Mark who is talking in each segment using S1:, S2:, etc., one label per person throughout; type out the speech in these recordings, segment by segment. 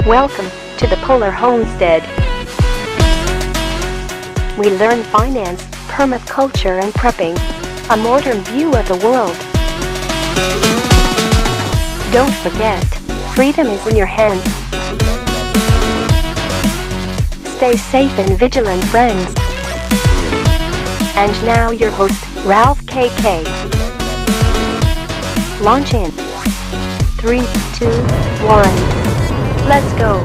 S1: Welcome to the Polar Homestead. We learn finance, permaculture and prepping, a modern view of the world. Don't forget, freedom is in your hands. Stay safe and vigilant, friends. And now your host, Ralph KK. Launch in 3, 2, 1. Let's go.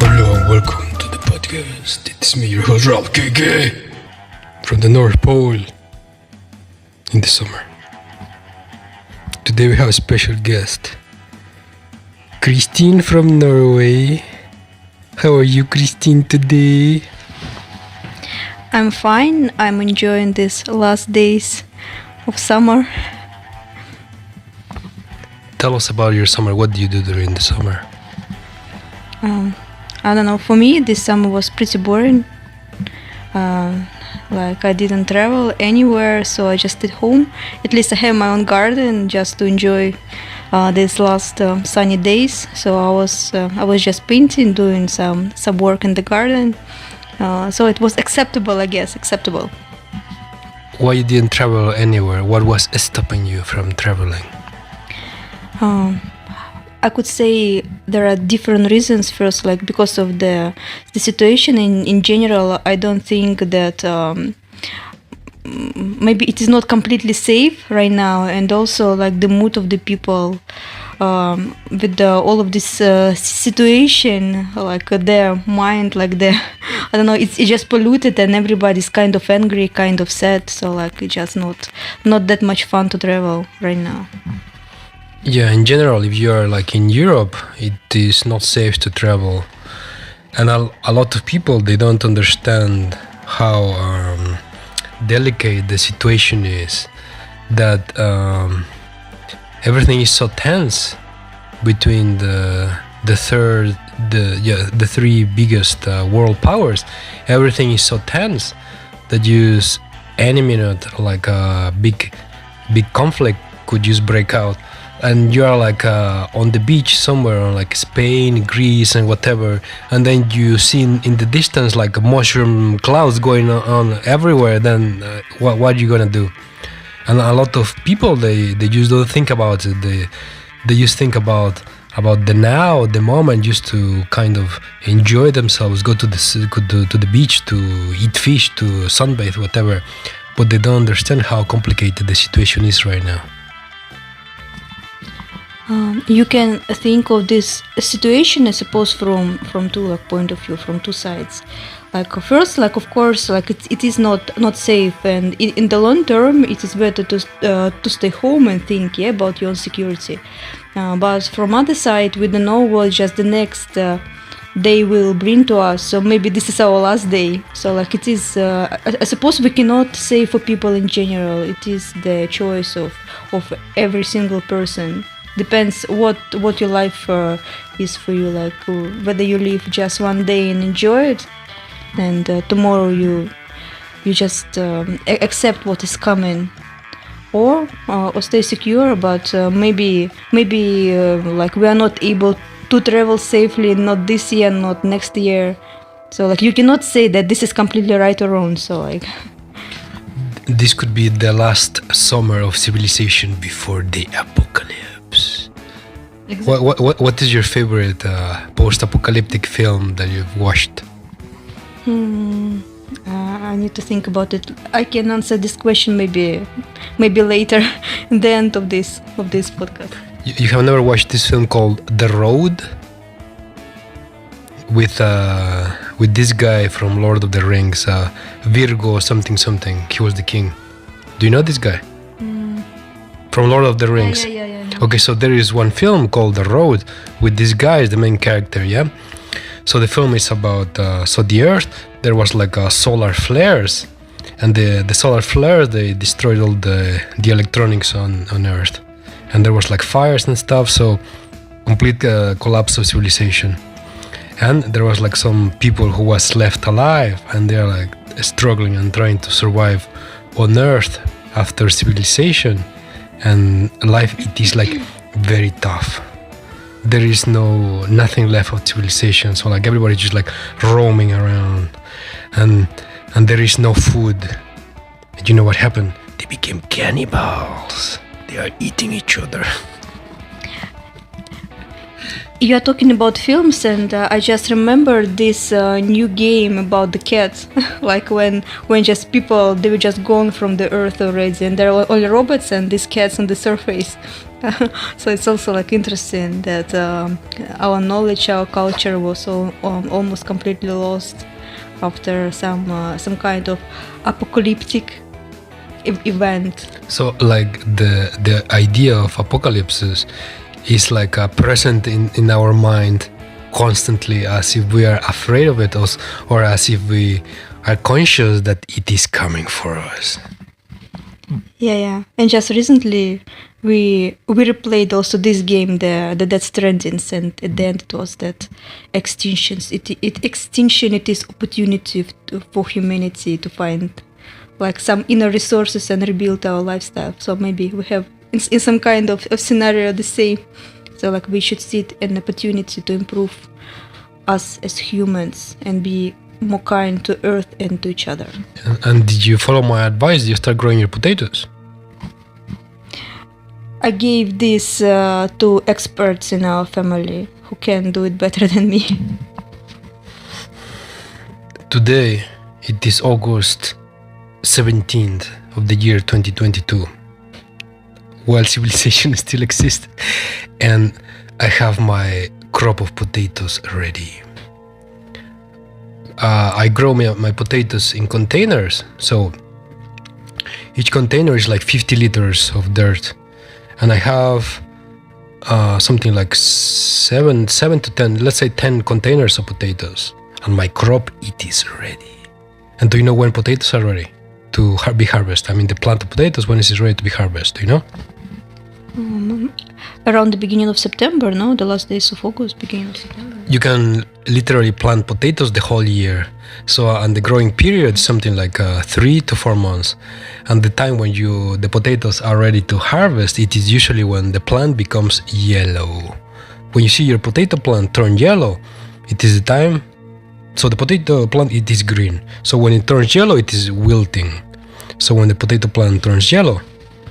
S2: Hello and welcome to the podcast. It's me, your host Ralph KK, from the North Pole in the summer. Today we have a special guest, Christine from Norway. How are you, Christine, today?
S3: I'm fine. I'm enjoying these last days of summer.
S2: Tell us about your summer. What do you do during the summer?
S3: I don't know. For me, this summer was pretty boring. I didn't travel anywhere, so I just stayed home. At least I have my own garden just to enjoy these last sunny days. So I was just painting, doing some work in the garden. So it was acceptable, I guess. Acceptable.
S2: Why you didn't travel anywhere? What was stopping you from traveling?
S3: I could say there are different reasons. First, because of the situation in general, I don't think that maybe it is not completely safe right now, and also the mood of the people with all of this situation, their mind, I don't know, it's just polluted, and everybody's kind of angry, kind of sad. So it's just not that much fun to travel right now.
S2: Yeah, in general, if you are in Europe, it is not safe to travel. And a lot of people, they don't understand how delicate the situation is. That everything is so tense between the three biggest world powers. Everything is so tense that any minute, a big conflict could just break out. And you are on the beach somewhere, Spain, Greece, and whatever, and then you see in the distance mushroom clouds going on everywhere. Then what are you gonna do? And a lot of people they just don't think about it. They just think about the now, the moment, just to kind of enjoy themselves, go to the beach to eat fish, to sunbathe, whatever. But they don't understand how complicated the situation is right now.
S3: You can think of this situation, I suppose, from two point of view, from two sides. First, of course, it is not safe, and in the long term, it is better to stay home and think about your own security. But from other side, we don't know what just the next day will bring to us. So maybe this is our last day. So it is. I suppose we cannot say for people in general. It is the choice of every single person. Depends what your life is for you, whether you live just one day and enjoy it, and tomorrow you just accept what is coming, or stay secure. But maybe we are not able to travel safely, not this year, not next year. So you cannot say that this is completely right or wrong. So
S2: this could be the last summer of civilization before the apocalypse.
S3: Exactly.
S2: What is your favorite post-apocalyptic film that you've watched?
S3: I need to think about it. I can answer this question maybe later, in the end of this podcast.
S2: You have never watched this film called The Road? With this guy from Lord of the Rings, Virgo something. He was the king. Do you know this guy? From Lord of the Rings.
S3: Yeah.
S2: Okay, so there is one film called The Road with this guy as the main character, yeah? So the film is about, the Earth, there was solar flares, and the solar flares, they destroyed all the electronics on Earth. And there was fires and stuff, so complete collapse of civilization. And there was like some people who was left alive, and they're like struggling and trying to survive on Earth after civilization. And life, it is like very tough. There is nothing left of civilization, so like everybody just like roaming around, and there is no food. And you know what happened? They became cannibals. They are eating each other.
S3: You are talking about films, and I just remembered this new game about the cats. Like when just people, they were just gone from the earth already, and there are only robots and these cats on the surface. So it's also like interesting that our knowledge, our culture was almost completely lost after some kind of apocalyptic event.
S2: So like the idea of apocalypses is like present in our mind constantly, as if we are afraid of it, or as if we are conscious that it is coming for us.
S3: Yeah. And just recently we replayed also this game, the Death Stranding, and at the end it was that extinction. It is opportunity for humanity to find like some inner resources and rebuild our lifestyle. So maybe we have in some kind of scenario the same. So like we should see it an opportunity to improve us as humans and be more kind to earth and to each other.
S2: And did you follow my advice? Did you start growing your potatoes?
S3: I gave this to experts in our family who can do it better than me.
S2: Today, it is August 17th of the year 2022. While civilization still exists, and I have my crop of potatoes ready. I grow my potatoes in containers, so each container is like 50 liters of dirt, and I have something like 7 to 10, let's say 10 containers of potatoes, and my crop, it is ready. And do you know when potatoes are ready to be harvested? I mean, the plant of potatoes, when is it ready to be harvested, do you know?
S3: Around the beginning of September, no? The last days of August, beginning of September.
S2: You can literally plant potatoes the whole year. So and the growing period is something like 3 to 4 months. And the time when the potatoes are ready to harvest, it is usually when the plant becomes yellow. When you see your potato plant turn yellow, it is the time. So the potato plant, it is green. So when it turns yellow, it is wilting. So when the potato plant turns yellow,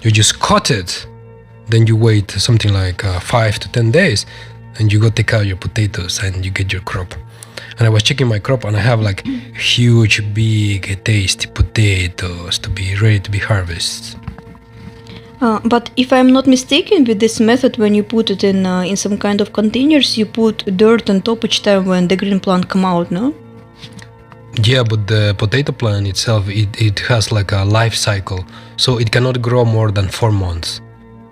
S2: you just cut it. Then you wait something like 5 to 10 days, and you go take out your potatoes and you get your crop. And I was checking my crop, and I have like huge, big, tasty potatoes to be ready to be harvested.
S3: But if I'm not mistaken, with this method, when you put it in some kind of containers, you put dirt on top each time when the green plant come out, no?
S2: Yeah, but the potato plant itself, it has like a life cycle, so it cannot grow more than 4 months.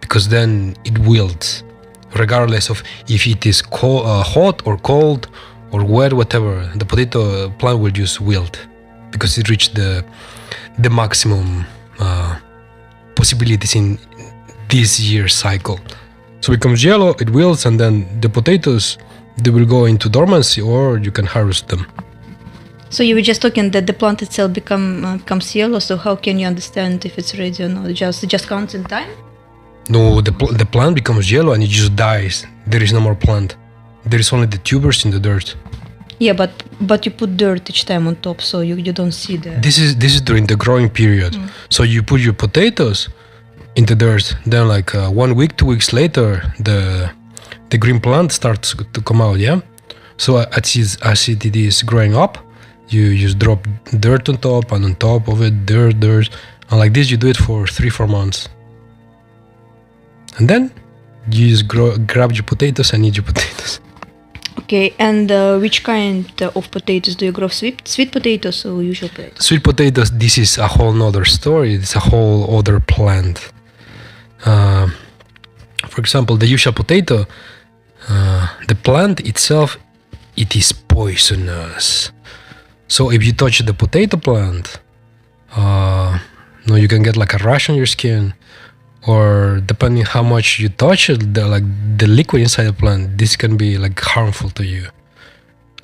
S2: Because then it wilts, regardless of if it is hot or cold or wet, whatever. The potato plant will just wilt because it reached the maximum possibilities in this year's cycle. So it becomes yellow, it wilts, and then the potatoes, they will go into dormancy, or you can harvest them.
S3: So you were just talking that the plant itself becomes yellow. So how can you understand if it's ready or not? Just counts in time?
S2: No, the plant becomes yellow and it just dies. There is no more plant. There is only the tubers in the dirt.
S3: Yeah, but you put dirt each time on top, so you don't see the...
S2: This is during the growing period. So you put your potatoes in the dirt. Then like 1 week, 2 weeks later, the green plant starts to come out, yeah? So as it is growing up, you just drop dirt on top, and on top of it, dirt. And like this, you do it for 3-4 months. And then you just grab your potatoes and eat your potatoes.
S3: Okay, and which kind of potatoes do you grow? Sweet potatoes or usual potatoes?
S2: Sweet potatoes, this is a whole nother story. It's a whole other plant. For example, the usual potato, the plant itself, it is poisonous. So if you touch the potato plant, you can get like a rash on your skin, or depending how much you touch it, the liquid inside the plant, this can be like harmful to you.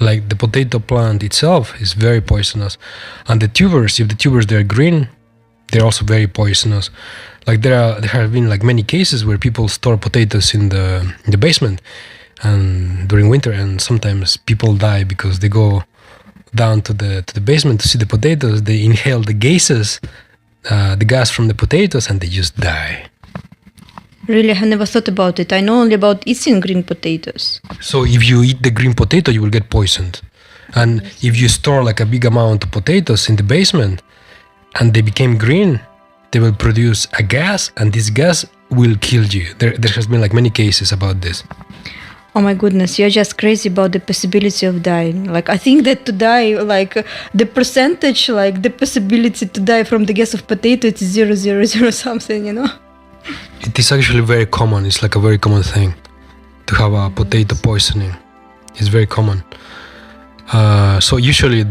S2: Like the potato plant itself is very poisonous, and the tubers, if the tubers they're green, they're also very poisonous. Like there have been like many cases where people store potatoes in the basement, and during winter, and sometimes people die because they go down to the basement to see the potatoes. They inhale the gases, the gas from the potatoes, and they just die.
S3: Really, I have never thought about it. I know only about eating green potatoes.
S2: So if you eat the green potato, you will get poisoned. And if you store like a big amount of potatoes in the basement and they became green, they will produce a gas, and this gas will kill you. There has been like many cases about this.
S3: Oh my goodness, you're just crazy about the possibility of dying. Like, I think that to die, like, the percentage, like, the possibility to die from the gas of potato, it's 0.000 something, you know?
S2: It is actually very common. It's like a very common thing to have a potato poisoning. It's very common. So usually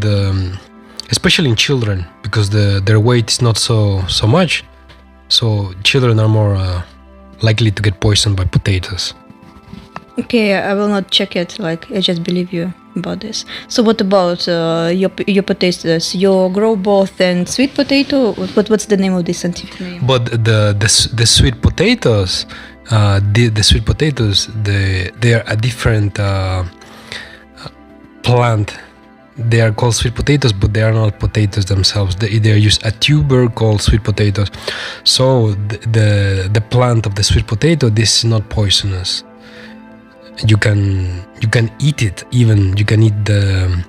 S2: especially in children, because their weight is not so much, so children are more likely to get poisoned by potatoes.
S3: Okay, I will not check it. Like, I just believe you about this. So what about your potatoes? You grow both and sweet potato? What's the name of the scientific name?
S2: But the sweet potatoes, the sweet potatoes, they are a different plant. They are called sweet potatoes, but they are not potatoes themselves. They use a tuber called sweet potatoes. So the plant of the sweet potato, this is not poisonous. You can eat it. Even you can eat the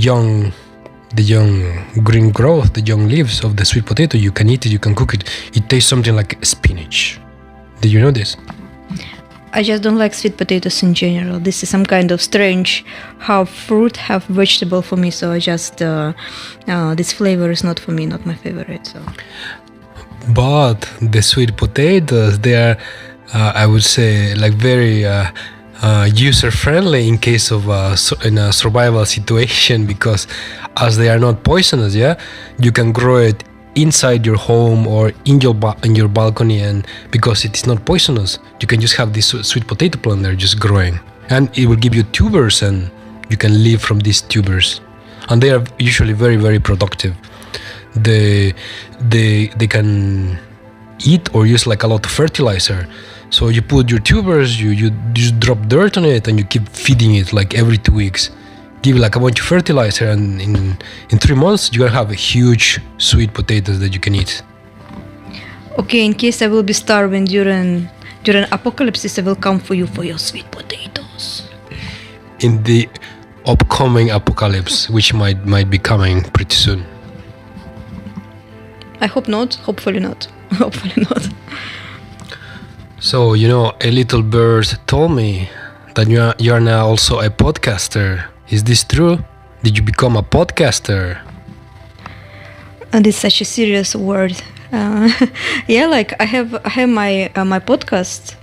S2: young green growth, the young leaves of the sweet potato. You can eat it. You can cook it. It tastes something like spinach. Did you know this?
S3: I just don't like sweet potatoes in general. This is some kind of strange half fruit, half vegetable for me. So I just this flavor is not for me, not my favorite. So.
S2: But the sweet potatoes, they are, I would say, like very user-friendly in case of in a survival situation, because as they are not poisonous, you can grow it inside your home or in your balcony, and because it is not poisonous, you can just have this sweet potato plant there just growing, and it will give you tubers, and you can live from these tubers, and they are usually very, very productive. They can eat or use like a lot of fertilizer. So you put your tubers, you just drop dirt on it, and you keep feeding it like every 2 weeks. Give like a bunch of fertilizer, and in 3 months you're gonna have a huge sweet potatoes that you can eat.
S3: Okay, in case I will be starving during apocalypse, I will come for you for your sweet potatoes.
S2: In the upcoming apocalypse, which might be coming pretty soon.
S3: I hope not. Hopefully not. Hopefully not.
S2: So, a little bird told me that you are now also a podcaster. Is this true? Did you become a podcaster?
S3: And it's such a serious word. Yeah, like I have my podcast.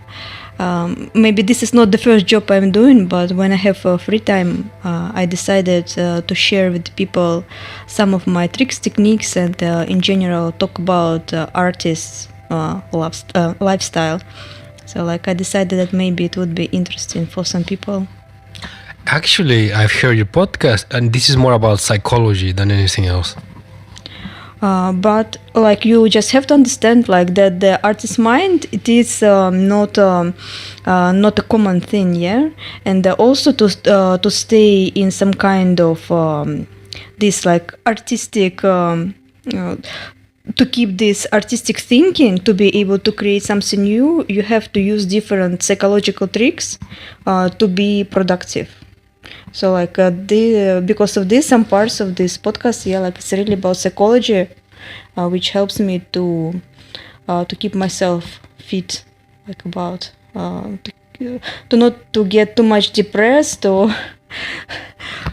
S3: Maybe this is not the first job I'm doing, but when I have free time, I decided to share with people some of my tricks, techniques, and in general talk about artists' lifestyle. So like I decided that maybe it would be interesting for some people.
S2: Actually, I've heard your podcast, and this is more about psychology than anything else.
S3: But like you just have to understand like that the artist's mind, it is not a common thing, yeah, and also to stay in some kind of this like artistic to keep this artistic thinking, to be able to create something new, you have to use different psychological tricks to be productive. So like because of this, some parts of this podcast, like it's really about psychology, which helps me to keep myself fit, like about to not to get too much depressed or.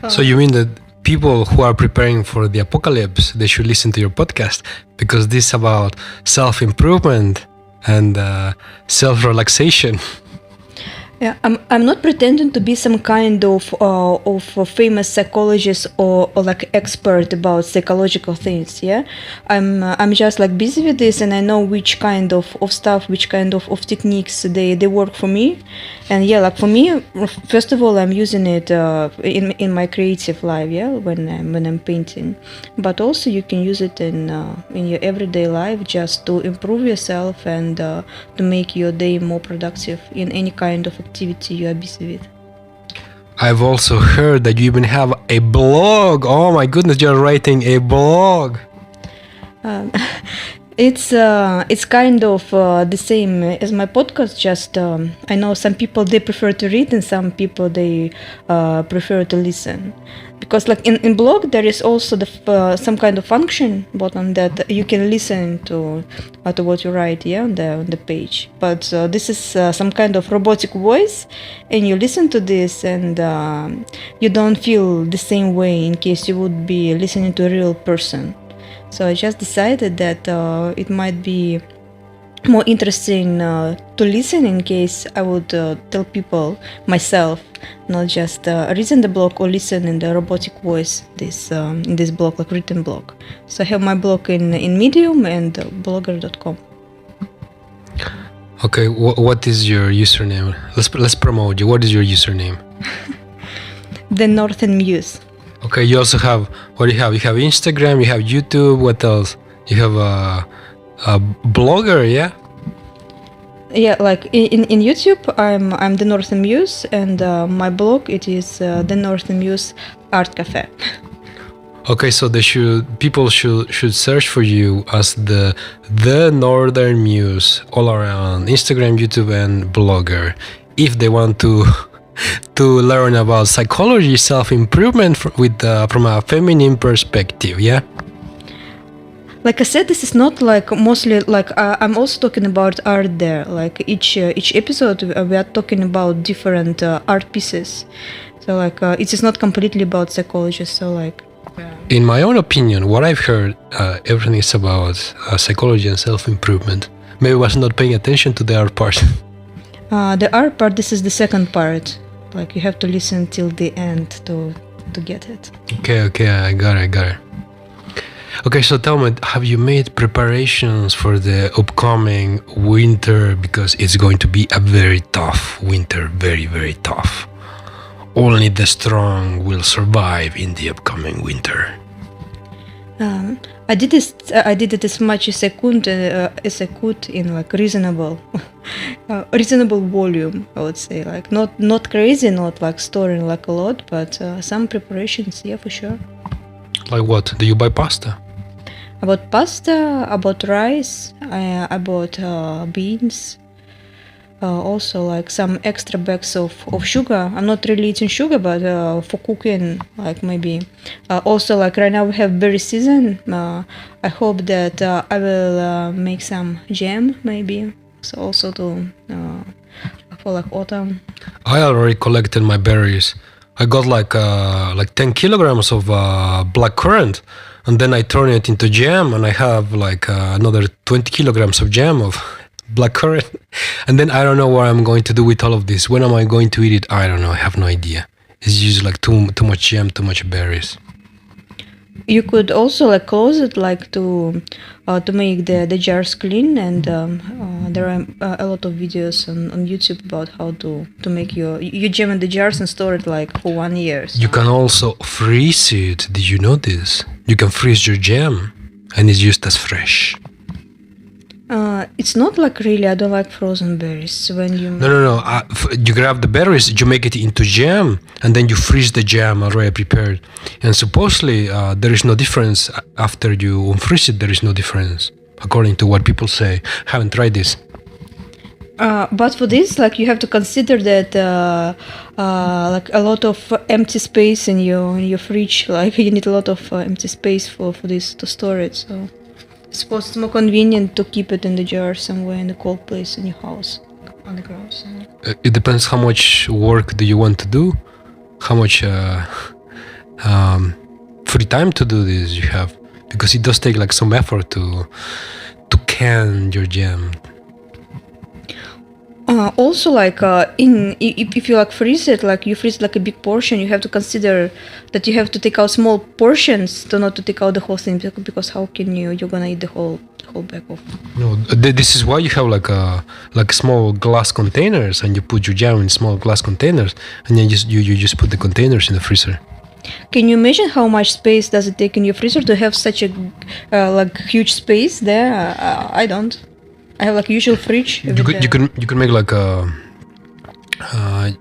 S2: So you mean that people who are preparing for the apocalypse, they should listen to your podcast, because this is about self-improvement and self-relaxation.
S3: Yeah, I'm not pretending to be some kind of a famous psychologist or like expert about psychological things. Yeah, I'm just like busy with this, and I know which kind of stuff, which kind of techniques they work for me. And yeah, like for me, first of all, I'm using it in my creative life. Yeah, when I'm painting, but also you can use it in your everyday life just to improve yourself and to make your day more productive in any kind of activity you are busy with.
S2: I've also heard that you even have a blog. Oh my goodness, you're writing a blog.
S3: It's kind of the same as my podcast. Just I know some people they prefer to read and some people they prefer to listen. Because like in blog there is also some kind of function button that you can listen to what you write, yeah, on the page. But this is some kind of robotic voice, and you listen to this and you don't feel the same way in case you would be listening to a real person. So I just decided that it might be more interesting to listen in case I would tell people myself, not just read in the blog or listen in the robotic voice in this blog, like written blog. So I have my blog in Medium and blogger.com.
S2: Okay, what is your username? Let's promote you. What is your username?
S3: The Northern Muse.
S2: Okay, you also have, what do you have? You have Instagram, you have YouTube, what else? You have a blogger, yeah?
S3: Yeah, like in YouTube, I'm the Northern Muse, and my blog it is the Northern Muse Art Cafe.
S2: Okay, so people should search for you as the Northern Muse all around Instagram, YouTube, and blogger if they want to learn about psychology, self-improvement from a feminine perspective, yeah?
S3: Like I said, this is not like mostly like I'm also talking about art there. Like each episode we are talking about different art pieces. So like it is not completely about psychology. So like.
S2: In my own opinion, what I've heard, everything is about psychology and self-improvement. Maybe I was not paying attention to the art part.
S3: The art part, this is the second part. Like you have to listen till the end to get it.
S2: Okay, I got it. Okay, so tell me, have you made preparations for the upcoming winter? Because it's going to be a very tough winter, very, very tough. Only the strong will survive in the upcoming winter.
S3: I did it as much as I could in like reasonable volume. I would say, like not crazy, not like storing like a lot, but some preparations, yeah, for sure.
S2: Like what? Do you buy pasta?
S3: I bought pasta, I bought rice, I bought beans. Also like some extra bags of sugar. I'm not really eating sugar, but for cooking, like maybe. Also like right now we have berry season. I hope that I will make some jam maybe. So also for like autumn.
S2: I already collected my berries. I got like 10 kilograms of black currant, and then I turn it into jam, and I have like another 20 kilograms of jam of black currant. And then I don't know what I'm going to do with all of this. When am I going to eat it? I don't know. I have no idea. It's just like too much jam, too much berries.
S3: You could also like close it like to make the jars clean, and there are a lot of videos on YouTube about how to make you jam in the jars and store it like for 1 year. So.
S2: You can also freeze it. Did you know this? You can freeze your jam and it's used as fresh.
S3: It's not like really, I don't like frozen berries. When you
S2: No. You grab the berries, you make it into jam, and then you freeze the jam already prepared. And supposedly there is no difference after you unfreeze it. There is no difference, according to what people say. Haven't tried this.
S3: But for this, like you have to consider that like a lot of empty space in your fridge. Like you need a lot of empty space for this to store it. So. I suppose it's more convenient to keep it in the jar somewhere in a cold place in your house, on the ground. So.
S2: It depends how much work do you want to do, how much free time to do this you have, because it does take like some effort to can your jam.
S3: Also, like if you like freeze it, like you freeze like a big portion, you have to consider that you have to take out small portions to not to take out the whole thing, because how can you're gonna eat the whole bag of.
S2: No, this is why you have like small glass containers, and you put your jam in small glass containers, and then you just put the containers in the freezer.
S3: Can you imagine how much space does it take in your freezer to have such a like huge space there? I don't. I have like usual fridge.
S2: You could make like a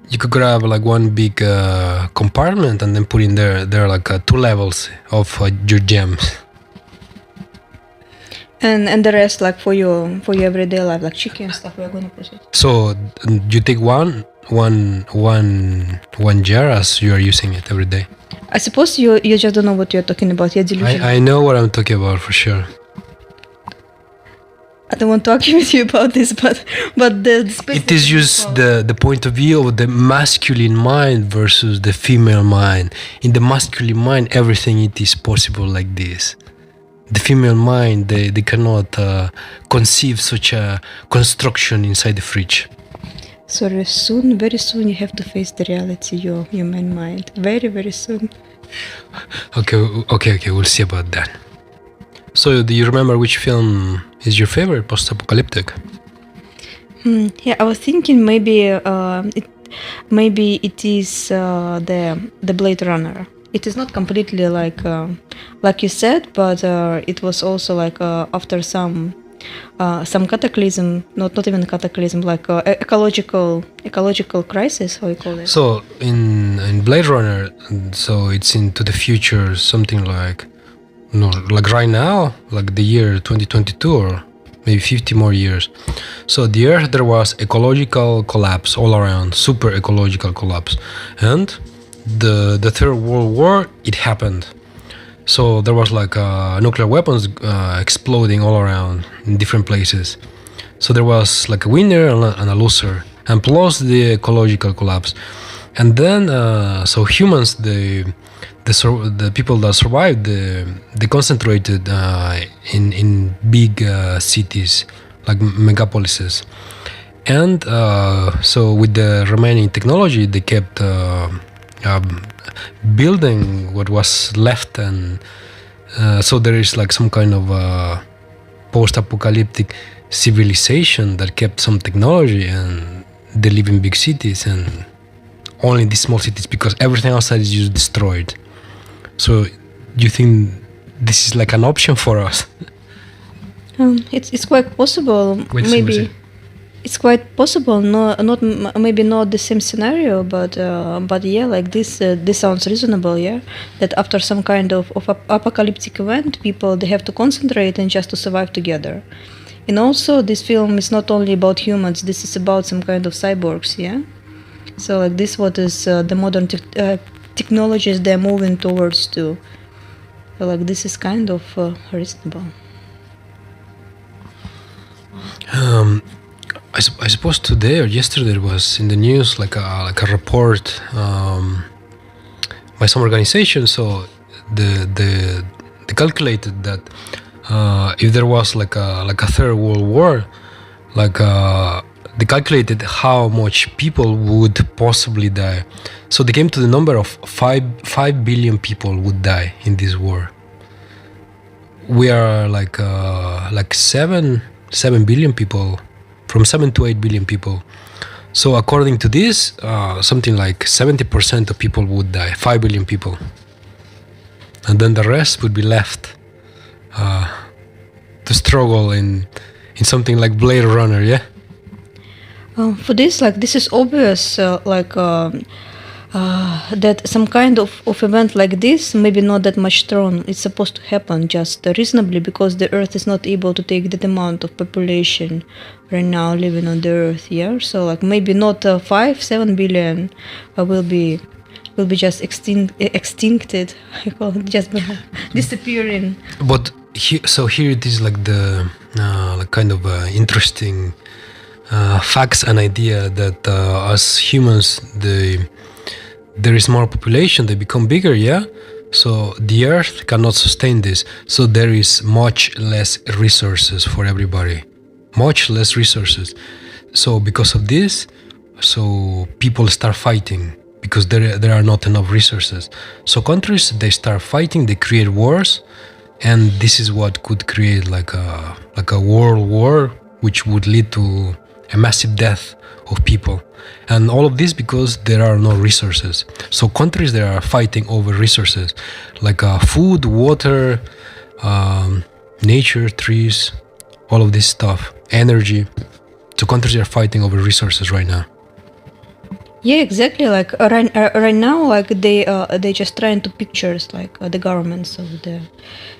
S2: you could grab like one big compartment and then put in there like 2 levels of your jams.
S3: And the rest, like for your everyday life, like chicken and stuff, we're gonna put it.
S2: So you take one jar as you are using it every day.
S3: I suppose you just don't know what you're talking about. You're delusional.
S2: I know what I'm talking about for sure.
S3: I don't want to argue with you about this, but the space.
S2: It is just the point of view of the masculine mind versus the female mind. In the masculine mind, everything it is possible like this. The female mind, they cannot conceive such a construction inside the fridge.
S3: So very soon you have to face the reality, your man mind. Very, very soon.
S2: Okay, we'll see about that. So, do you remember which film is your favorite post-apocalyptic?
S3: Yeah, I was thinking maybe it is the Blade Runner. It is not completely like you said, but it was also like after some cataclysm, not even cataclysm, like ecological crisis, how you call it.
S2: So in Blade Runner, so it's into the future, something like like right now, like the year 2022 or maybe 50 more years. So the Earth, there was ecological collapse all around, super ecological collapse, and the Third World War, it happened. So there was like nuclear weapons exploding all around in different places. So there was like a winner and a loser, and plus the ecological collapse. And then so humans, the people that survived, they concentrated in big cities like megapolises. And so with the remaining technology, they kept building what was left, and so there is like some kind of post-apocalyptic civilization that kept some technology, and they live in big cities and only in these small cities because everything outside is just destroyed. So do you think this is like an option for us?
S3: It's quite possible. Maybe it's quite possible. Maybe not the same scenario, but yeah, like this sounds reasonable. Yeah, that after some kind of apocalyptic event, people they have to concentrate and just to survive together. And also, this film is not only about humans. This is about some kind of cyborgs. Yeah. So like this, what is the modern technologies they're moving towards to. So, like this is kind of reasonable.
S2: I suppose today or yesterday there was in the news like a report by some organization. So they calculated that if there was like a Third World War, like they calculated how much people would possibly die. So they came to the number of 5 billion people would die in this war. We are like 7 billion people, from 7 to 8 billion people. So according to this, something like 70% of people would die, 5 billion people, and then the rest would be left to struggle in something like Blade Runner. Yeah.
S3: For this, like this is obvious, that some kind of event like this, maybe not that much strong, it's supposed to happen just reasonably because the Earth is not able to take that amount of population right now living on the Earth. Yeah, so like maybe not 5-7 billion will be just extincted. I call it just disappearing.
S2: But here it is like the like kind of interesting facts and idea that as humans, there is more population, they become bigger, yeah? So the Earth cannot sustain this. So there is much less resources for everybody. Much less resources. So because of this, so people start fighting because there are not enough resources. So countries, they start fighting, they create wars, and this is what could create like a world war, which would lead to a massive death of people. And all of this because there are no resources. So countries, they are fighting over resources like food, water, nature, trees, all of this stuff, energy. So countries are fighting over resources right now.
S3: Yeah, exactly. Like right now, like they just trying to pictures like the governments of the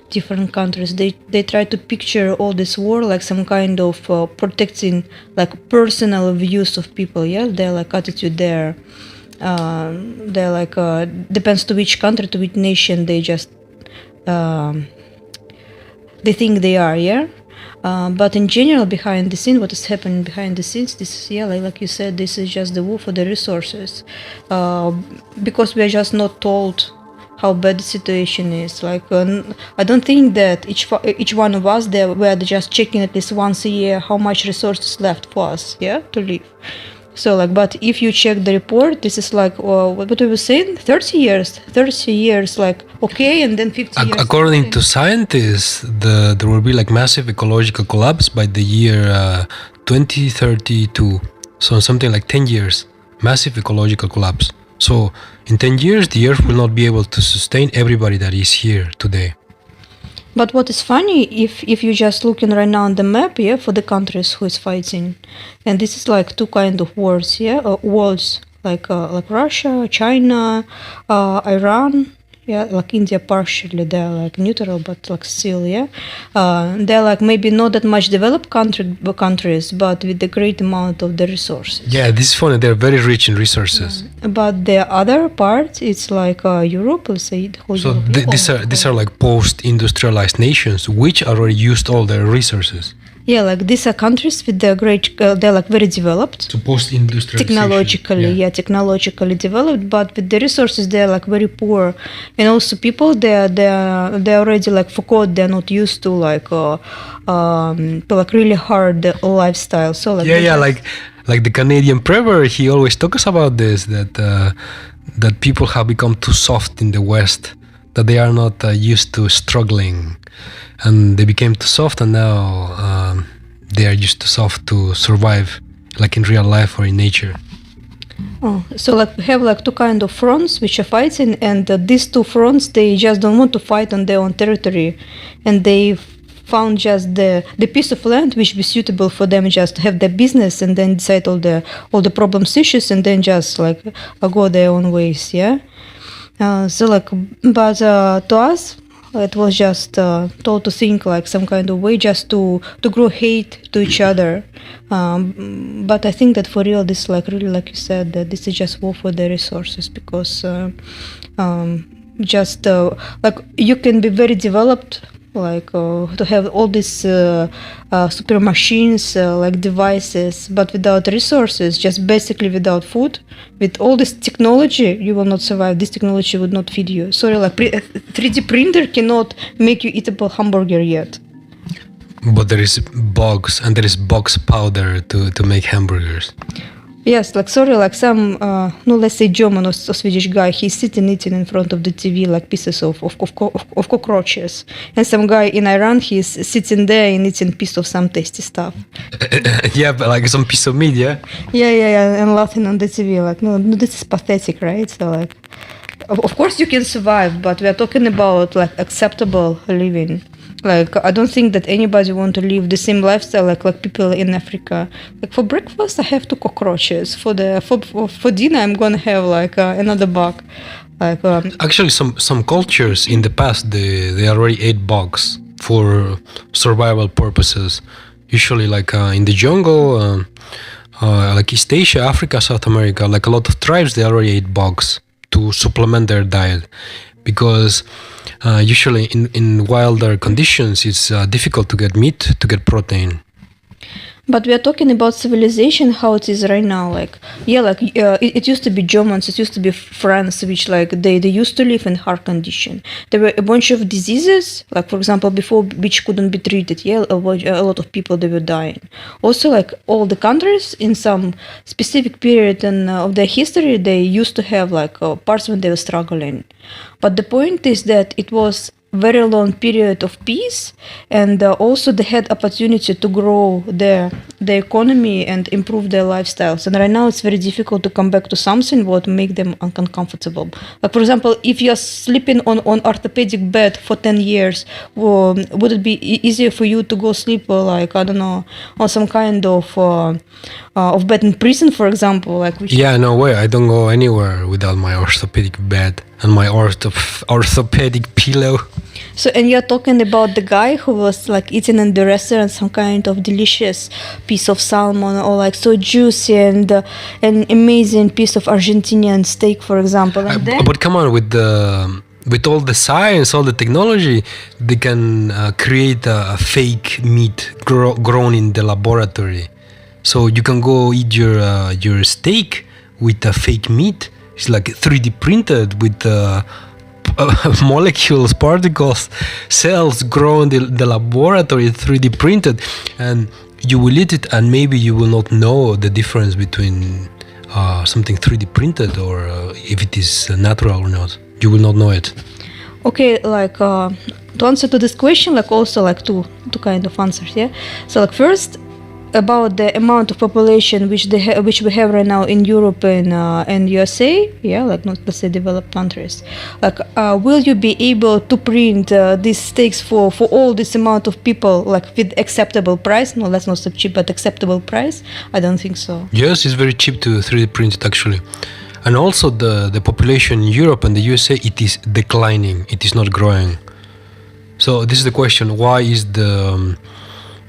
S3: different countries. They try to picture all this war like some kind of protecting like personal views of people. Yeah, their like attitude there. They're like depends to which country, to which nation they just they think they are. Yeah. But in general, behind the scene, what is happening behind the scenes, this is, yeah, like you said, this is just the war for the resources. Because we are just not told how bad the situation is. Like, I don't think that each one of us, we are just checking at least once a year how much resources left for us, yeah, to live. So, like, but if you check the report, this is like, what we were saying, 30 years, like, okay, and then 50 years.
S2: According to scientists, there will be like massive ecological collapse by the year 2032. So something like 10 years, massive ecological collapse. So in 10 years, the Earth will not be able to sustain everybody that is here today.
S3: But what is funny, if you're just looking right now on the map, yeah, for the countries who is fighting, and this is like two kind of wars, yeah, worlds, like Russia, China, Iran, yeah, like India partially, they're like neutral, but like still, yeah, they're like maybe not that much developed countries, but with the great amount of the resources.
S2: Yeah, this is funny. They're very rich in resources.
S3: But the other part, it's like Europe, let's say.
S2: So these are like post-industrialized nations which already used all their resources.
S3: Yeah, like these are countries with the great, they're like very developed.
S2: So post-industrialization.
S3: Technologically developed, but with the resources they're like very poor, and also people they already like forgot, they're not used to like really hard lifestyle. So like
S2: like the Canadian Premier, he always talks about this, that people have become too soft in the West, that they are not used to struggling. And they became too soft, and now they are just too soft to survive, like in real life or in nature.
S3: Oh, so like we have like two kind of fronts which are fighting, and these two fronts, they just don't want to fight on their own territory, and they found just the piece of land which be suitable for them, just have their business and then decide all the problems, issues, and then just like go their own ways. Yeah. So like, but to us, it was just told to think like some kind of way just to grow hate to each other. But I think that for real, this like really, like you said, that this is just war for the resources, because just like you can be very developed, like to have all these super machines, like devices, but without resources, just basically without food, with all this technology, you will not survive. This technology would not feed you. Sorry, like 3D printer cannot make you eatable hamburger yet.
S2: But there is bugs, and there is box powder to make hamburgers.
S3: Yes, like sorry, like some, let's say German or Swedish guy, he's sitting eating in front of the TV like pieces of cockroaches, and some guy in Iran, he's sitting there and eating piece of some tasty stuff.
S2: Yeah, but like some piece of meat, yeah.
S3: Yeah, and laughing on the TV, like no, this is pathetic, right? So like, of course you can survive, but we are talking about like acceptable living. Like I don't think that anybody want to live the same lifestyle like people in Africa. Like for breakfast I have 2 cockroaches. For dinner I'm gonna have like another bug. Like
S2: actually some cultures in the past they already ate bugs for survival purposes. Usually like in the jungle, like East Asia, Africa, South America, like a lot of tribes they already ate bugs to supplement their diet. Because usually in wilder conditions it's difficult to get meat, to get protein.
S3: But we are talking about civilization, how it is right now. Like, yeah, like it used to be Germans, it used to be France, which like they used to live in hard condition. There were a bunch of diseases, like for example, before which couldn't be treated. Yeah, a lot of people they were dying. Also, like all the countries in some specific period of their history, they used to have like parts when they were struggling. But the point is that it was very long period of peace, and also they had opportunity to grow their economy and improve their lifestyles. And right now it's very difficult to come back to something what make them uncomfortable. Like for example, if you're sleeping on orthopedic bed for 10 years, would it be easier for you to go sleep like I don't know on some kind of bed in prison, for example? Like
S2: yeah, no way. I don't go anywhere without my orthopedic bed and my orthopedic pillow.
S3: So, and you're talking about the guy who was like eating in the restaurant some kind of delicious piece of salmon, or like so juicy and an amazing piece of Argentinian steak, for example. And
S2: but come on, with all the science, all the technology, they can create a fake meat grown in the laboratory. So you can go eat your steak with a fake meat. It's like 3D printed with molecules, particles, cells grown in the laboratory, 3D printed, and you will eat it, and maybe you will not know the difference between something 3D printed or if it is natural or not. You will not know it.
S3: Okay, like to answer to this question, like also like two kind of answers. Yeah. So like first, about the amount of population which we have right now in Europe and USA, yeah, like not let's say developed countries. Like, will you be able to print these steaks for all this amount of people, like with acceptable price? No, that's not so cheap, but acceptable price? I don't think so.
S2: Yes, it's very cheap to 3D print it actually. And also the population in Europe and the USA, it is declining. It is not growing. So this is the question: why is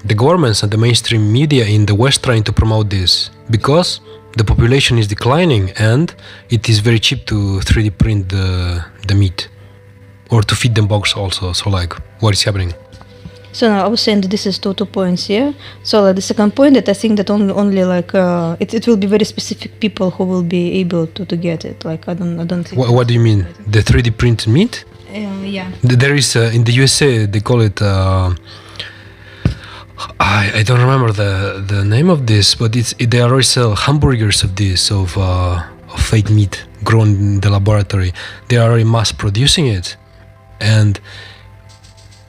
S2: the governments and the mainstream media in the West trying to promote this? Because the population is declining and it is very cheap to 3D print the meat or to feed them bugs also. So like, what is happening?
S3: So now I was saying that this is two points, yeah. So like, the second point that I think that only like it will be very specific people who will be able to get it. Like I don't think.
S2: What do you mean? The 3D printed meat?
S3: Yeah.
S2: There is in the USA they call it. I don't remember the name of this, but they already sell hamburgers of this of fake meat grown in the laboratory. They are already mass producing it, and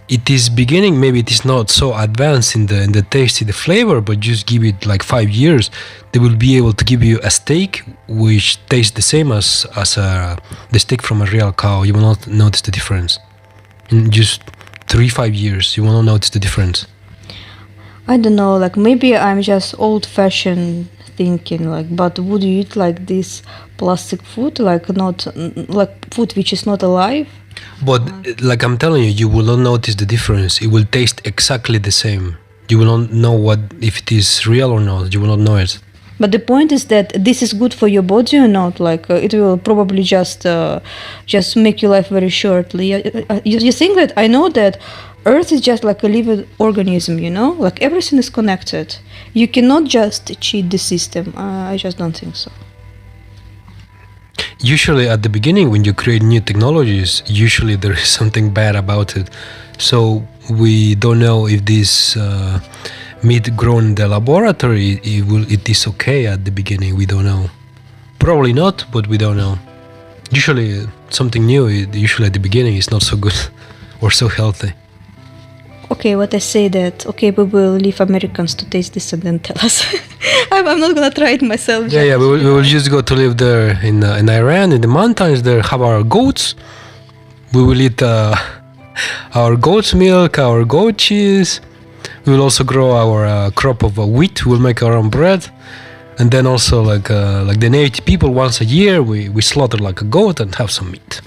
S2: it is beginning. Maybe it is not so advanced in the taste, in the flavor, but just give it like 5 years, they will be able to give you a steak which tastes the same as the steak from a real cow. You will not notice the difference. In just 3-5 years, you will not notice the difference.
S3: I don't know, like maybe I'm just old-fashioned thinking, like, but would you eat like this plastic food, like not like food which is not alive?
S2: But like I'm telling you, you will not notice the difference. It will taste exactly the same. You will not know if it is real or not. You will not know it.
S3: But the point is that this is good for your body or not. Like it will probably just make your life very shortly. You think that I know that Earth is just like a living organism, you know? Like everything is connected. You cannot just cheat the system. I just don't think so.
S2: Usually at the beginning when you create new technologies, usually there is something bad about it. So we don't know if this meat grown in the laboratory, it is okay at the beginning. We don't know. Probably not, but we don't know. Usually something new, usually at the beginning is not so good or so healthy.
S3: Okay, what I say that, okay, we will leave Americans to taste this and then tell us. I'm not gonna try it myself.
S2: Yeah, we will just go to live there in Iran, in the mountains there, have our goats. We will eat our goat's milk, our goat cheese. We will also grow our crop of wheat. We'll make our own bread. And then also like the native people, once a year, we slaughter like a goat and have some meat.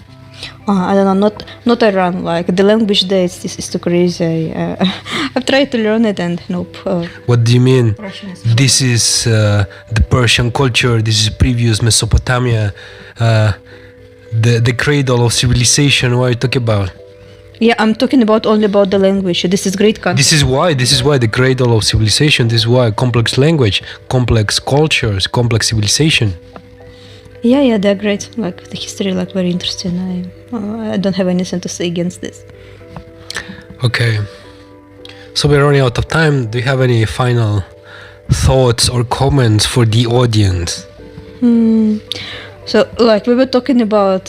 S3: I don't know, not Iran. Like the language there is too crazy. I've tried to learn it and nope.
S2: What do you mean? This is the Persian culture. This is previous Mesopotamia, the cradle of civilization. What are you talking about?
S3: Yeah, I'm talking about only about the language. This is great concept.
S2: This is why the cradle of civilization. This is why complex language, complex cultures, complex civilization.
S3: Yeah, they're great. Like the history, like very interesting. I don't have anything to say against this.
S2: Okay, so we're running out of time. Do you have any final thoughts or comments for the audience?
S3: So like we were talking about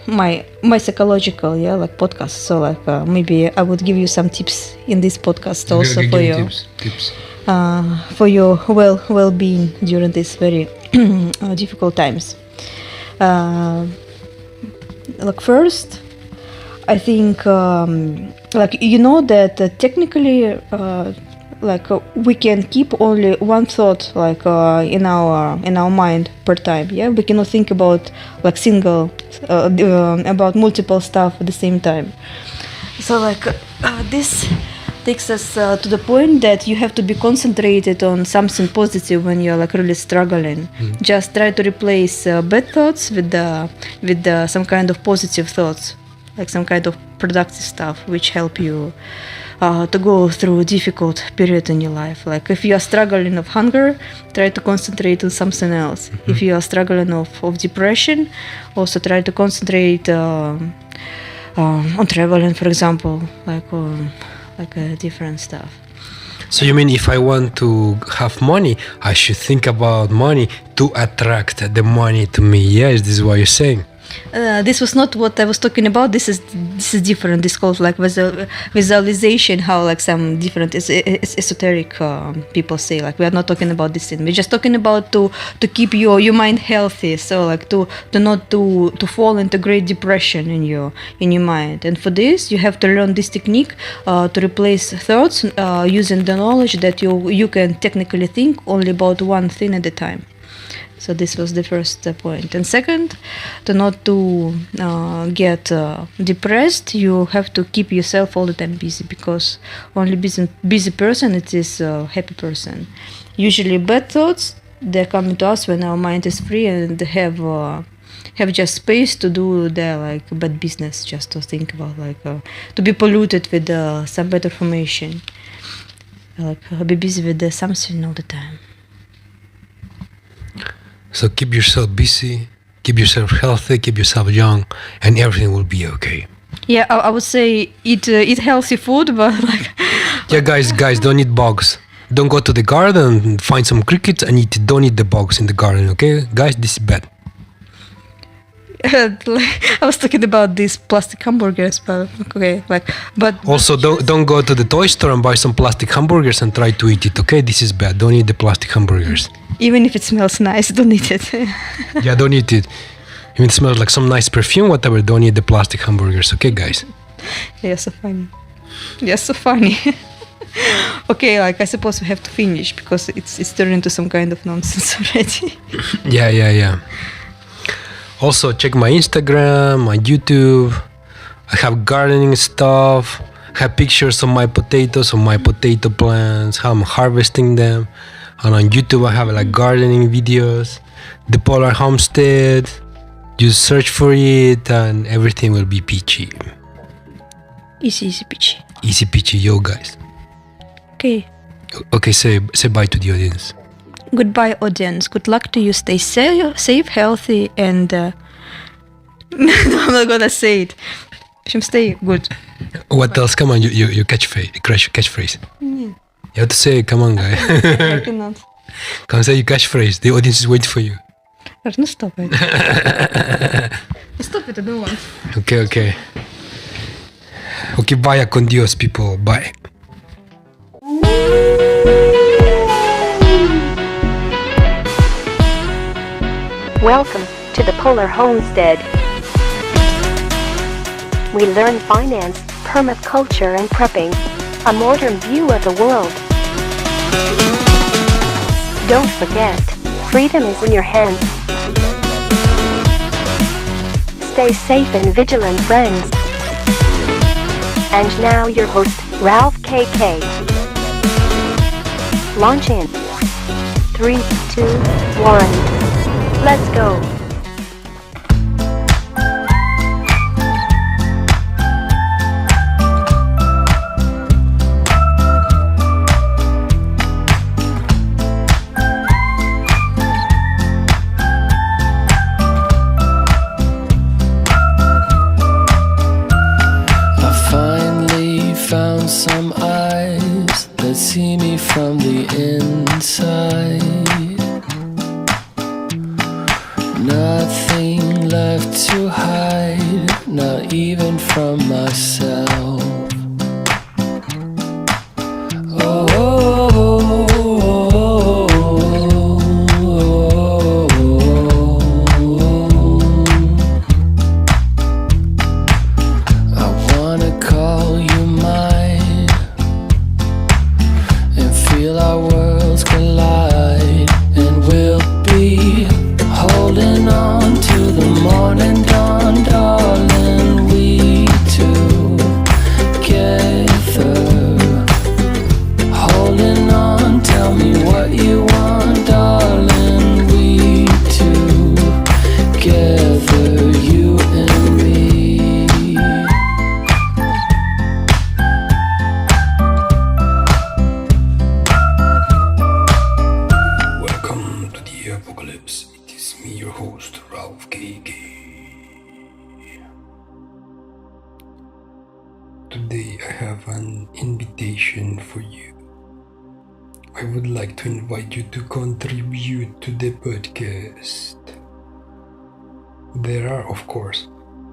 S3: my psychological like podcast. So like maybe I would give you some tips in this podcast also for your
S2: tips.
S3: For your well-being during these very difficult times. Like first, I think like you know that technically we can keep only one thought like in our mind per time. Yeah, we cannot think about like single about multiple stuff at the same time. So like this takes us to the point that you have to be concentrated on something positive when you're like really struggling. Just try to replace bad thoughts with some kind of positive thoughts, like some kind of productive stuff which help you to go through a difficult period in your life. Like if you are struggling of hunger, try to concentrate on something else. If you are struggling of depression, also try to concentrate on traveling, for example, like different stuff.
S2: So you mean if I want to have money, I should think about money to attract the money to me? Yes, this is what you're saying.
S3: This was not what I was talking about. This is different. This called like visualization. How like some different esoteric people say. Like we are not talking about this thing. We're just talking about to keep your mind healthy. So like to not to fall into great depression in your mind. And for this, you have to learn this technique to replace thoughts using the knowledge that you can technically think only about one thing at a time. So this was the first point. And second, to not to get depressed, you have to keep yourself all the time busy, because only busy person it is a happy person. Usually bad thoughts, they're coming to us when our mind is free and have just space to do their like bad business, just to think about like to be polluted with some bad information, like be busy with something all the time.
S2: So keep yourself busy, keep yourself healthy, keep yourself young, and everything will be okay.
S3: Yeah, I would say eat healthy food, but like
S2: Yeah, guys, don't eat bugs. Don't go to the garden and find some crickets and eat it. Don't eat the bugs in the garden, okay? Guys, this is bad.
S3: I was talking about these plastic hamburgers, but okay, but
S2: also don't go to the toy store and buy some plastic hamburgers and try to eat it, okay? This is bad. Don't eat the plastic hamburgers.
S3: Even if it smells nice, don't eat it.
S2: Yeah, don't eat it. Even if it smells like some nice perfume, whatever, don't eat the plastic hamburgers, okay, guys?
S3: Yeah, so funny. Okay, like I suppose we have to finish because it's turned into some kind of nonsense already.
S2: Yeah. Also, check my Instagram, my YouTube. I have gardening stuff. I have pictures of my potatoes, of my potato plants, how I'm harvesting them. And on YouTube, I have like gardening videos. The Polar Homestead. Just search for it, and everything will be peachy.
S3: Easy peachy.
S2: Easy peachy, yo, guys. Okay, say bye to the audience.
S3: Goodbye, audience. Good luck to you. Stay safe, healthy, and no, I'm not gonna say it. Stay good.
S2: What else? Come on, your catchphrase.
S3: Yeah.
S2: You have to say it. Come on, guy.
S3: I cannot.
S2: Come say your catchphrase. The audience is waiting for you.
S3: No, stop it. Stop it, I don't want.
S2: Okay. Okay, vaya con Dios, people. Bye.
S1: Welcome to the Polar Homestead. We learn finance, permaculture, and prepping. A modern view of the world. Don't forget, freedom is in your hands. Stay safe and vigilant, friends. And now your host, Ralph KK. Launch in 3, 2, 1. Let's go.
S4: inside. Nothing left to hide, not even from myself. I wanna call you mine and feel our worlds collide, and we'll be holding on to the morning dawn, darling. We together, holding on. Tell me what you want, darling. We together, you and me.
S2: Welcome to the apocalypse. It is me, your host, Ralph KK. Today I have an invitation for you. I would like to invite you to contribute to the podcast. There are, of course,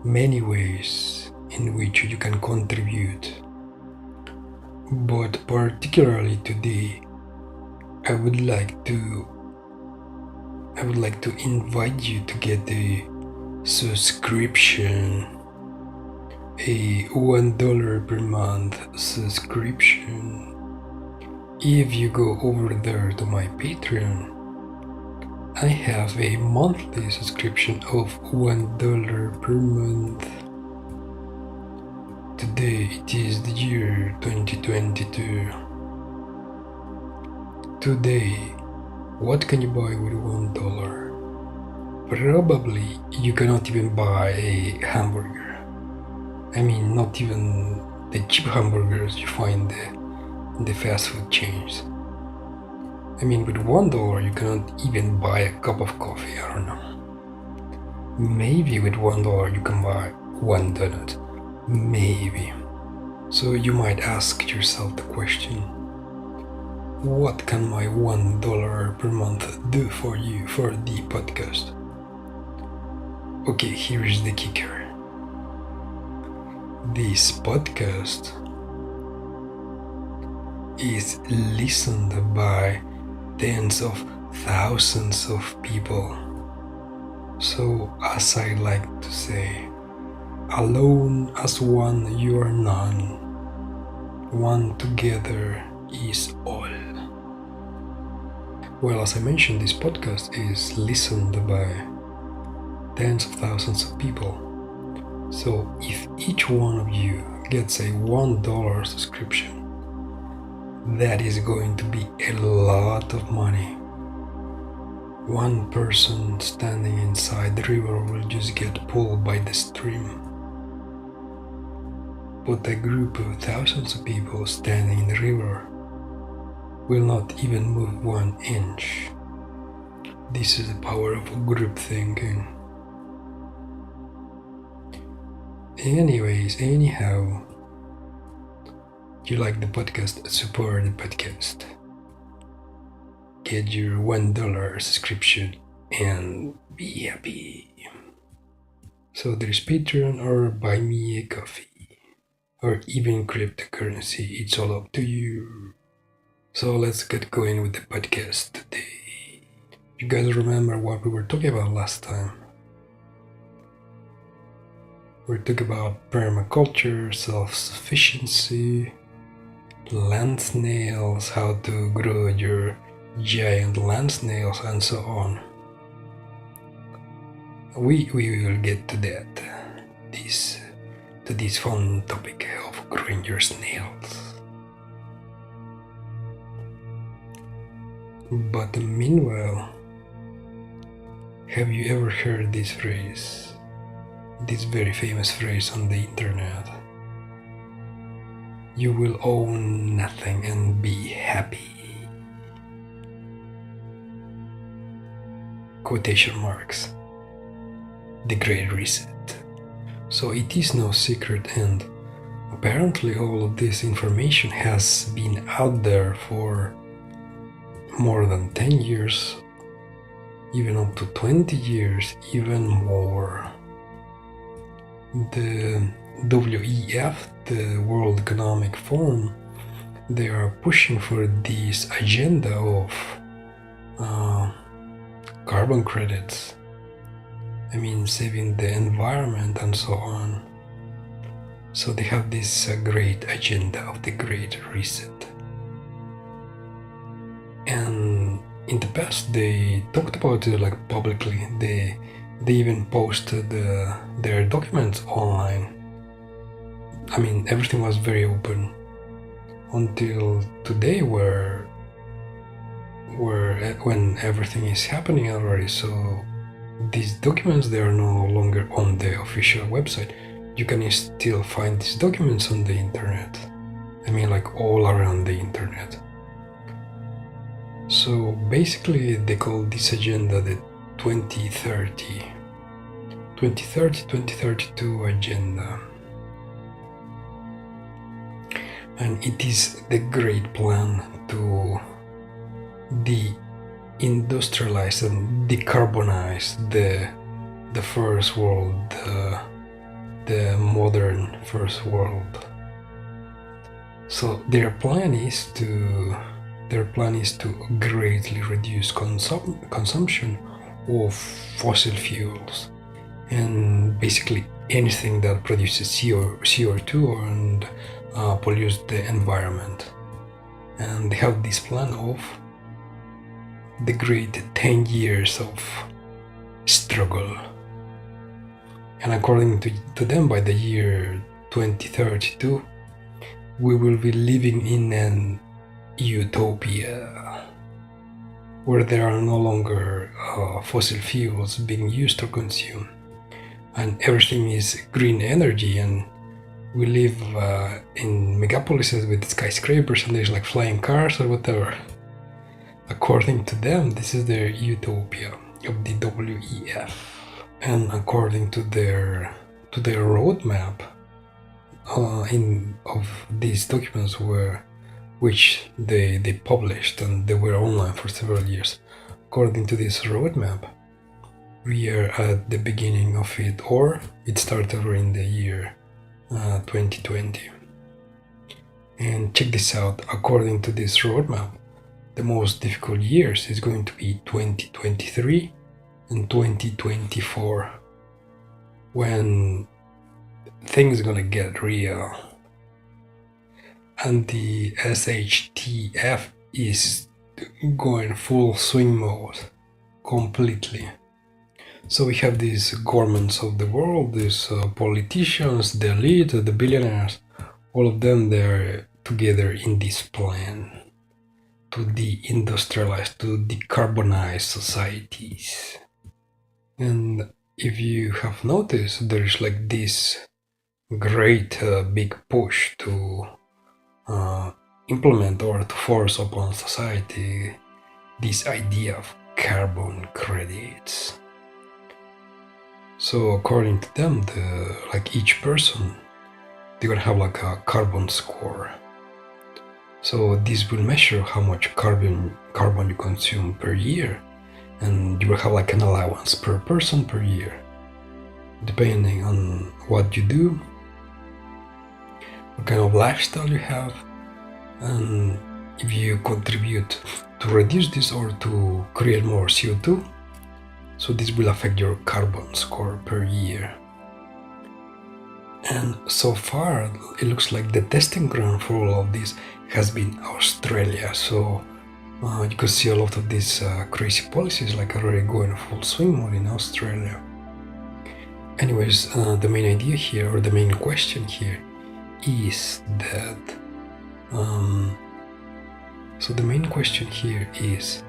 S2: many ways in which you can contribute, but particularly today, I would like to invite you to get a subscription, a $1 per month subscription. If you go over there to my Patreon, I have a monthly subscription of $1 per month. Today it is the year 2022. Today, what can you buy with $1? Probably you cannot even buy a hamburger. I mean, not even the cheap hamburgers you find in the fast food chains. I mean, with $1 you cannot even buy a cup of coffee, I don't know. Maybe with $1 you can buy one donut. Maybe. So you might ask yourself the question, what can my $1 per month do for you for the podcast? Okay, here is the kicker. This podcast is listened by tens of thousands of people. So, as I like to say, alone as one you are none, one together is all. Well, as I mentioned, this podcast is listened by tens of thousands of people. So if each one of you gets a $1 subscription, that is going to be a lot of money. One person standing inside the river will just get pulled by the stream. But a group of thousands of people standing in the river will not even move 1 inch. This is the power of group thinking. Anyhow, you like the podcast, support the podcast. Get your $1 subscription and be happy. So there's Patreon or buy me a coffee or even cryptocurrency, it's all up to you. So let's get going with the podcast today. You guys remember what we were talking about last time? We talked about permaculture, self-sufficiency, land snails, how to grow your giant land snails, and so on. We will get to that, this fun topic of growing your snails. But meanwhile, have you ever heard this phrase? This very famous phrase on the internet. You will own nothing and be happy. Quotation marks. The Great Reset. So it is no secret, and apparently all of this information has been out there for more than 10 years, even up to 20 years, even more. The WEF, the World Economic Forum, they are pushing for this agenda of carbon credits. I mean, saving the environment and so on. So they have this great agenda of the Great Reset. And in the past, they talked about it like publicly. They even posted their documents online. I mean, everything was very open until today, when everything is happening already. So these documents, they are no longer on the official website. You can still find these documents on the internet. I mean, like all around the internet. So basically, they call this agenda the 2032 agenda. And it is the great plan to de-industrialize and decarbonize the first world, the modern first world. So their plan is to greatly reduce consumption of fossil fuels and basically anything that produces CO2 and pollutes the environment. And they have this plan of the great 10 years of struggle. And according to them, by the year 2032, we will be living in an utopia where there are no longer fossil fuels being used or consumed, and everything is green energy, and we live in megapolises with skyscrapers and there's like flying cars or whatever. According to them, this is their utopia of the WEF. And according to their roadmap of these documents which they published, and they were online for several years. According to this roadmap, we are at the beginning of it, or it started in the year 2020. And check this out, according to this roadmap, the most difficult years is going to be 2023 and 2024, when things are gonna get real. And the SHTF is going full swing mode completely. So we have these governments of the world, these politicians, the elite, the billionaires, all of them, they're together in this plan to deindustrialize, to decarbonize societies. And if you have noticed, there's like this great big push to implement or to force upon society this idea of carbon credits. So according to them, like each person, they're gonna have like a carbon score. So this will measure how much carbon you consume per year, and you will have like an allowance per person per year, depending on what you do, what kind of lifestyle you have, and if you contribute to reduce this or to create more CO2, so this will affect your carbon score per year. And so far, it looks like the testing ground for all of this has been Australia. So you can see a lot of these crazy policies like already going full swing mode in Australia. Anyways, the main idea here, or the main question here, is that so the main question here is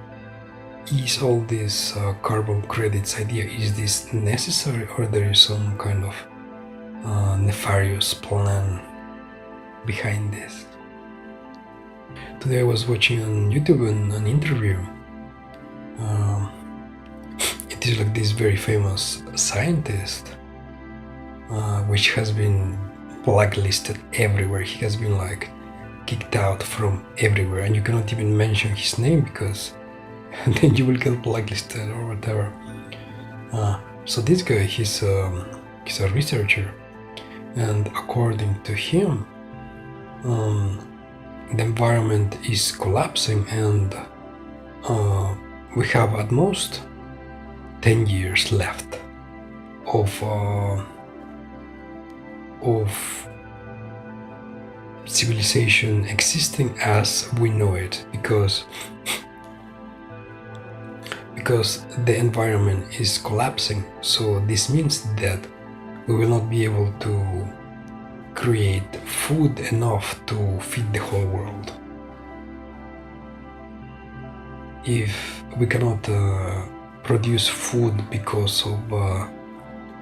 S2: all this carbon credits idea, is this necessary, or there is some kind of nefarious plan behind this? Today I was watching on YouTube an interview. It is like this very famous scientist, which has been blacklisted everywhere. He has been like kicked out from everywhere, and you cannot even mention his name because then you will get blacklisted or whatever. So this guy, he's a researcher, and according to him, the environment is collapsing, and we have at most 10 years left of civilization existing as we know it, because the environment is collapsing. So this means that we will not be able to create food enough to feed the whole world. If we cannot produce food because of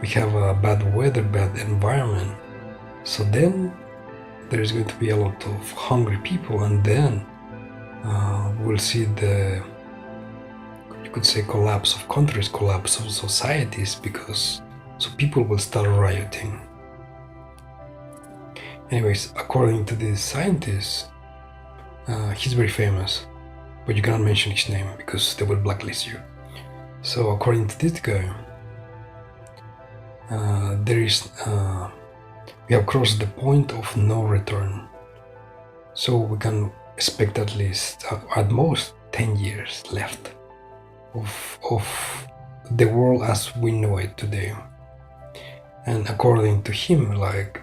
S2: we have a bad weather, bad environment, so then there is going to be a lot of hungry people, and then we'll see the, you could say, collapse of countries, collapse of societies, because so people will start rioting. Anyways, according to this scientist, he's very famous, but you cannot mention his name because they will blacklist you. So according to this guy, we have crossed the point of no return. So we can expect at least, at most, 10 years left of the world as we know it today. And according to him, like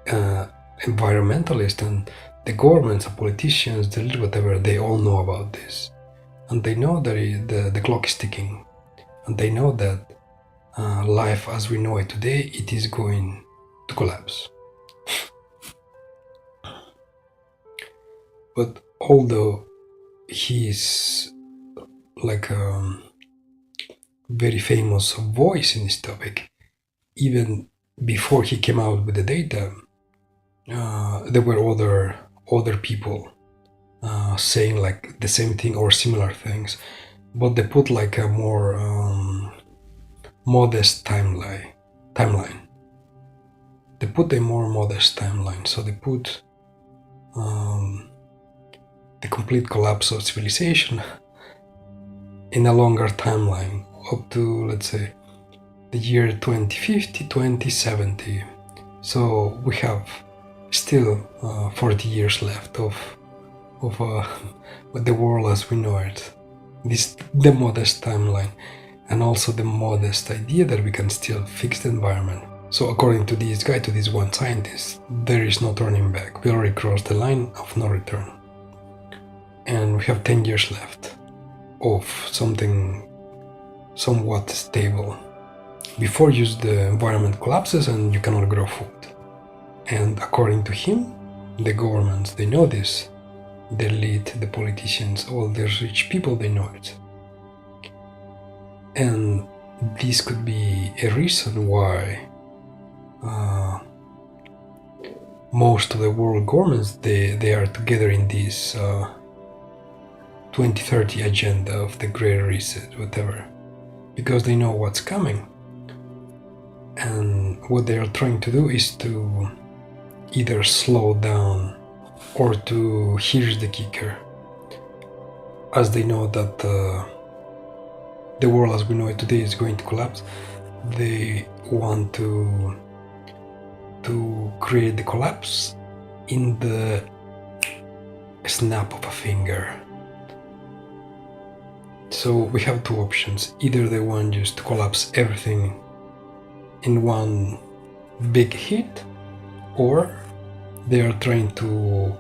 S2: environmentalists and the governments, the politicians, the whatever, they all know about this, and they know that the clock is ticking, and they know that life as we know it today, it is going to collapse. But although he's like a very famous voice in this topic, even before he came out with the data, there were other people saying like the same thing or similar things, but they put like a more modest timeline. They put a more modest timeline. So they put the complete collapse of civilization in a longer timeline, up to, let's say, the year 2050, 2070. So we have still 40 years left of the world as we know it. This the modest timeline, and also the modest idea that we can still fix the environment. So according to this guy, to this one scientist, there is no turning back. We already crossed the line of no return, and we have 10 years left of something somewhat stable. Before the environment collapses and you cannot grow food. And according to him, the governments, they know this. The elite, the politicians, all the rich people, they know it. And this could be a reason why most of the world governments, they are together in this 2030 agenda of the Great Reset, whatever, because they know what's coming. And what they are trying to do is to either slow down or to, here's the kicker, as they know that the world as we know it today is going to collapse, they want to create the collapse in the snap of a finger. So we have two options. Either they want just to collapse everything in one big hit, or they are trying to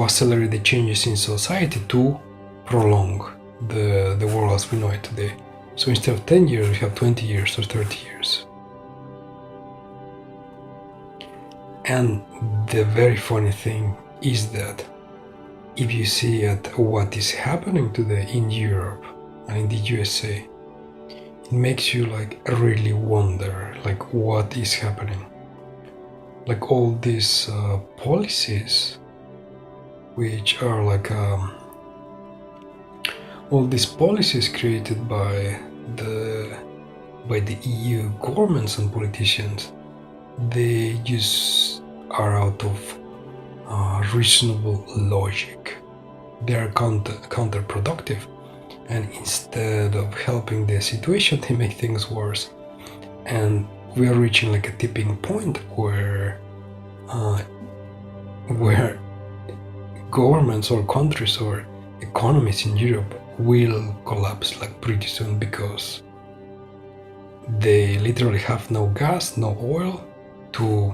S2: accelerate the changes in society to prolong the world as we know it today. So instead of 10 years, we have 20 years or 30 years. And the very funny thing is that if you see at what is happening today in Europe and in the USA, it makes you like really wonder like what is happening. Like all these policies, which are like all these policies created by the EU governments and politicians, they just are out of reasonable logic. They are counterproductive, and instead of helping the situation, they make things worse. And we are reaching like a tipping point where governments or countries or economies in Europe will collapse like pretty soon, because they literally have no gas, no oil to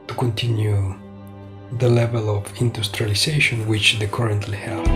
S2: continue the level of industrialization which they currently have.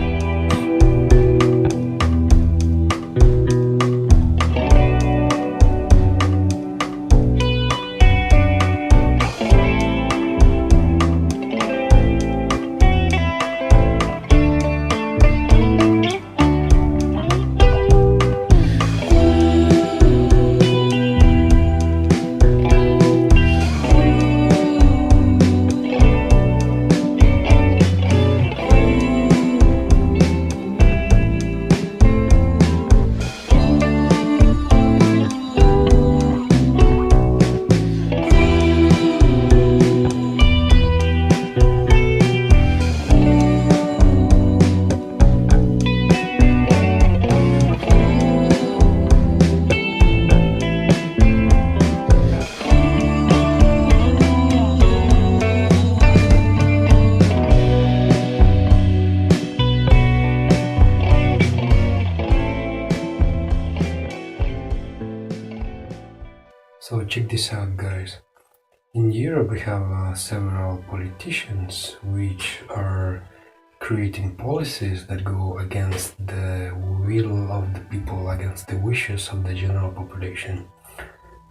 S2: So check this out, guys. In Europe we have several politicians which are creating policies that go against the will of the people, against the wishes of the general population.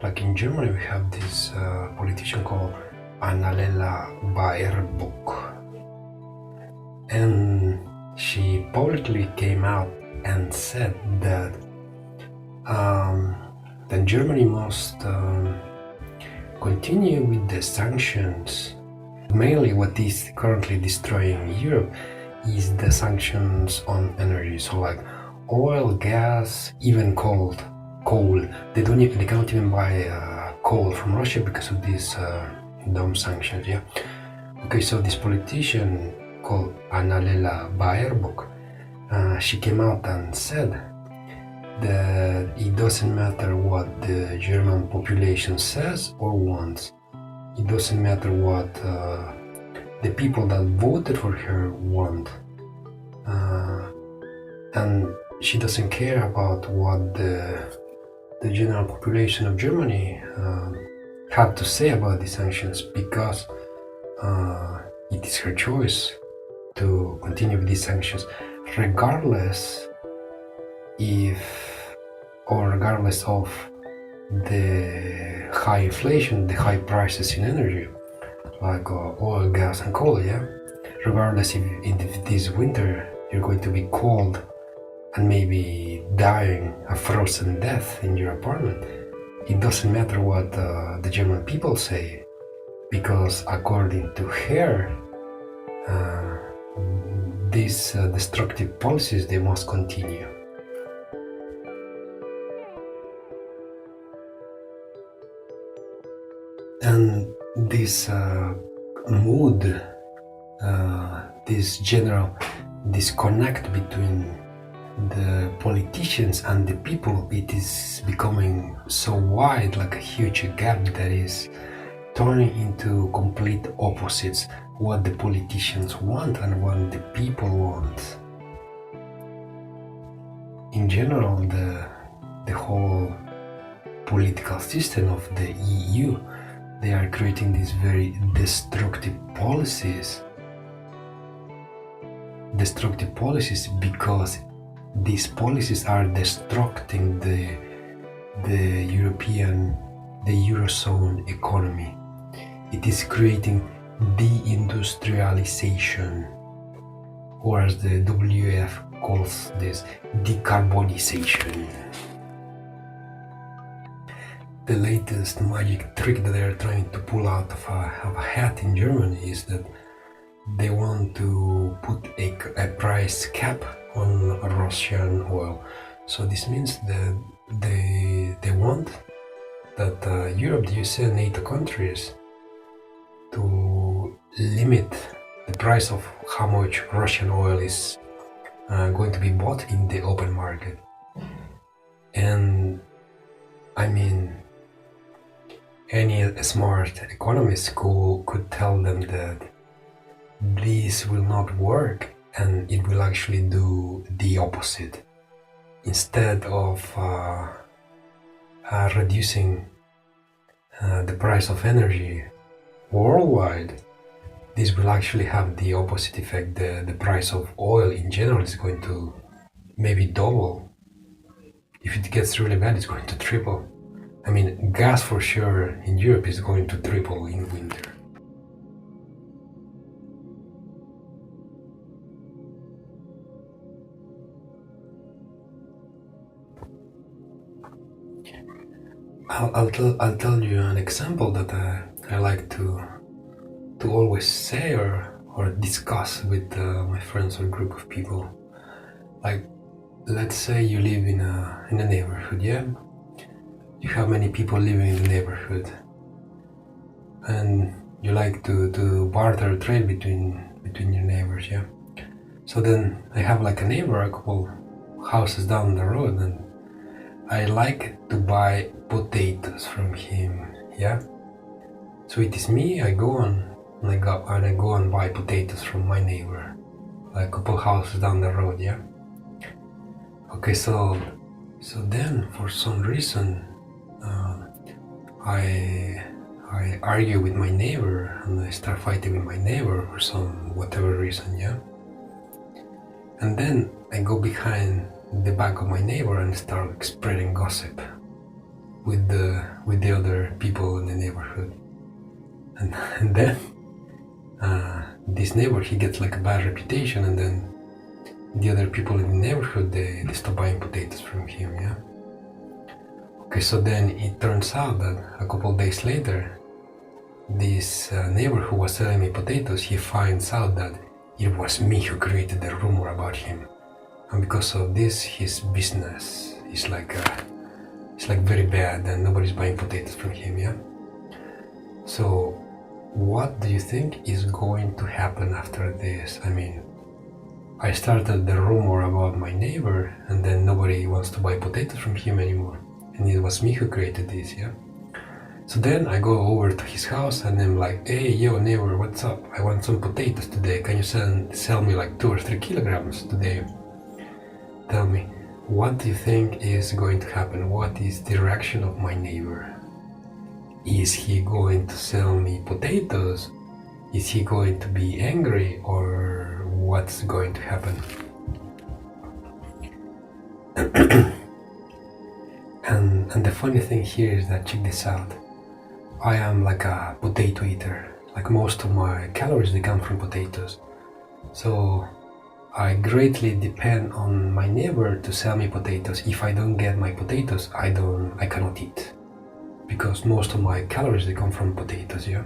S2: Like in Germany we have this politician called Annalena Baerbock, and she publicly came out and said that then Germany must continue with the sanctions. Mainly what is currently destroying Europe is the sanctions on energy, so like oil, gas, even coal. They cannot even buy coal from Russia because of these dumb sanctions. Yeah. Okay, so this politician called Annalena Baerbock, she came out and said that it doesn't matter what the German population says or wants. It doesn't matter what the people that voted for her want. And she doesn't care about what the general population of Germany had to say about the sanctions, because it is her choice to continue with these sanctions, regardless of the high inflation, the high prices in energy, like oil, gas, and coal. Yeah, regardless if this winter you're going to be cold and maybe dying a frozen death in your apartment, it doesn't matter what the German people say, because according to her, these destructive policies, they must continue. And this mood, this general disconnect between the politicians and the people, it is becoming so wide, like a huge gap that is turning into complete opposites, what the politicians want and what the people want. In general, the whole political system of the EU, they are creating these very destructive policies because these policies are destructing the Eurozone economy. It is creating deindustrialization, or as the WF calls this, decarbonization. The latest magic trick that they are trying to pull out of a hat in Germany is that they want to put a price cap on Russian oil. So this means that they want that Europe, the USA, and NATO countries to limit the price of how much Russian oil is going to be bought in the open market. And I mean, any smart economist could tell them that this will not work and it will actually do the opposite. Instead of reducing the price of energy worldwide, this will actually have the opposite effect. The price of oil in general is going to maybe double. If it gets really bad, it's going to triple. I mean, gas for sure in Europe is going to triple in winter. I'll tell you an example that I like to always say or discuss with my friends or group of people. Like, let's say you live in a neighborhood, yeah? You have many people living in the neighborhood, and you like to barter trade between your neighbors, yeah? So then I have like a neighbor a couple houses down the road, and I like to buy potatoes from him, yeah? So it is me, I go and buy potatoes from my neighbor, like a couple houses down the road, yeah? Okay, so then for some reason I argue with my neighbor and I start fighting with my neighbor for some whatever reason, yeah? And then I go behind the back of my neighbor and start spreading gossip with the other people in the neighborhood. And then this neighbor, he gets like a bad reputation, and then the other people in the neighborhood, they stop buying potatoes from him, yeah? Okay, so then it turns out that a couple of days later, this neighbor who was selling me potatoes, he finds out that it was me who created the rumor about him. And because of this, his business is like very bad and nobody's buying potatoes from him, yeah? So what do you think is going to happen after this? I mean, I started the rumor about my neighbor and then nobody wants to buy potatoes from him anymore. And it was me who created this, yeah? So then I go over to his house and I'm like, hey, yo, neighbor, what's up? I want some potatoes today. Can you sell me like 2 or 3 kilograms today? Tell me, what do you think is going to happen? What is the reaction of my neighbor? Is he going to sell me potatoes? Is he going to be angry, or what's going to happen? And the funny thing here is that, check this out, I am like a potato eater. Like most of my calories, they come from potatoes. So I greatly depend on my neighbor to sell me potatoes. If I don't get my potatoes, I cannot eat. Because most of my calories, they come from potatoes, yeah?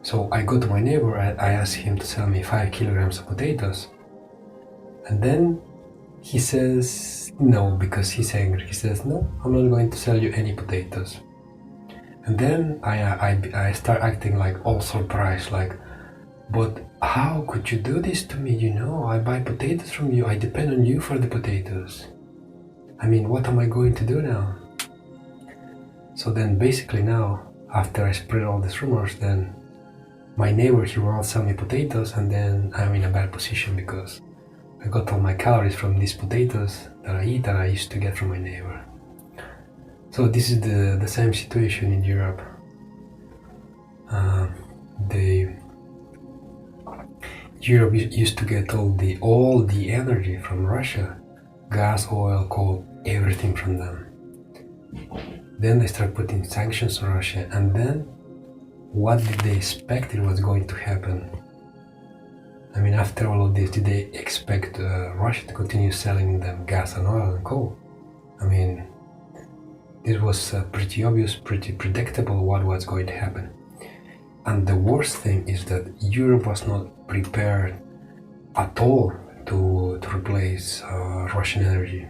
S2: So I go to my neighbor, I ask him to sell me 5 kilograms of potatoes. And then he says no, because he's angry. He says, no, I'm not going to sell you any potatoes. And then I start acting like all surprised, like, but how could you do this to me? You know, I buy potatoes from you. I depend on you for the potatoes. I mean, what am I going to do now? So then basically now, after I spread all these rumors, then my neighbor, he will sell me potatoes, and then I'm in a bad position because I got all my calories from these potatoes that I eat that I used to get from my neighbor. So this is the same situation in Europe. Europe used to get all the energy from Russia, gas, oil, coal, everything from them. Then they start putting sanctions on Russia, and then what did they expect it was going to happen? I mean, after all of this, did they expect Russia to continue selling them gas and oil and coal? I mean, this was pretty obvious, pretty predictable what was going to happen. And the worst thing is that Europe was not prepared at all to replace Russian energy.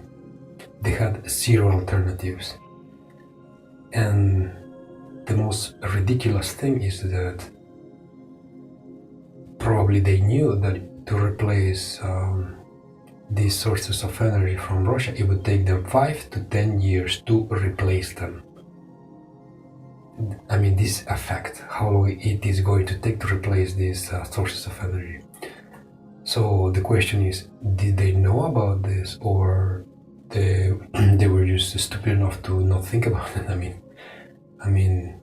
S2: They had zero alternatives. And the most ridiculous thing is that probably they knew that to replace these sources of energy from Russia, it would take them 5 to 10 years to replace them. I mean, this affects how long it is going to take to replace these sources of energy. So the question is, did they know about this, or they were just stupid enough to not think about it? I mean,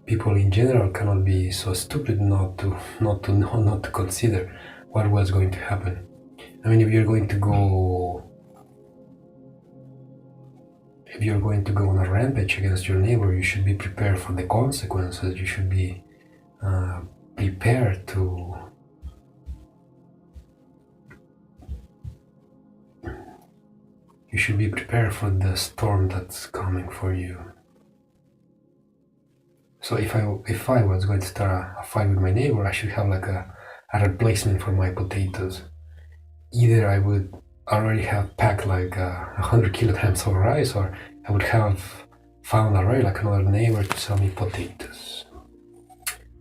S2: people in general cannot be so stupid not to consider what was going to happen. I mean, if you're going to go on a rampage against your neighbor, you should be prepared for the consequences. You should be prepared to for the storm that's coming for you. So if I was going to start a fight with my neighbor, I should have like a replacement for my potatoes. Either I would already have packed like 100 kilograms of rice, or I would have found already like another neighbor to sell me potatoes.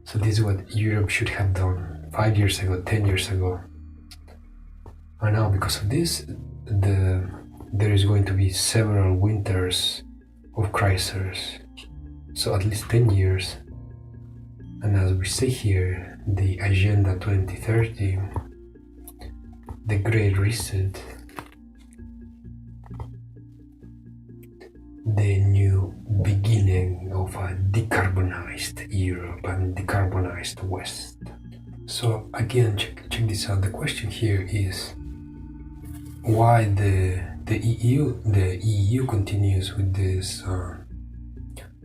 S2: So this is what Europe should have done 5 years ago, 10 years ago. And now, because of this, there is going to be several winters of crisis. So at least 10 years. And as we say here, the Agenda 2030, the Great Reset, the new beginning of a decarbonized Europe and decarbonized West. So again, check this out. The question here is why the EU continues with these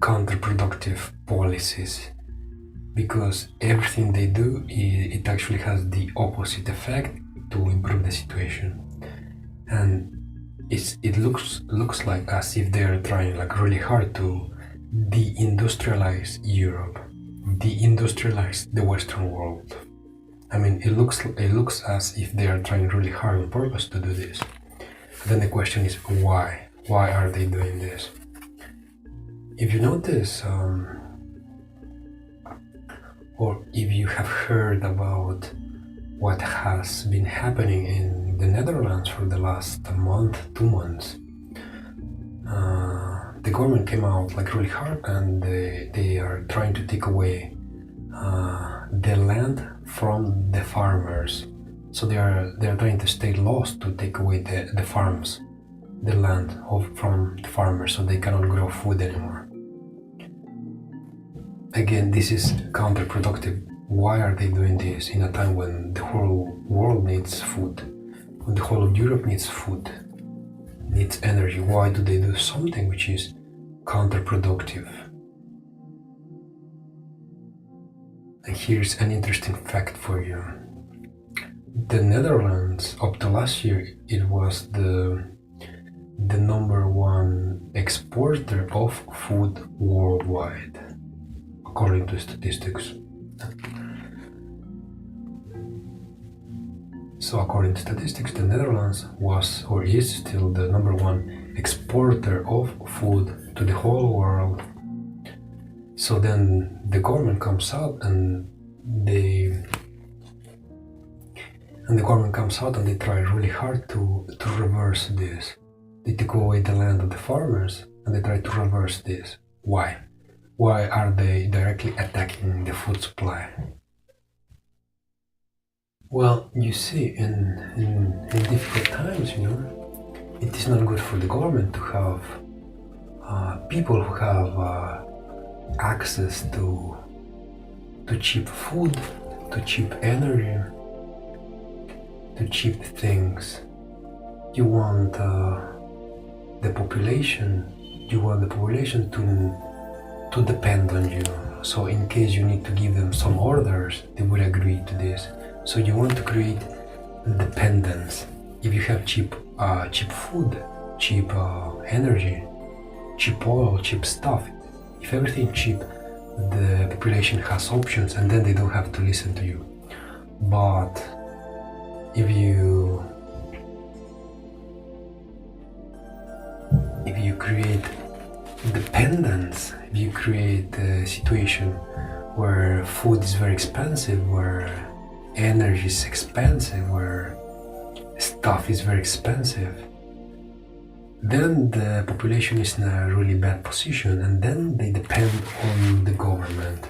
S2: counterproductive policies, because everything they do, it actually has the opposite effect to improve the situation. And it looks like as if they are trying like really hard to deindustrialize Europe, deindustrialize the Western world. I mean, it looks as if they are trying really hard on purpose to do this. Then the question is why? Why are they doing this? If you notice, or if you have heard about what has been happening in the Netherlands for the last month, 2 months, the government came out like really hard, and they are trying to take away the land from the farmers. So they are trying to state laws to take away the farms, the land from the farmers, so they cannot grow food anymore. Again, this is counterproductive. Why are they doing this in a time when the whole world needs food, when the whole of Europe needs food, needs energy? Why do they do something which is counterproductive? And here's an interesting fact for you. The Netherlands, up to last year, it was the #1 exporter of food worldwide, according to statistics. So according to statistics, the Netherlands was or is still the #1 exporter of food to the whole world. So then the government comes out and they try really hard to reverse this. They take away the land of the farmers and they try to reverse this. Why? Why are they directly attacking the food supply? Well, you see, in difficult times, it is not good for the government to have people who have access to cheap food, to cheap energy, to cheap things. You want the population to depend on you. So in case you need to give them some orders, they would agree to this. So you want to create dependence. If you have cheap food, cheap energy, cheap oil, cheap stuff, if everything cheap, the population has options and then they don't have to listen to you. But if you create dependence, if you create a situation where food is very expensive, where energy is expensive, where stuff is very expensive, then the population is in a really bad position, and then they depend on the government.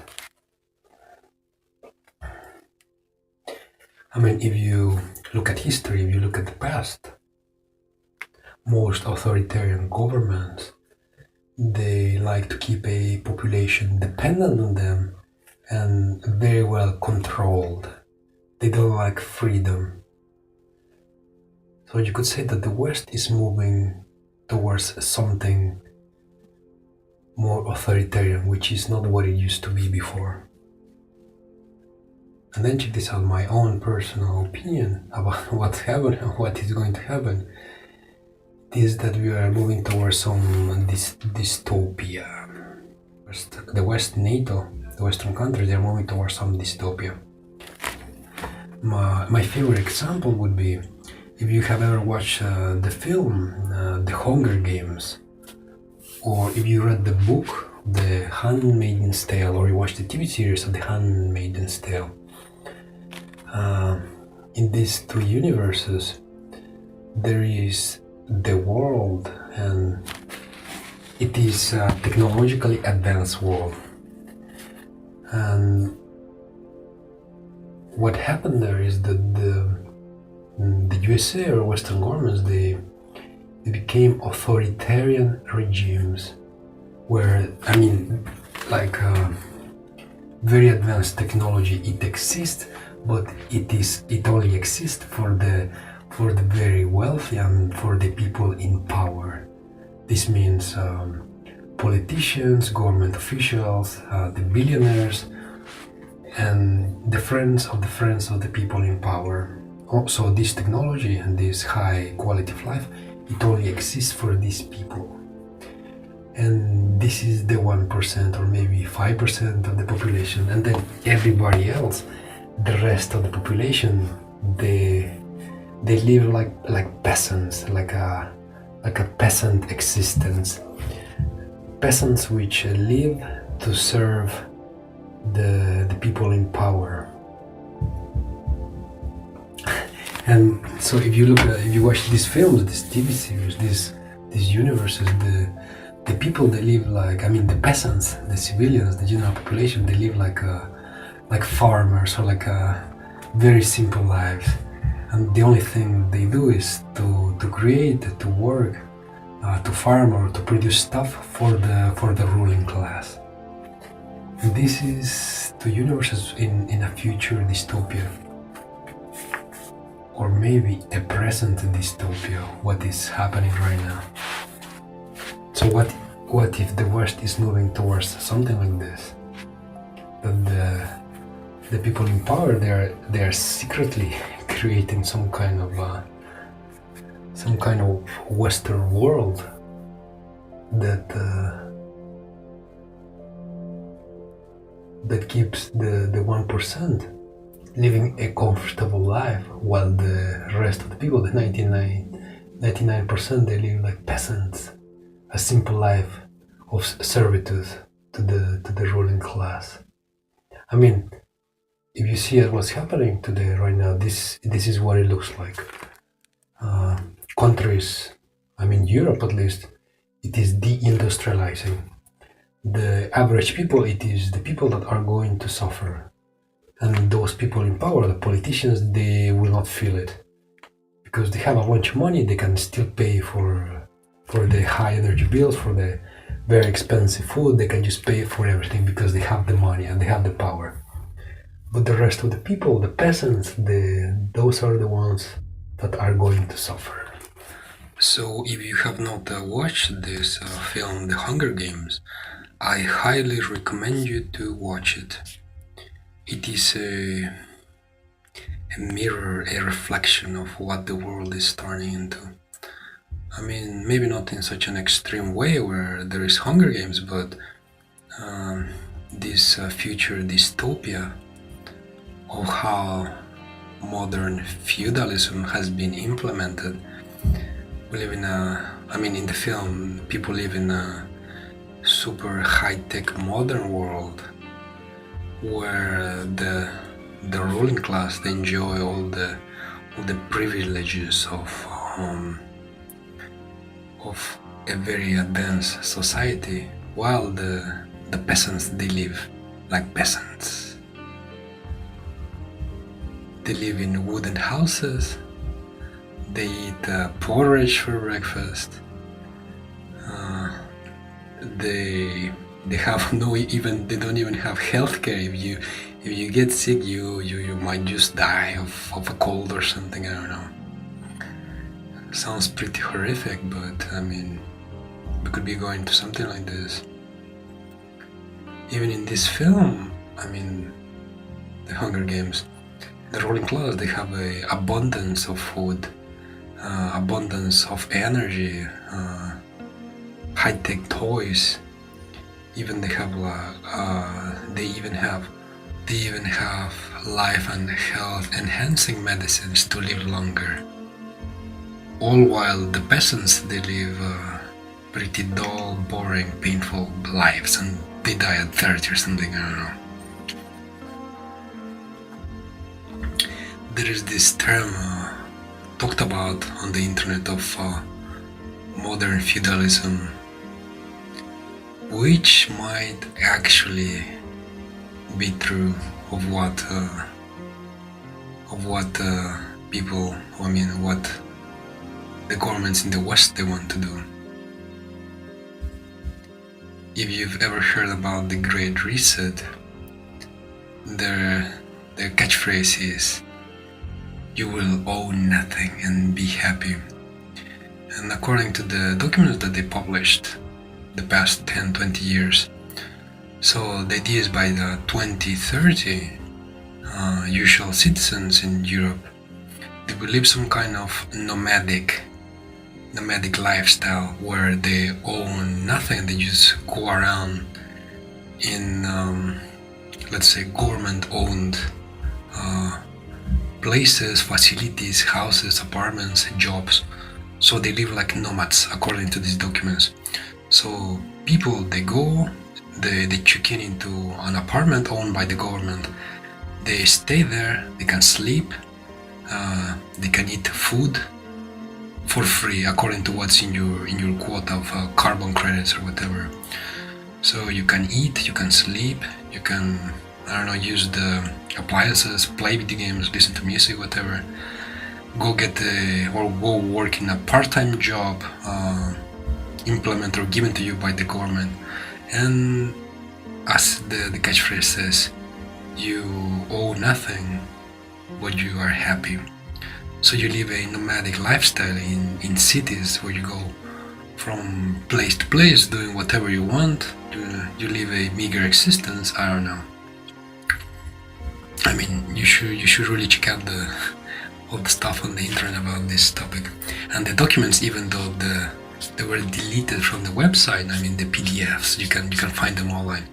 S2: I mean, if you look at history, if you look at the past, most authoritarian governments, they like to keep a population dependent on them and very well controlled. They don't like freedom. So you could say that the West is moving towards something more authoritarian, which is not what it used to be before. And then check this out, my own personal opinion about what's happening and what is going to happen is that we are moving towards some dystopia. The West, NATO, the Western countries, they are moving towards some dystopia. My favorite example would be if you have ever watched the film The Hunger Games, or if you read the book The Handmaid's Tale, or you watched the TV series of The Handmaid's Tale. In these two universes, there is the world, and it is a technologically advanced world. And what happened there is that the USA or Western governments, they became authoritarian regimes where, I mean, like very advanced technology, it exists, but it only exists for the very wealthy and for the people in power. This means politicians, government officials, the billionaires, and the friends of the people in power. Also, this technology and this high quality of life, it only exists for these people. And this is the 1% or maybe 5% of the population, and then everybody else, the rest of the population, they live like peasants, like a peasant existence. Peasants which live to serve the people in power. And so if you watch these films, these TV series, these universes, the people, they live like, I mean, the peasants, the civilians, the general population, they live like farmers, or like a very simple lives. And the only thing they do is to create, to work, to farm, or to produce stuff for the ruling class. And this is two universes in a future dystopia, or maybe a present dystopia, what is happening right now. So what if the West is moving towards something like this? That the people in power, they are secretly creating some kind of Western world that keeps the 1% living a comfortable life, while the rest of the people, the 99%, they live like peasants, a simple life of servitude to the ruling class. I mean, if you see what's happening today, right now, this is what it looks like. Countries, I mean Europe at least, it is deindustrializing. The average people, it is the people that are going to suffer. And those people in power, the politicians, they will not feel it. Because they have a bunch of money, they can still pay for the high energy bills, for the very expensive food, they can just pay for everything because they have the money and they have the power. But the rest of the people, the peasants, those are the ones that are going to suffer. So if you have not watched this film, The Hunger Games, I highly recommend you to watch it. It is a mirror, a reflection of what the world is turning into. I mean, maybe not in such an extreme way where there is Hunger Games, but this future dystopia of how modern feudalism has been implemented. We live in in the film, people live in a super high-tech modern world where the ruling class, they enjoy all the privileges of a very advanced society, while the peasants, they live like peasants. They live in wooden houses. They eat porridge for breakfast. They have they don't even have healthcare. If you get sick, you might just die of a cold or something. I don't know. Sounds pretty horrific, but I mean, we could be going to something like this. Even in this film, I mean, the Hunger Games, the ruling class, they have a abundance of food, abundance of energy, high-tech toys. Even they have they even have life and health enhancing medicines to live longer. All while the peasants, they live pretty dull, boring, painful lives, and they die at 30 or something, I don't know. There is this term talked about on the internet of modern feudalism, which might actually be true of what people, I mean, what the governments in the West, they want to do. If you've ever heard about the Great Reset, their catchphrase is, "You will own nothing and be happy." And according to the documents that they published the past 10-20 years, so the idea is by the 2030, usual citizens in Europe, they will live some kind of nomadic lifestyle where they own nothing. They just go around in let's say government-owned places, facilities, houses, apartments, jobs. So they live like nomads according to these documents. So people, they go, they check in into an apartment owned by the government. They stay there, they can sleep, they can eat food for free according to what's in your quota of carbon credits or whatever. So you can eat, you can sleep, you can, I don't know, use the appliances, play video games, listen to music, whatever. Go go work in a part-time job implemented or given to you by the government. And as the catchphrase says, you owe nothing, but you are happy. So you live a nomadic lifestyle in cities where you go from place to place doing whatever you want. You live a meager existence. I don't know. I mean, you should really check out all the stuff on the internet about this topic. And the documents, even though they were deleted from the website, I mean the PDFs, you can find them online.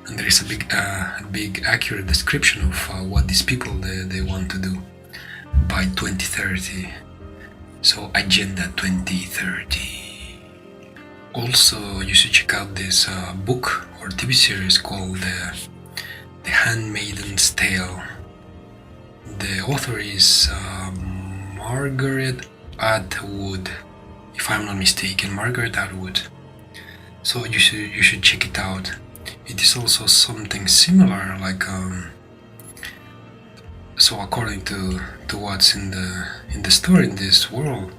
S2: And there is a big accurate description of what these people they want to do by 2030. So Agenda 2030. Also, you should check out this book or TV series called The Handmaid's Tale. The author is Margaret Atwood, if I'm not mistaken, Margaret Atwood. So you should check it out. It is also something similar, like so according to what's in the story in this world.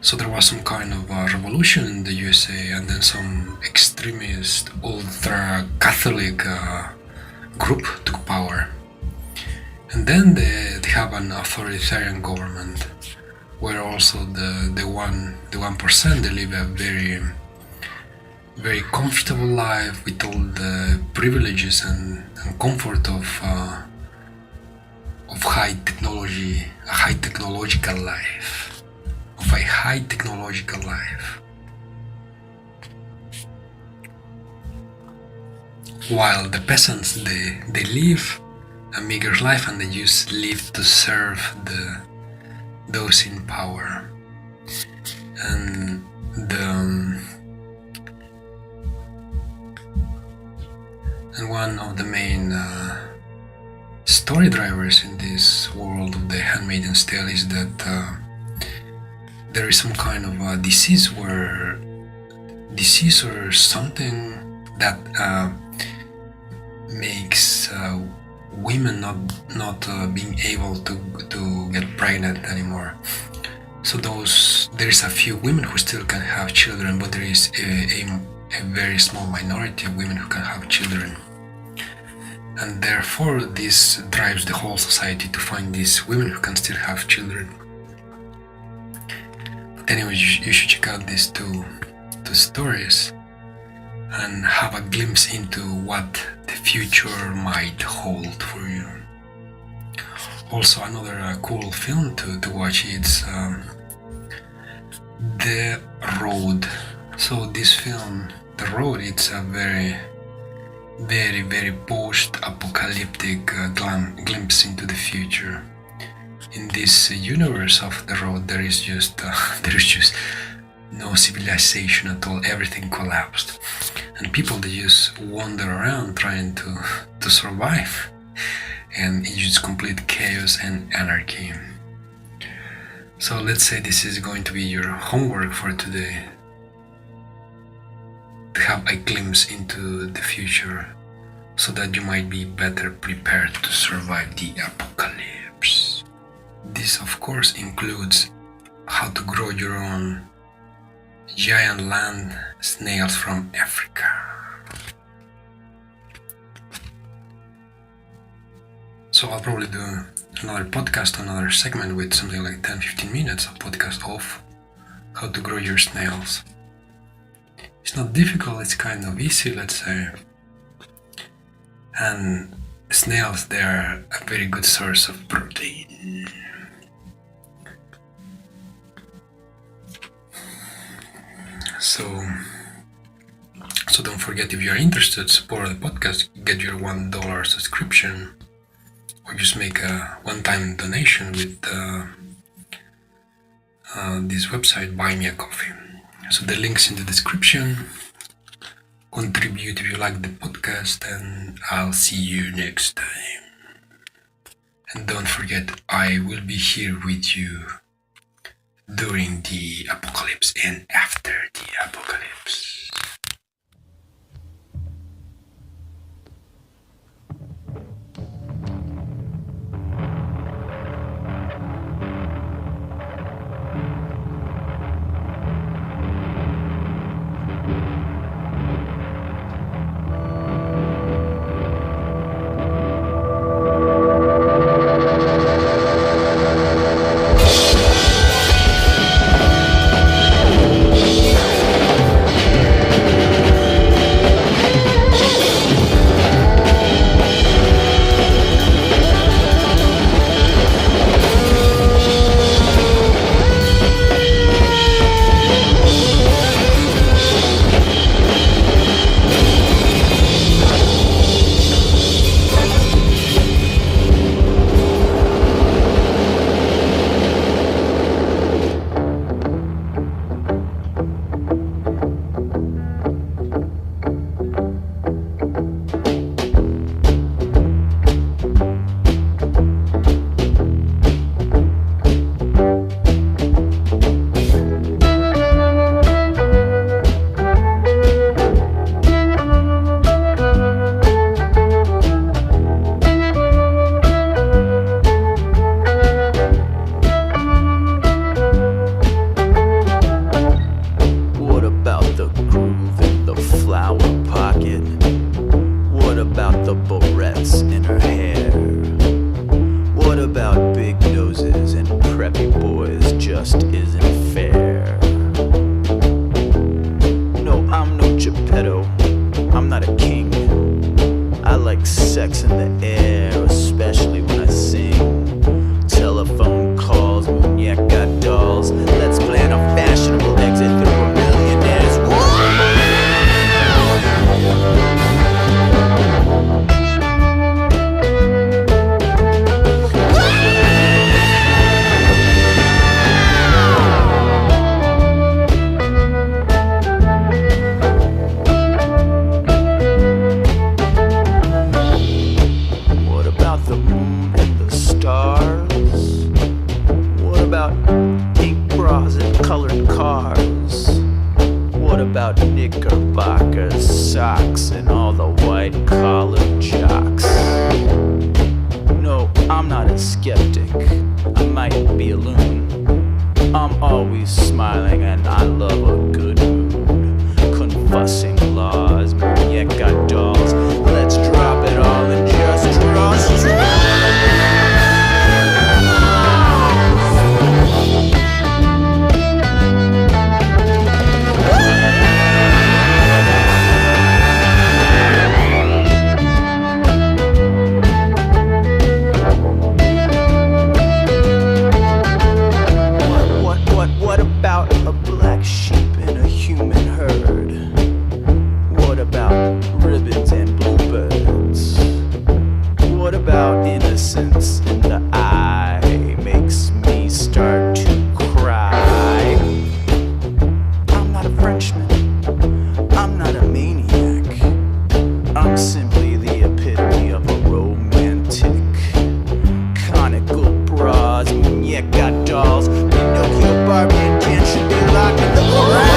S2: So there was some kind of revolution in the USA, and then some extremist ultra-Catholic group took power. And then they have an authoritarian government, where also the 1% they live a very, very comfortable life with all the privileges and comfort of high technology, a high technological life, While the peasants, they live a meager life, and they just live to serve those in power. And one of the main story drivers in this world of the Handmaiden's Tale is that there is some kind of a disease or something that makes women not being able to get pregnant anymore. So there is a few women who still can have children, but there is a very small minority of women who can have children. And therefore this drives the whole society to find these women who can still have children. But anyway, you should check out these two stories and have a glimpse into what the future might hold for you. Also, another cool film to watch is The Road. So this film, The Road, it's a very post-apocalyptic glimpse into the future. In this universe of The Road, there is just no civilization at all. Everything collapsed, and people, they just wander around trying to survive, and it's just complete chaos and anarchy. So let's say this is going to be your homework for today, to have a glimpse into the future so that you might be better prepared to survive the apocalypse. This of course includes how to grow your own giant land snails from Africa. So I'll probably do another podcast, another segment with something like 10-15 minutes of podcast of how to grow your snails. It's not difficult, it's kind of easy, let's say. And snails, they're a very good source of protein. So don't forget, if you're interested, support the podcast, get your $1 subscription, or just make a one-time donation with this website, Buy Me a Coffee. So the link's in the description. Contribute if you like the podcast, and I'll see you next time. And don't forget, I will be here with you during the apocalypse and after the apocalypse.
S5: colored cars? What about knickerbockers, socks, and all the white-collar jocks? No, I'm not a skeptic, I might be a loon. I'm always smiling and I love a good mood. Confussing laws, muñeca dolls. Let's drop it all and just draw straws. What about a black sheep in a human herd? What about ribbons and bluebirds? What about innocence in the eye? Makes me start to cry. I'm not a Frenchman, I'm not a maniac. I'm simply the epitome of a romantic. Conical bras, muñeca dolls, Pinocchio, Barbie, and Ken should be locked in the ground.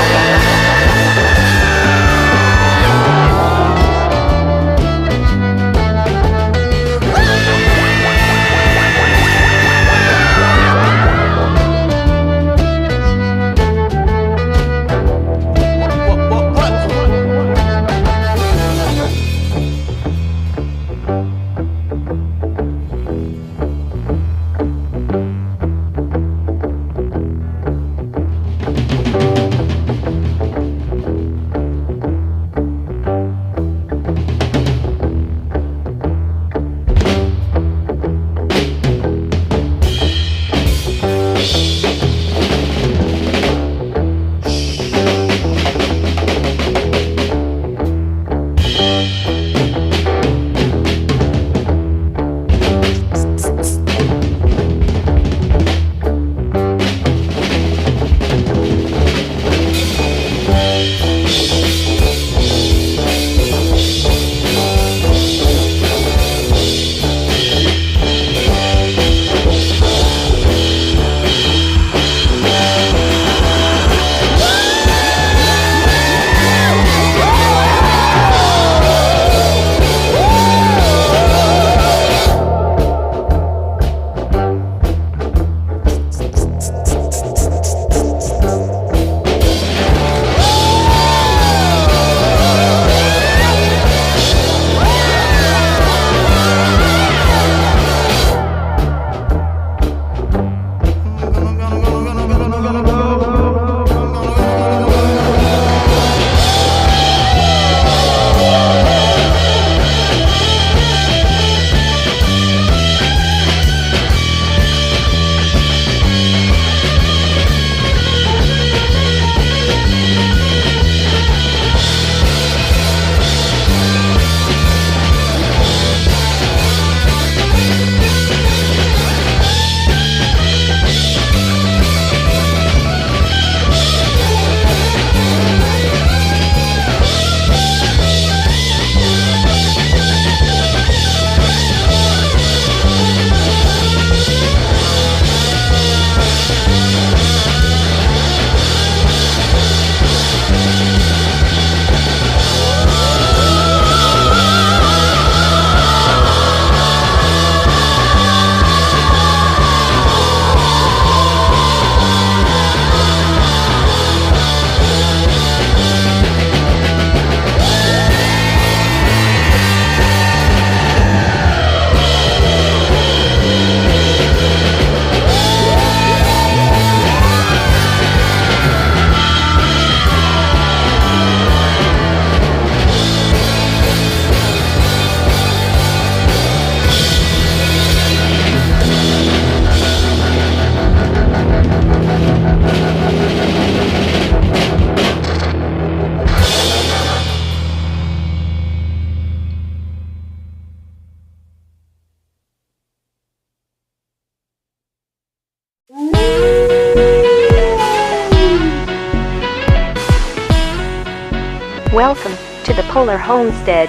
S1: Welcome to the Polar Homestead.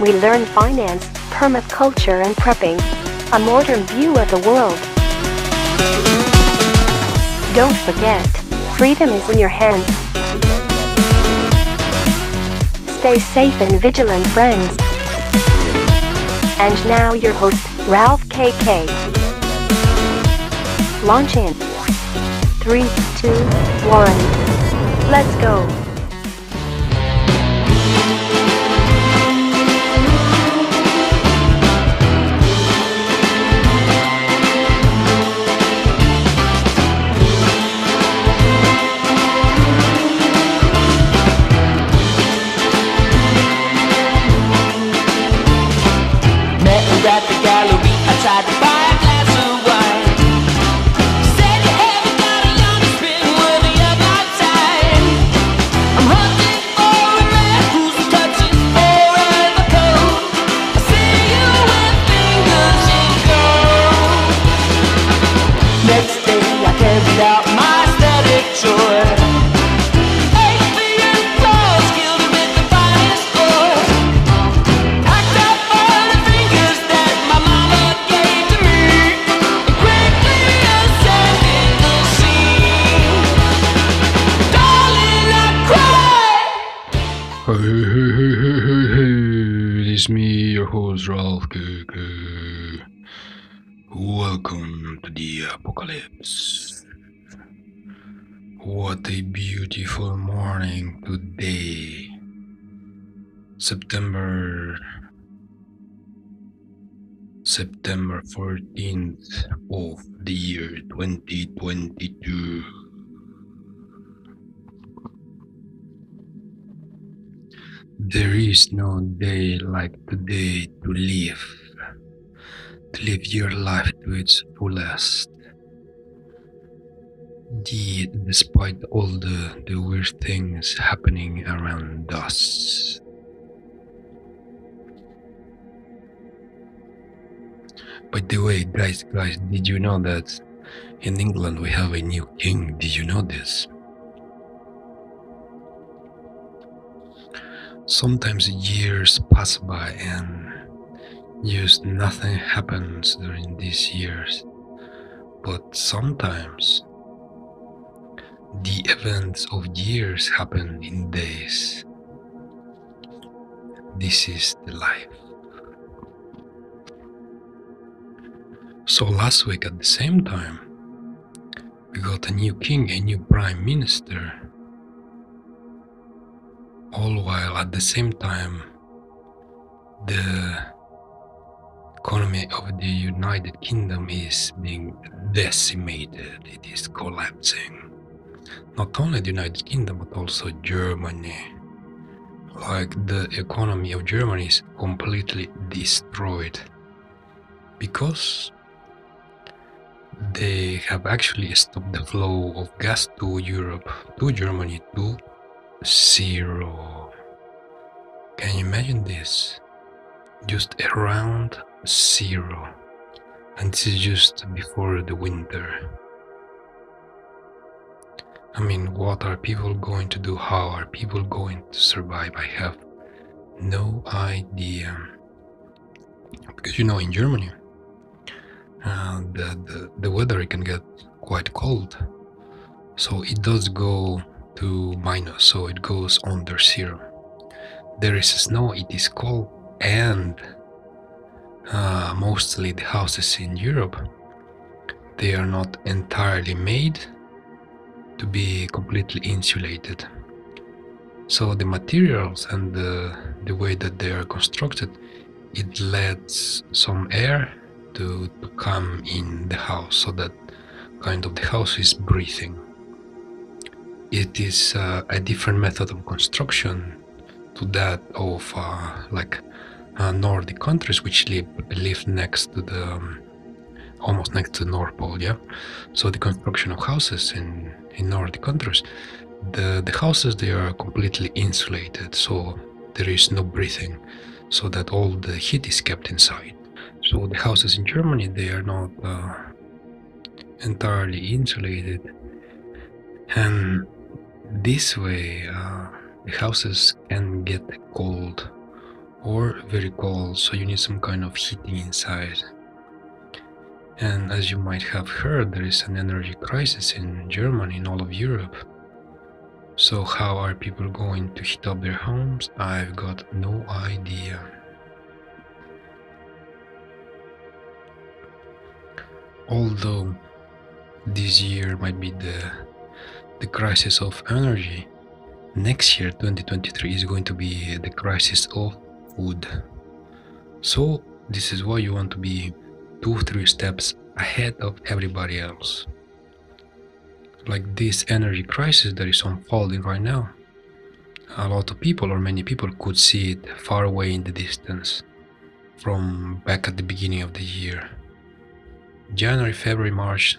S1: We learn finance, permaculture and prepping, a modern view of the world. Don't forget, freedom is in your hands. Stay safe and vigilant, friends. And now your host, Ralph KK. Launch in 3, 2, 1. Let's go.
S6: At the gallery, I tried to buy a glass of wine. Said you haven't got a young spin worthy of my time. I'm hunting for a man whose touch is forever cold. I see you with fingers in gold. Next day I carried out my static joy.
S2: Hey, it's me, your host Ralph KK. Welcome to the apocalypse. What a beautiful morning today. September 14th of the year 2022. There is no day like today to live your life to its fullest. Despite all the weird things happening around us. By the way, guys, did you know that in England we have a new king? Did you know this? Sometimes years pass by and just nothing happens during these years. But sometimes the events of years happen in days. This is the life. So last week at the same time, we got a new king, a new prime minister. All while at the same time, the economy of the United Kingdom is being decimated. It is collapsing. Not only the United Kingdom, but also Germany. Like the economy of Germany is completely destroyed because they have actually stopped the flow of gas to Europe, to Germany, to zero. Can you imagine this? Just around zero. And this is just before the winter. I mean, what are people going to do? How are people going to survive? I have no idea. Because in Germany, the weather can get quite cold. So it does go to minus, so it goes under zero. There is snow, it is cold, and mostly the houses in Europe, they are not entirely made to be completely insulated. So the materials and the way that they are constructed, it lets some air to come in the house, so that kind of the house is breathing. It is a different method of construction to that of Nordic countries, which live next to the almost next to the North Pole. Yeah, so the construction of houses in Nordic countries, the houses, they are completely insulated, so there is no breathing, so that all the heat is kept inside. So the houses in Germany, they are not entirely insulated, and this way the houses can get cold or very cold, so you need some kind of heating inside. And as you might have heard, there is an energy crisis in Germany and all of Europe. So how are people going to heat up their homes? I've got no idea. Although this year might be the crisis of energy, next year 2023 is going to be the crisis of food. So this is why you want to be 2-3 steps ahead of everybody else. Like this energy crisis that is unfolding right now, a lot of people, or many people, could see it far away in the distance from back at the beginning of the year. January, February, March,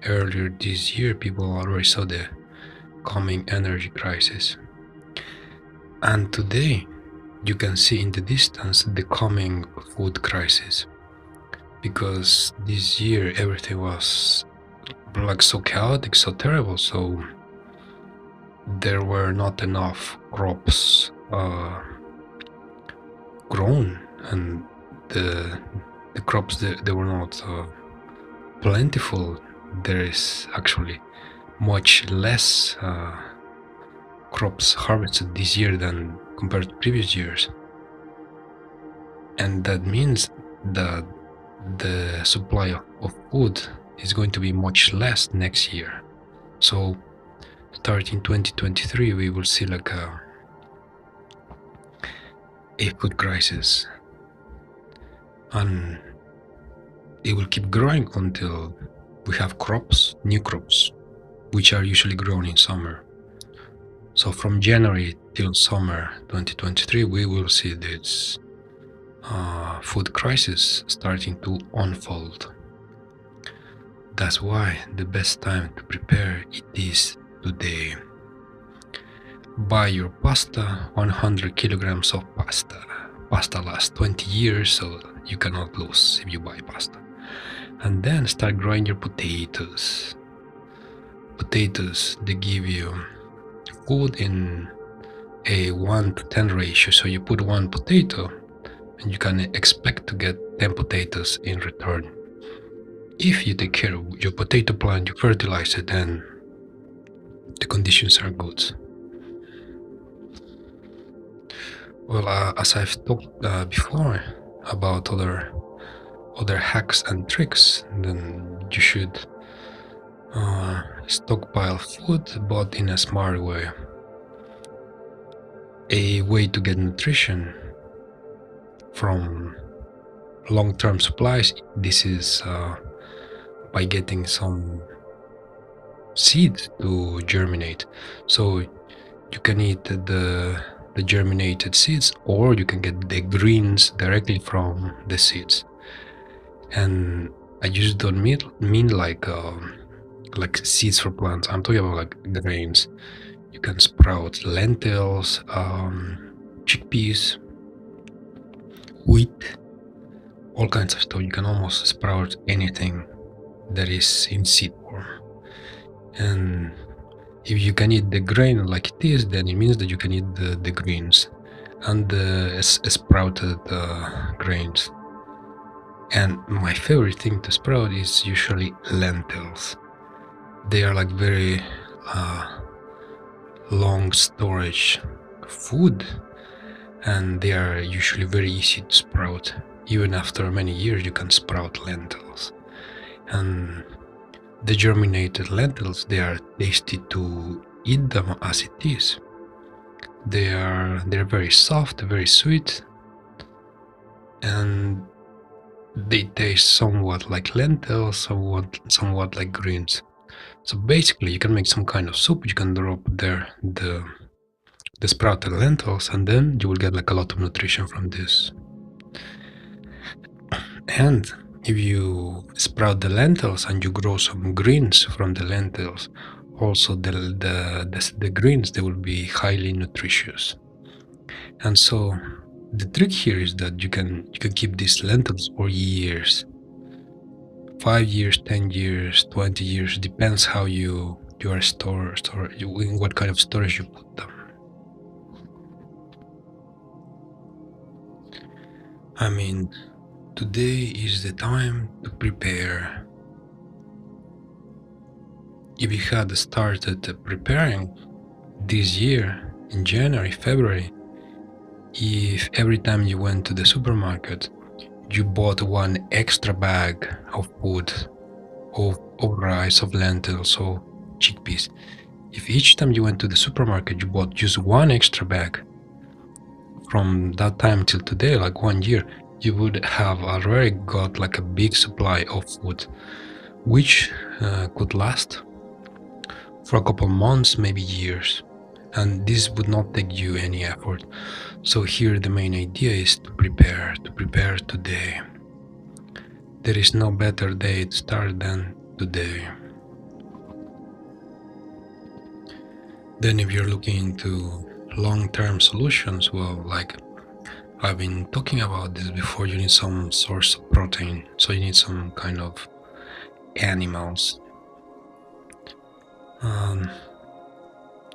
S2: earlier this year, people already saw the coming energy crisis. And today, you can see in the distance the coming food crisis. Because this year everything was like so chaotic, so terrible, so there were not enough crops grown, and the crops they were not plentiful. There is actually much less crops harvested this year than compared to previous years, and that means that the supply of food is going to be much less next year. So starting 2023 we will see like a food crisis, and it will keep growing until we have crops, new crops, which are usually grown in summer. So from January till summer 2023 we will see this food crisis starting to unfold. That's why the best time to prepare it is today. Buy your pasta, 100 kilograms of pasta. Pasta lasts 20 years, so you cannot lose if you buy pasta. And then start growing your potatoes. Potatoes, they give you food in a 1-to-10 ratio, so you put 1 potato and you can expect to get 10 potatoes in return. If you take care of your potato plant, you fertilize it, then the conditions are good. Well, as I've talked before about other hacks and tricks, then you should stockpile food, but in a smart way. A way to get nutrition from long-term supplies, this is by getting some seeds to germinate. So you can eat the germinated seeds, or you can get the greens directly from the seeds. And I just don't mean like seeds for plants. I'm talking about like grains. You can sprout lentils, chickpeas, wheat, all kinds of stuff. You can almost sprout anything that is in seed form. And if you can eat the grain like it is, then it means that you can eat the greens and the sprouted grains. And my favorite thing to sprout is usually lentils. They are like very long storage food, and they are usually very easy to sprout. Even after many years you can sprout lentils. And the germinated lentils, they are tasty to eat them as it is. They're very soft, very sweet, and they taste somewhat like lentils, somewhat like greens. So basically you can make some kind of soup. You can drop there the sprouted lentils, and then you will get like a lot of nutrition from this. And if you sprout the lentils and you grow some greens from the lentils, also the greens, they will be highly nutritious. And so the trick here is that you can keep these lentils for years, 5 years, 10 years, 20 years, depends how you are in what kind of storage you put them. I mean, Today is the time to prepare. If you had started preparing this year in January, February, if every time you went to the supermarket, you bought one extra bag of food, of rice, of lentils, or chickpeas. If each time you went to the supermarket, you bought just one extra bag, from that time till today, like 1 year, you would have already got like a big supply of food, which could last for a couple months, maybe years. And this would not take you any effort. So here the main idea is to prepare today. There is no better day to start than today. Then if you're looking into long-term solutions, well, like I've been talking about this before, you need some source of protein. So you need some kind of animals.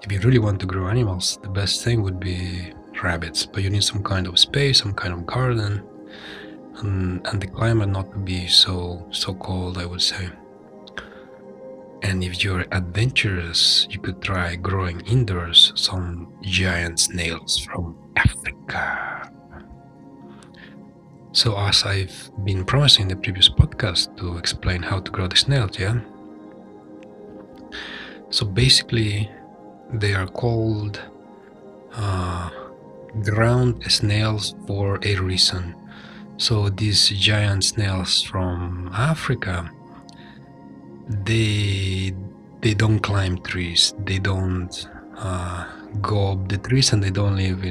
S2: If you really want to grow animals, the best thing would be rabbits, but you need some kind of space, some kind of garden, and the climate not to be so cold, I would say. And if you're adventurous, you could try growing indoors some giant snails from Africa. So as I've been promising in the previous podcast to explain how to grow the snails, yeah? So basically, they are called ground snails for a reason. So these giant snails from Africa, they don't climb trees, they don't go up the trees, and they don't live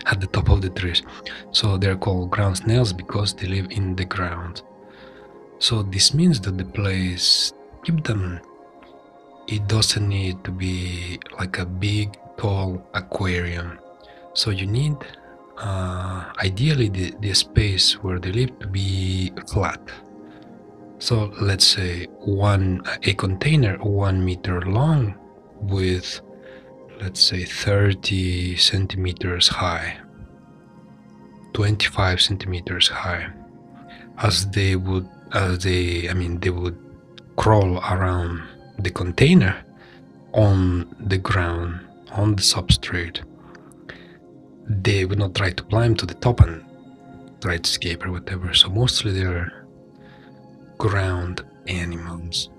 S2: at the top of the trees. So they're called ground snails because they live in the ground. So this means that the place keep them, it doesn't need to be like a big tall aquarium. So you need ideally the space where they live to be flat. So let's say a container 1 meter long with, let's say, 30 centimeters high, 25 centimeters high, they would crawl around the container on the ground, on the substrate. They would not try to climb to the top and try to escape or whatever. So mostly they're ground animals.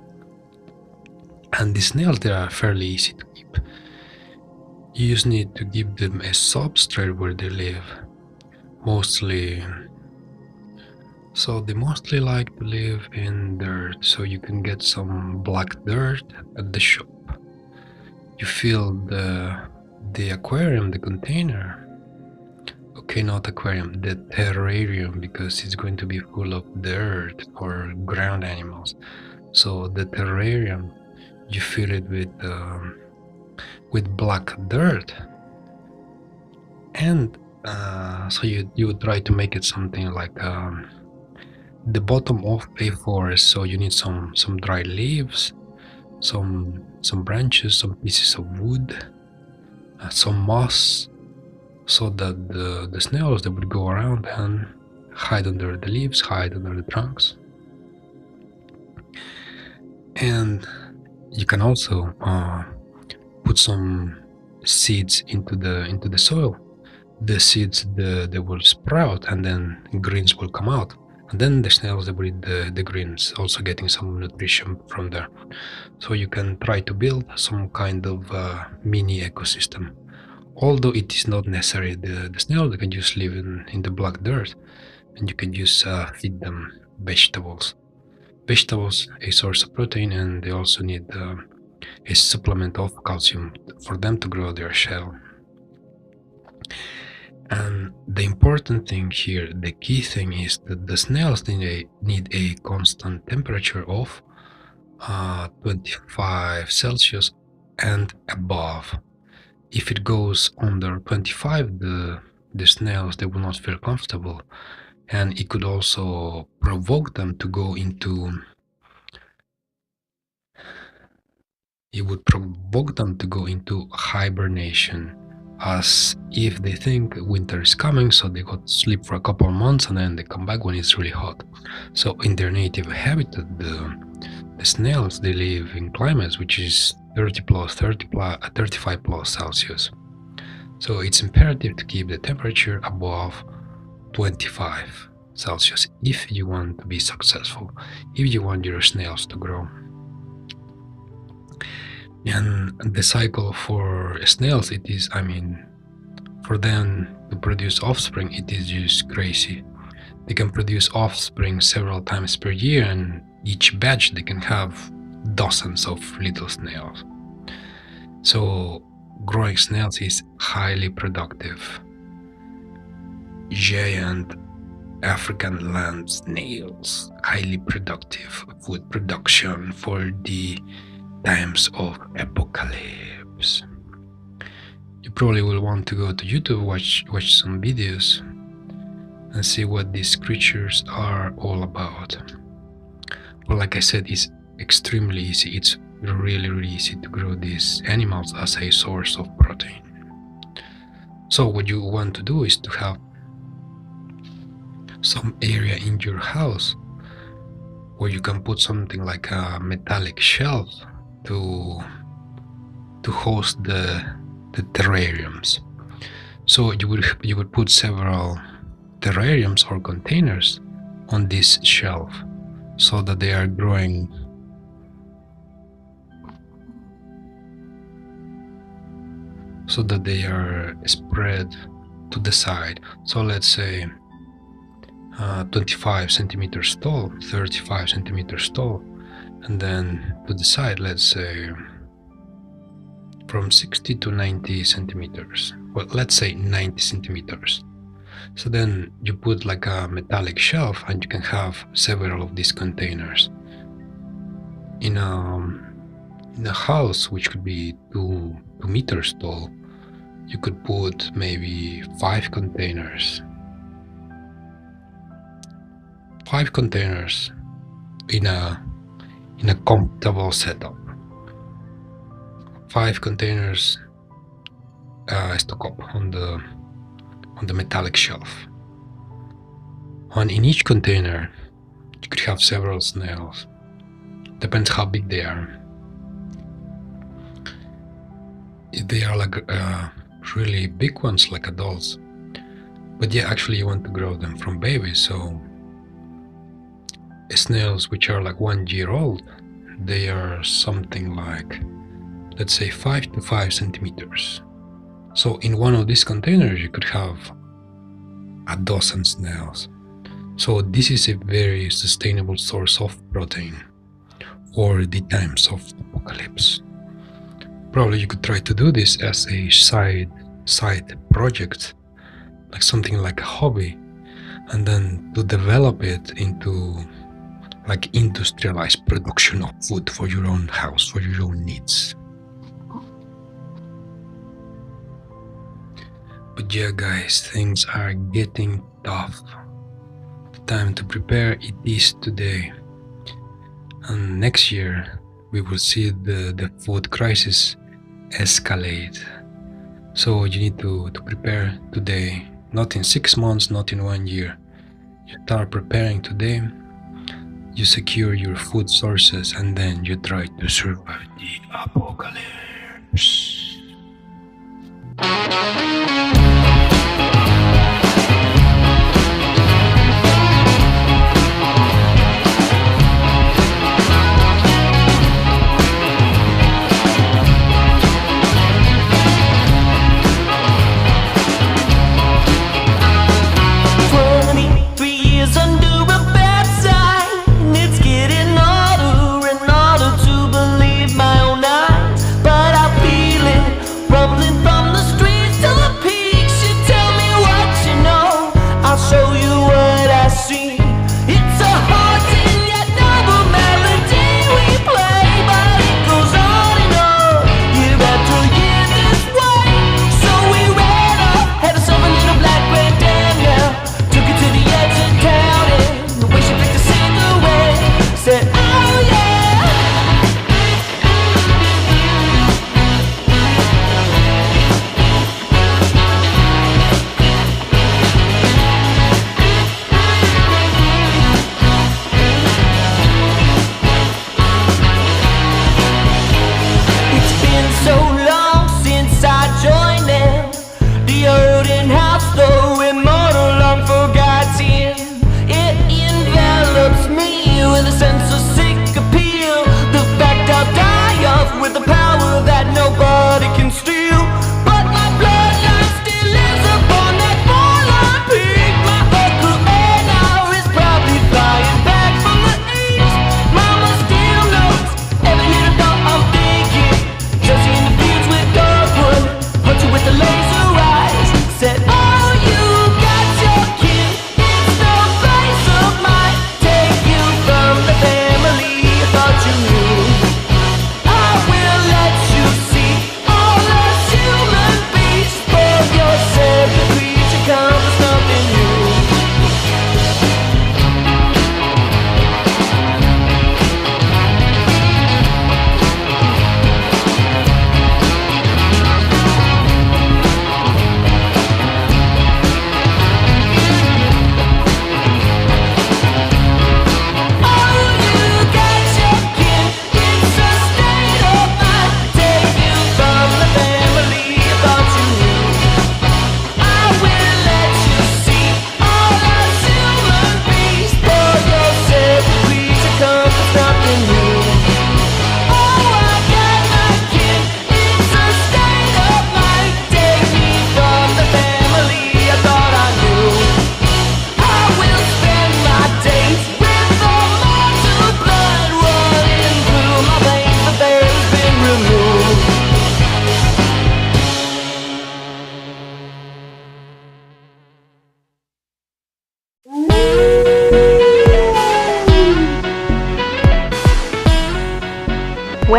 S2: And the snails, they are fairly easy to keep. You just need to give them a substrate where they live. So they mostly like to live in dirt, so you can get some black dirt at the shop. You fill the aquarium, the container. Okay, not aquarium, the terrarium, because it's going to be full of dirt for ground animals. So the terrarium, you fill it with black dirt, and so you would try to make it something like the bottom of a forest. So you need some dry leaves, some branches, some pieces of wood, some moss, so that the snails, they would go around and hide under the leaves, hide under the trunks. And you can also put some seeds into the soil. The seeds, they will sprout, and then greens will come out, and then the snails, they will eat the greens, also getting some nutrition from there. So you can try to build some kind of mini ecosystem. Although it is not necessary, the snails, they can just live in the black dirt, and you can just feed them vegetables. Vegetables, a source of protein, and they also need a supplement of calcium for them to grow their shell. And the important thing here, the key thing, is that the snails need a constant temperature of 25 Celsius and above. If it goes under 25, the snails, they will not feel comfortable, and it could also provoke them to go into hibernation. as if they think winter is coming, so they go to sleep for a couple of months and then they come back when it's really hot. So in their native habitat, the snails, they live in climates which is 35 plus Celsius. So it's imperative to keep the temperature above 25 Celsius if you want to be successful, if you want your snails to grow. And the cycle for snails, it is, for them to produce offspring, it is just crazy. They can produce offspring several times per year, and each batch they can have dozens of little snails. So growing snails is highly productive. Giant African land snails, highly productive food production for the times of apocalypse. You probably will want to go to YouTube, watch some videos and see what these creatures are all about. But like I said, it's extremely easy. It's really easy to grow these animals as a source of protein. So what you want to do is to have some area in your house where you can put something like a metallic shelf to host the terrariums. So you would put several terrariums or containers on this shelf so that they are growing spread to the side. So let's say 25 centimeters tall, 35 centimeters tall, and then to the side, let's say from 60 to 90 centimeters. Well, let's say 90 centimeters. So then you put like a metallic shelf and you can have several of these containers. In a house which could be 2 meters tall, you could put maybe 5 containers. 5 containers in a comfortable setup. 5 containers stock up on the metallic shelf. And in each container, you could have several snails. Depends how big they are. If they are like really big ones, like adults, but yeah, actually you want to grow them from babies. So snails which are like 1 year old, they are something like, let's say 5 to 5 centimeters. So in one of these containers you could have a dozen snails. So this is a very sustainable source of protein for the times of apocalypse. Probably you could try to do this as a side project, like something like a hobby, and then to develop it into like industrialized production of food for your own house, for your own needs. But yeah guys, things are getting tough. The time to prepare, it is today. And next year we will see the food crisis escalate. So you need to prepare today, not in 6 months, not in 1 year. You start preparing today, you secure your food sources, and then you try to survive the apocalypse.
S6: Rumbling from the streets to the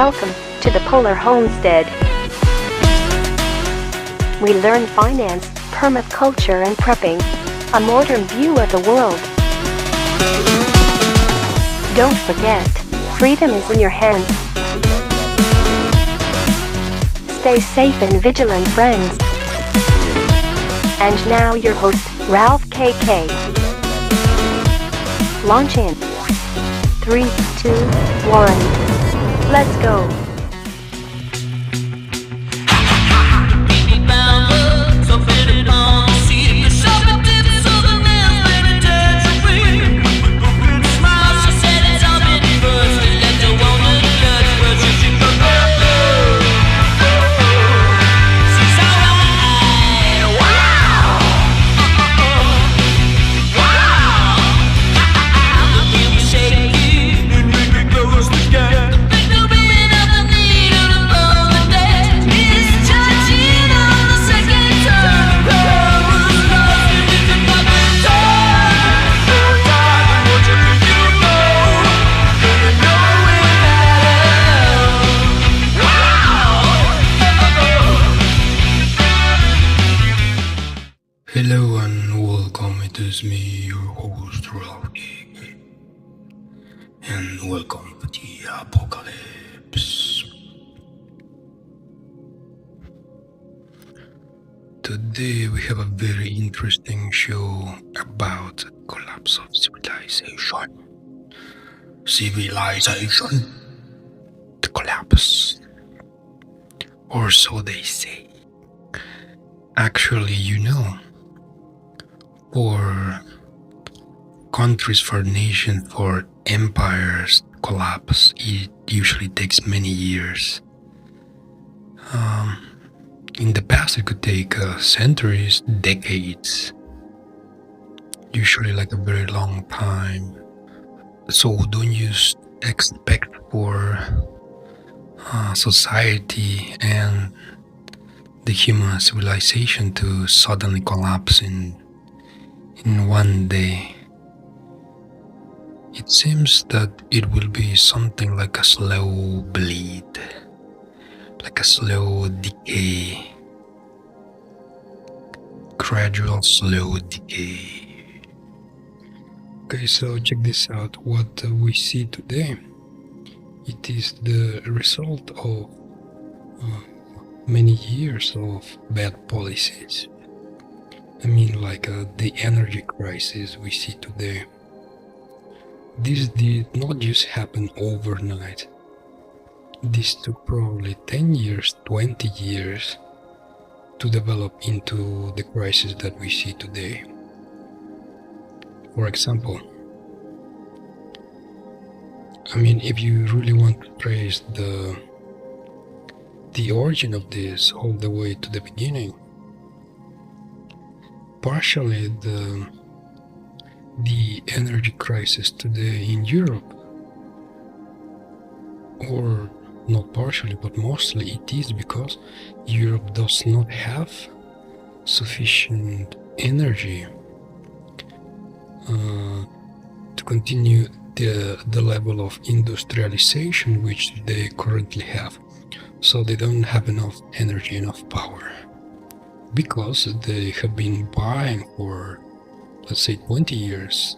S1: Welcome to the Polar Homestead. We learn finance, permaculture and prepping. A modern view of the world. Don't forget, freedom is in your hands. Stay safe and vigilant, friends. And now your host, Ralph KK. Launch in 3, 2, 1. Let's go.
S2: Hello and welcome, it is me, your host Ralph KK. And welcome to the apocalypse. Today we have a very interesting show about the collapse of civilization. Civilization. The collapse. Or so they say. Actually, for countries, for nations, for empires collapse, it usually takes many years. In the past, it could take centuries, decades, usually like a very long time. So don't you expect for society and the human civilization to suddenly collapse in one day. It seems that it will be something like a slow bleed, like a slow decay, gradual slow decay. Okay, so check this out. What we see today, it is the result of many years of bad policies. I mean, like the energy crisis we see today. This did not just happen overnight. This took probably 10 years, 20 years to develop into the crisis that we see today. For example, I mean, if you really want to trace the origin of this all the way to the beginning, partially the energy crisis today in Europe, or not partially but mostly, it is because Europe does not have sufficient energy to continue the level of industrialization which they currently have. So they don't have enough energy, enough power, because they have been buying for, let's say, 20 years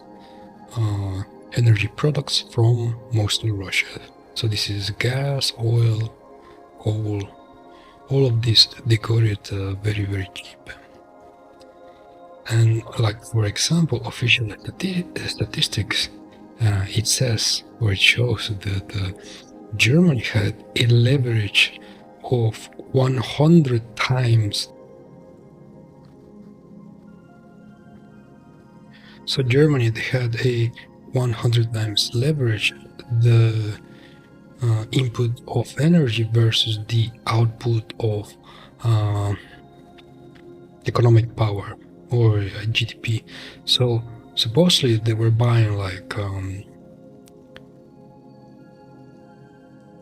S2: energy products from mostly Russia. So this is gas, oil, coal, all of this they got it very, very cheap. And like, for example, official statistics, it says, or it shows that Germany had a leverage of 100 times. So Germany, they had a 100 times leverage the input of energy versus the output of economic power or GDP. So supposedly they were buying like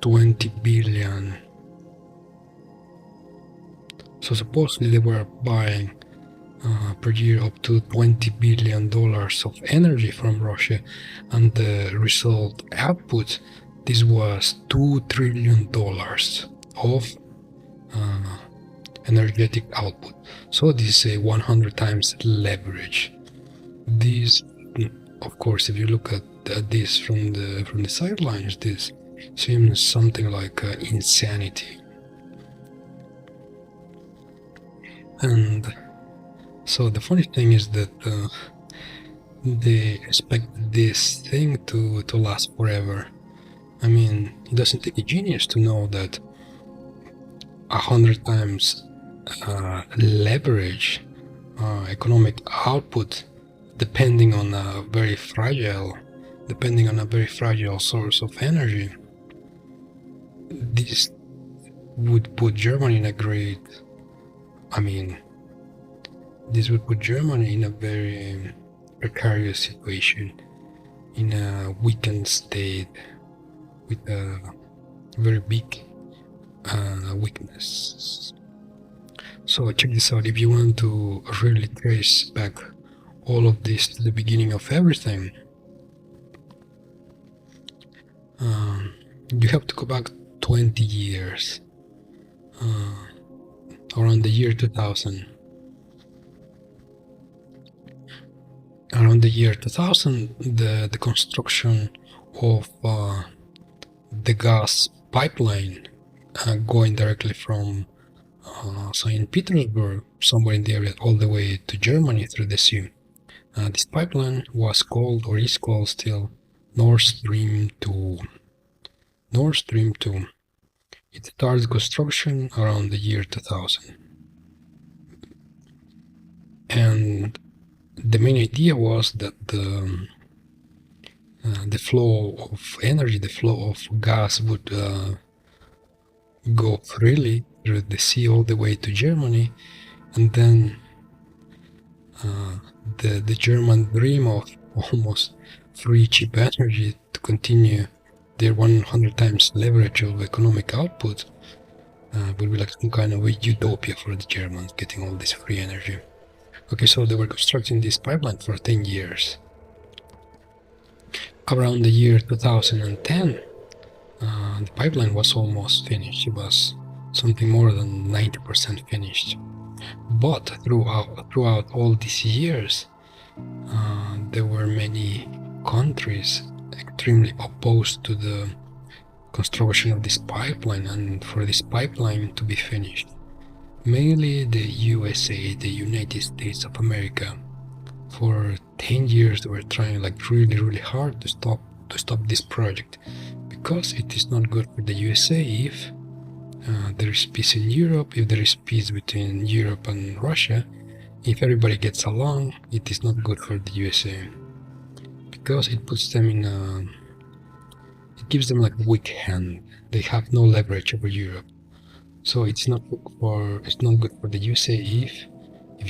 S2: 20 billion. So supposedly they were buying per year up to $20 billion of energy from Russia, and the result output this was $2 trillion of energetic output. So this is a 100 times leverage. This, of course, if you look at this from the sidelines, this seems something like insanity. And so the funny thing is that they expect this thing to last forever. I mean, it doesn't take a genius to know that 100 times leverage economic output, depending on a very fragile source of energy, this would put Germany in a great, this would put Germany in a very precarious situation, in a weakened state, with a very big weakness. So check this out. If you want to really trace back all of this to the beginning of everything, you have to go back 20 years, around the year 2000. Around the year 2000, the construction of the gas pipeline going directly from St. Petersburg, somewhere in the area, all the way to Germany through the sea. This pipeline was called, or is called still, Nord Stream 2. Nord Stream 2. It started construction around the year 2000. And the main idea was that the flow of energy, the flow of gas would go freely through the sea all the way to Germany, and then the German dream of almost free cheap energy to continue their 100 times leverage of economic output would be like some kind of a utopia for the Germans, getting all this free energy. Okay, so they were constructing this pipeline for 10 years. Around the year 2010, the pipeline was almost finished. It was something more than 90% finished. But throughout all these years, there were many countries extremely opposed to the construction of this pipeline and for this pipeline to be finished. Mainly the USA, the United States of America. For 10 years they were trying like really hard to stop this project, because it is not good for the USA if there is peace in Europe, if there is peace between Europe and Russia, if everybody gets along, it is not good for the USA, because it puts them in it gives them like a weak hand. They have no leverage over Europe. So it's not good for the USA if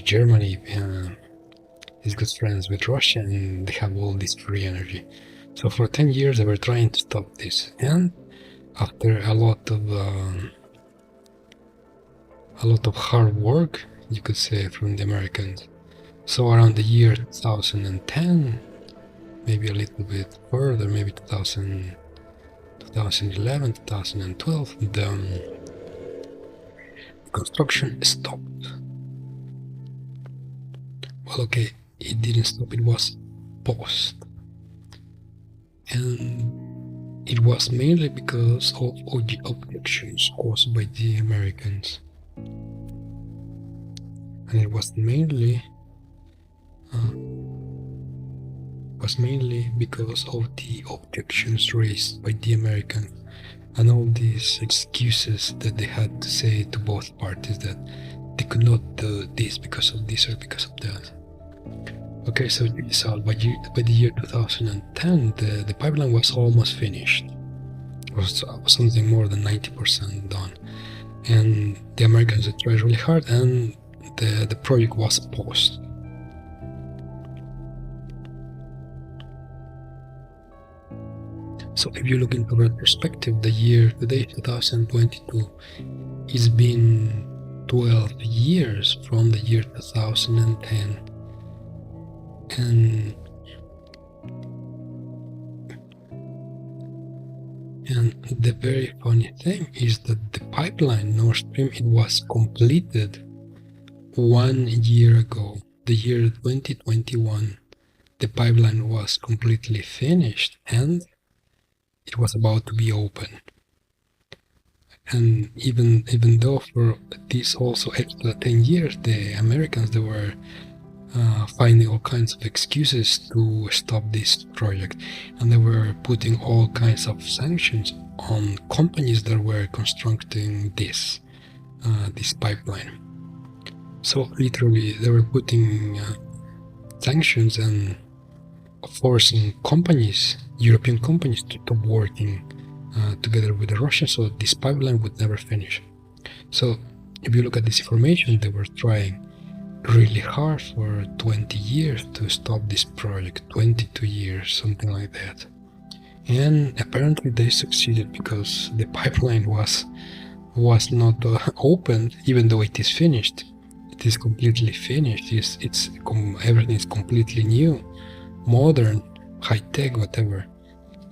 S2: Germany is good friends with Russia and they have all this free energy. So for 10 years they were trying to stop this, and after a lot of hard work, you could say, from the Americans. So around the year 2010, maybe a little bit further, maybe 2011, 2012, the construction stopped. Well, okay, it didn't stop, it was paused. And it was mainly because of the objections caused by the Americans. And it was mainly because of the objections raised by the Americans and all these excuses that they had to say to both parties, that they could not do this because of this or because of that. Okay, so by the year 2010, the pipeline was almost finished. It was something more than 90% done. And the Americans had tried really hard, and the project was paused. So if you look into that perspective, the year today, 2022, it's been 12 years from the year 2010. And And the very funny thing is that the pipeline Nord Stream, it was completed 1 year ago, the year 2021. The pipeline was completely finished and it was about to be open. And even though for these also extra 10 years, the Americans, they were finding all kinds of excuses to stop this project, and they were putting all kinds of sanctions on companies that were constructing this pipeline. So literally they were putting sanctions and forcing companies, European companies, to stop working together with the Russians, so this pipeline would never finish. So if you look at this information, they were trying really hard for 20 years to stop this project, 22 years, something like that. And apparently they succeeded, because the pipeline was not opened, even though it is finished. It is completely finished. Everything is completely new, modern, high-tech, whatever.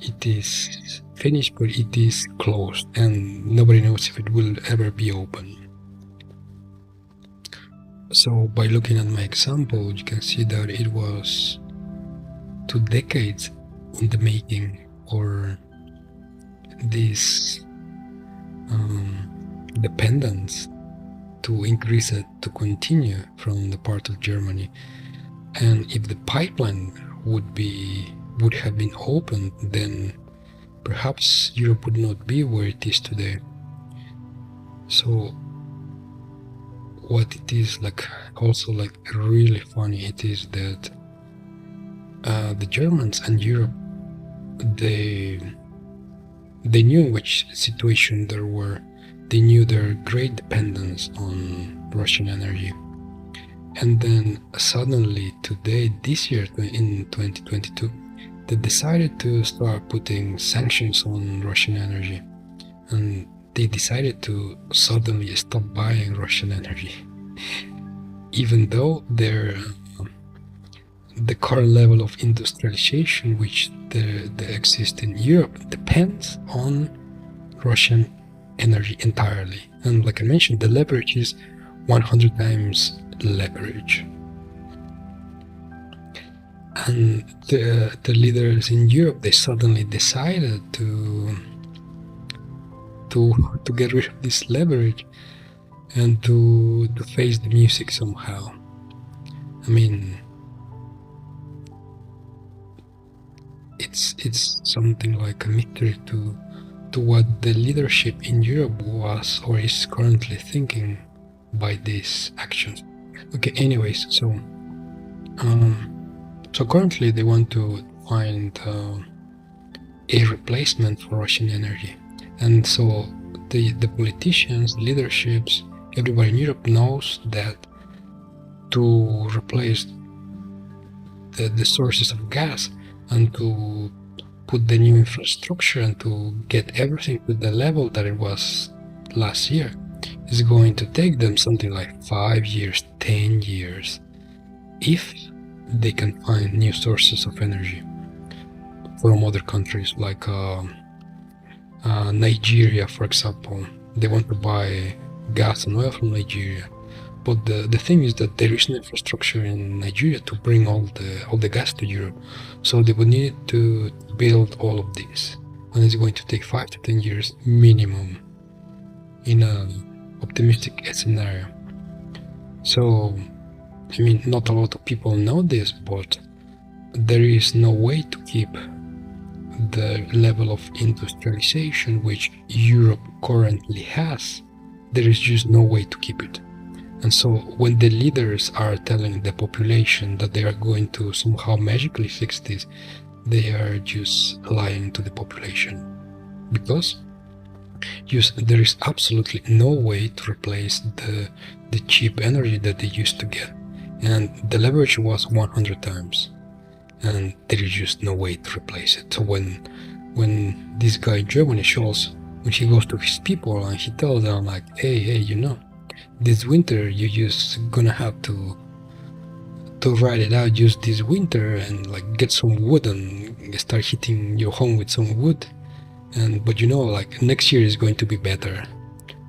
S2: It is finished, but it is closed, and nobody knows if it will ever be open. So by looking at my example, you can see that it was 2 decades in the making for this dependence to increase it, to continue from the part of Germany. And if the pipeline would have been opened, then perhaps Europe would not be where it is today. So what it is also really funny, it is that the Germans and Europe, they knew in which situation they were. They knew their great dependence on Russian energy. And then suddenly today, this year, in 2022, they decided to start putting sanctions on Russian energy. And they decided to suddenly stop buying Russian energy. Even though the current level of industrialization which exists in Europe depends on Russian energy entirely. And like I mentioned, the leverage is 100 times leverage. And the leaders in Europe, they suddenly decided to get rid of this leverage and to face the music somehow. I mean, it's something like a mystery to what the leadership in Europe was or is currently thinking by these actions. Okay, anyways, so currently they want to find a replacement for Russian energy. And so the politicians, leaderships, everybody in Europe knows that to replace the sources of gas and to put the new infrastructure and to get everything to the level that it was last year is going to take them something like 5 years, 10 years, if they can find new sources of energy from other countries like Nigeria, for example. They want to buy gas and oil from Nigeria, but the thing is that there is no infrastructure in Nigeria to bring all the gas to Europe, so they would need to build all of this, and it's going to take 5 to 10 years minimum in an optimistic scenario. So I mean, not a lot of people know this, but there is no way to keep the level of industrialization which Europe currently has. There is just no way to keep it. And so when the leaders are telling the population that they are going to somehow magically fix this, they are just lying to the population, because there is absolutely no way to replace the cheap energy that they used to get. And the leverage was 100 times, and there is just no way to replace it. So when this guy in Germany when he goes to his people and he tells them like, hey, you know, this winter you just gonna have to ride it out just this winter and like get some wood and start heating your home with some wood, but like next year is going to be better.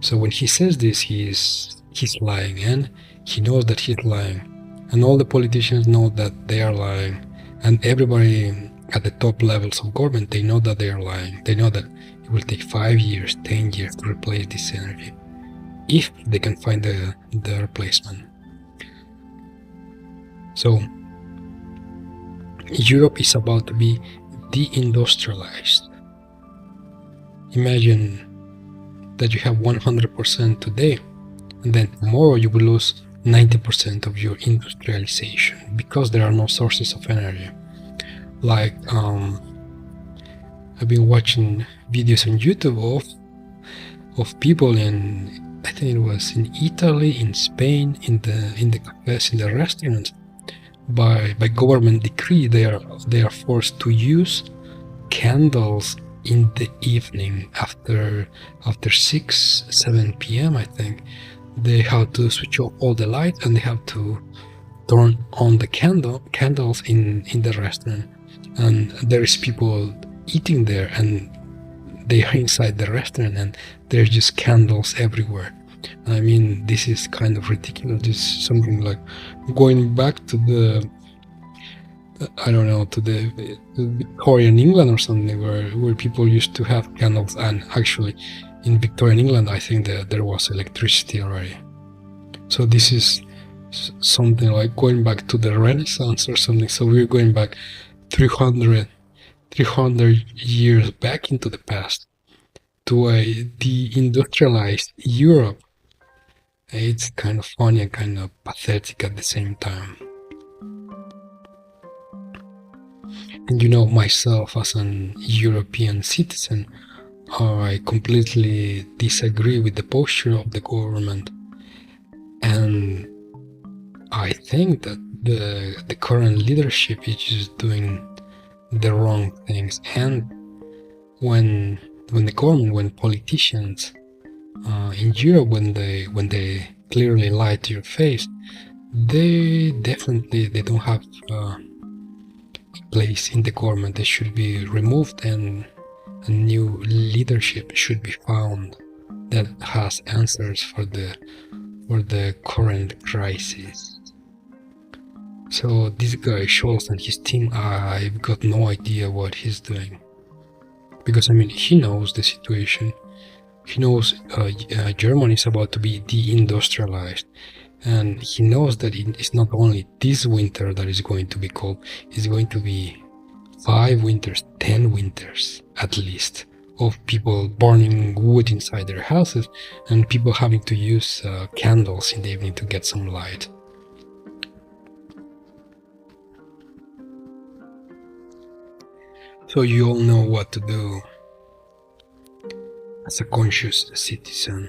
S2: So when he says this, he's lying, and he knows that he's lying, and all the politicians know that they are lying, and everybody at the top levels of government, they know that they are lying. They know that it will take 5 years, 10 years to replace this energy, if they can find the replacement. So Europe is about to be deindustrialized. Imagine that you have 100% today, and then tomorrow you will lose 90% of your industrialization because there are no sources of energy. Like I've been watching videos on YouTube of people in, I think it was in Italy, in Spain, in the cafes, in the restaurants. By government decree, they are forced to use candles in the evening after 6-7 p.m. I think they have to switch off all the lights, and they have to turn on the candles in the restaurant. And there is people eating there, and they are inside the restaurant, and there's just candles everywhere. I mean, this is kind of ridiculous. This is something like going back to the, I don't know, to the Victorian England or something, where people used to have candles. And actually in Victorian England, I think that there was electricity already. So this is something like going back to the Renaissance or something. So we're going back 300 years back into the past to a deindustrialized Europe. It's kind of funny and kind of pathetic at the same time. And myself as an European citizen, I completely disagree with the posture of the government. And I think that the current leadership is just doing the wrong things. And when the government, when politicians in Europe, when they clearly lie to your face, they don't have a place in the government. They should be removed, and a new leadership should be found that has answers for the current crisis. So this guy Scholz and his team, I've got no idea what he's doing, because he knows the situation. He knows Germany is about to be deindustrialized, and he knows that it's not only this winter that is going to be cold. It's going to be 5 winters, 10 winters at least, of people burning wood inside their houses, and people having to use candles in the evening to get some light. So you all know what to do as a conscious citizen.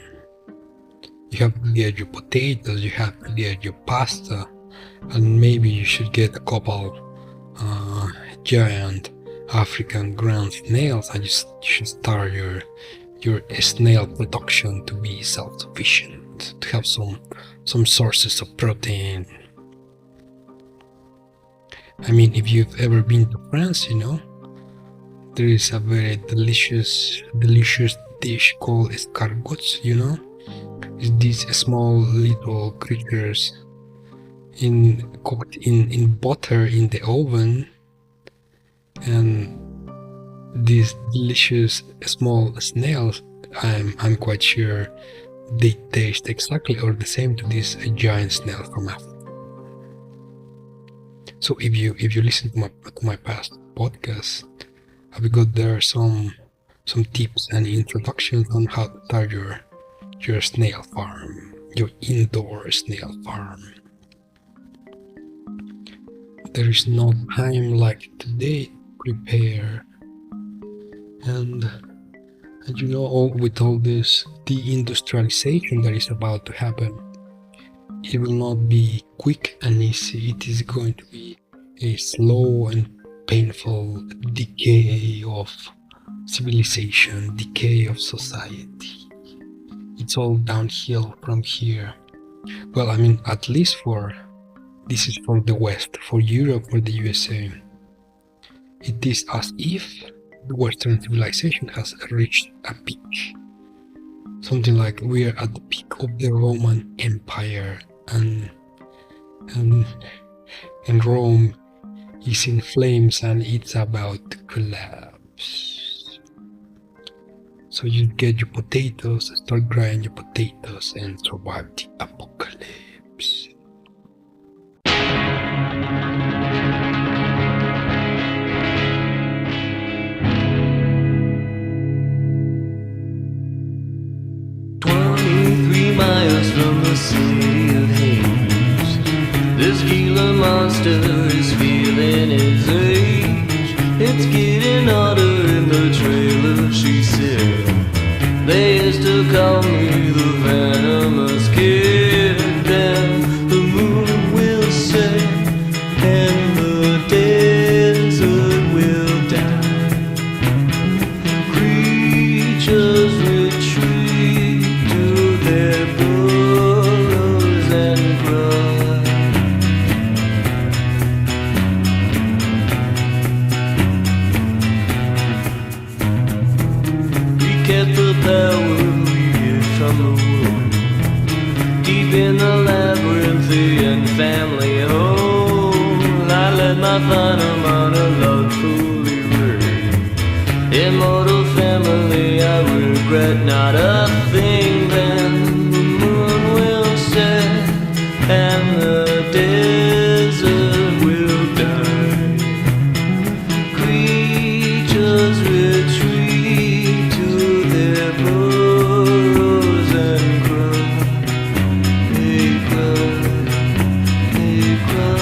S2: You have to get your potatoes, you have to get your pasta, and maybe you should get a couple giant African ground snails, and you should start your snail production to be self-sufficient, to have some sources of protein. If you've ever been to France, there is a very delicious dish called escargots. It's these small little creatures cooked in butter in the oven, and these delicious small snails, I'm quite sure they taste exactly or the same to this giant snail from Africa. So if you listen to my past podcasts, I've got there some tips and introductions on how to start your snail farm, your indoor snail farm. There is no time like today to prepare, and with all this deindustrialization that is about to happen, it will not be quick and easy. It is going to be a slow and painful decay of civilization, decay of society. It's all downhill from here. Well, at least this is for the West, for Europe, for the USA. It is as if the Western civilization has reached a peak. Something like we are at the peak of the Roman Empire, and Rome is in flames and it's about to collapse. So you get your potatoes, start grinding your potatoes, and survive the apocalypse.
S7: Miles from the city of Hades, this Gila monster is feeling its age. It's getting hotter in the trailer, she said. They used to call me the venomous kid. Then the moon will set and the desert will die. Creatures retreat to their burrows and cry. We kept the power we get from the womb, deep in the labyrinthian family home. I let my final monologue fully read. Immortal family, I regret not a thing. Then the moon will set and the desert will die. Creatures retreat to their burrows and cry. They cry, they cry.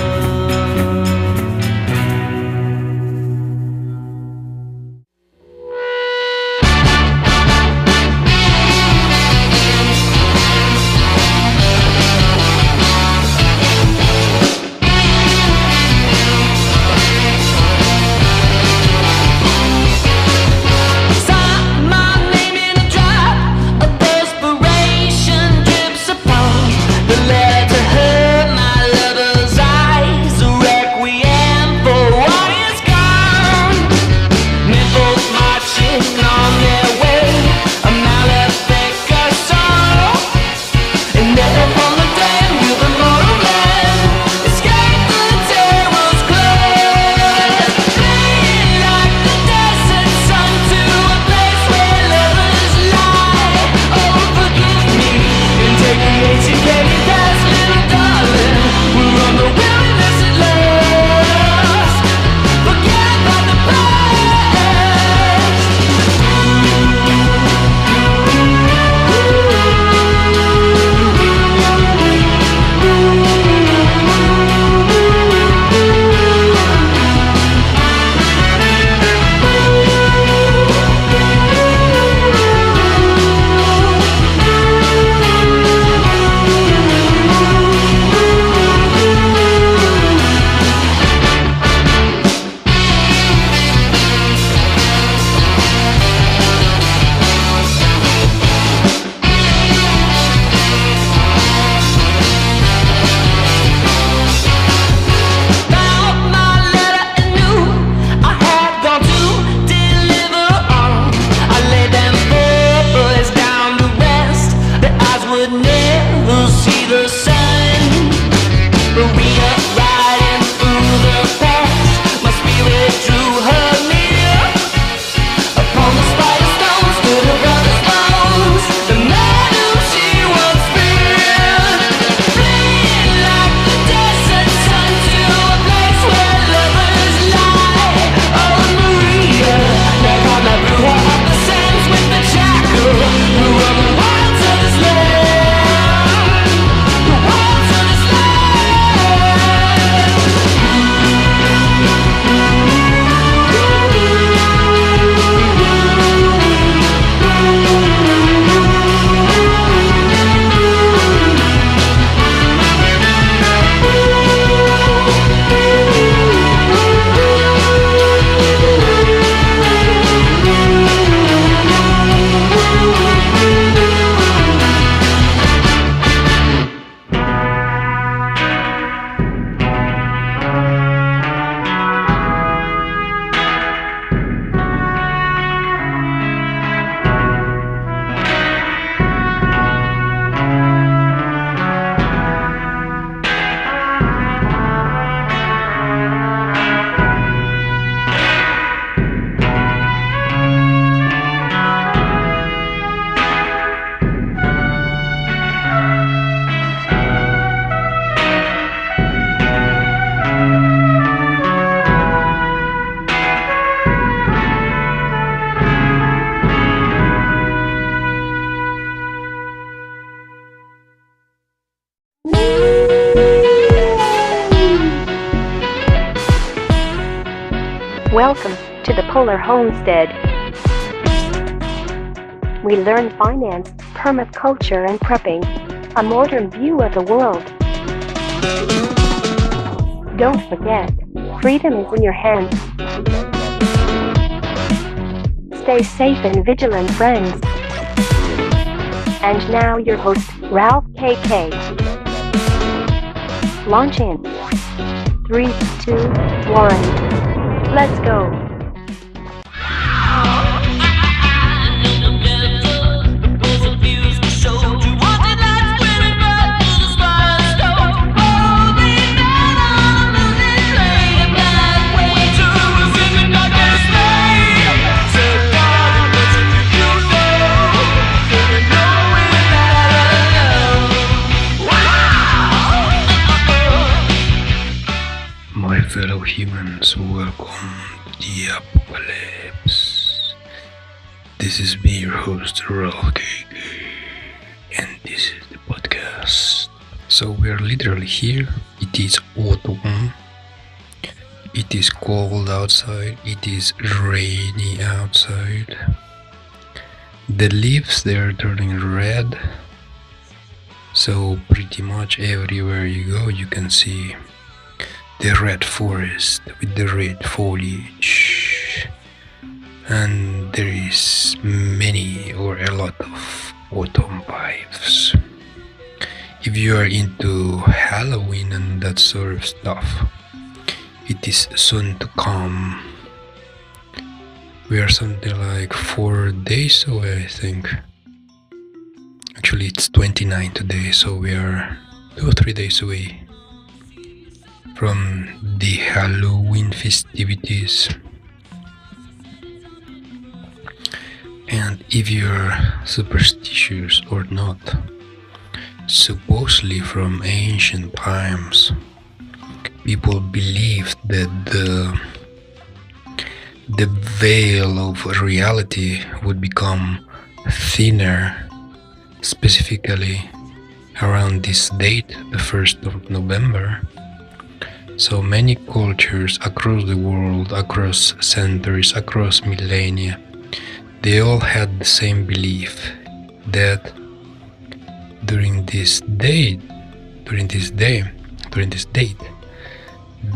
S6: Sign my name in a drop of desperation drips upon the letter to her, my lover's eyes, a requiem for what is gone. Men both marching on their way, a malefica sorrow, and never from the dead will the mortal man escape the terror's close. Flee like the desert sun to a place where lovers lie. Oh, forgive me and take the ancient candy past, little darling. We're on the wilderness at last. Forget about the past. Found my letter and knew I had gone to deliver on. I laid them four boys down to rest. Their eyes would never see the sun. But we are riding through the past. My spirit drew her near. Upon the spider stones stood her brother's bones, the man whom she once feared. Fleeing like the desert sun to a place where lovers lie. Oh, Maria, now come and blew her off the sands with the jackal who run the wilds of his land. The
S1: Welcome to the Polar Homestead. We learn finance, permaculture, and prepping, a modern view of the world. Don't forget, freedom is in your hands. Stay safe and vigilant, friends. And now your host, Ralph KK. Launch in 3, 2, 1. Let's go.
S2: My fellow humans, welcome to the apocalypse. This is me, your host, Ralph KK, and this is the podcast. So we are literally here. It is autumn. It is cold outside. It is rainy outside. The leaves, they are turning red. So pretty much everywhere you go, you can see the red forest with the red foliage, and there is many or a lot of autumn vibes. If you are into Halloween and that sort of stuff, it is soon to come. We are something like 4 days away, I think. Actually, it's 29 today, so we are 2 or 3 days away from the Halloween festivities. And if you're superstitious or not, supposedly from ancient times, people believed that the veil of reality would become thinner, specifically around this date, the 1st of November. So many cultures across the world, across centuries, across millennia, they all had the same belief that during this date,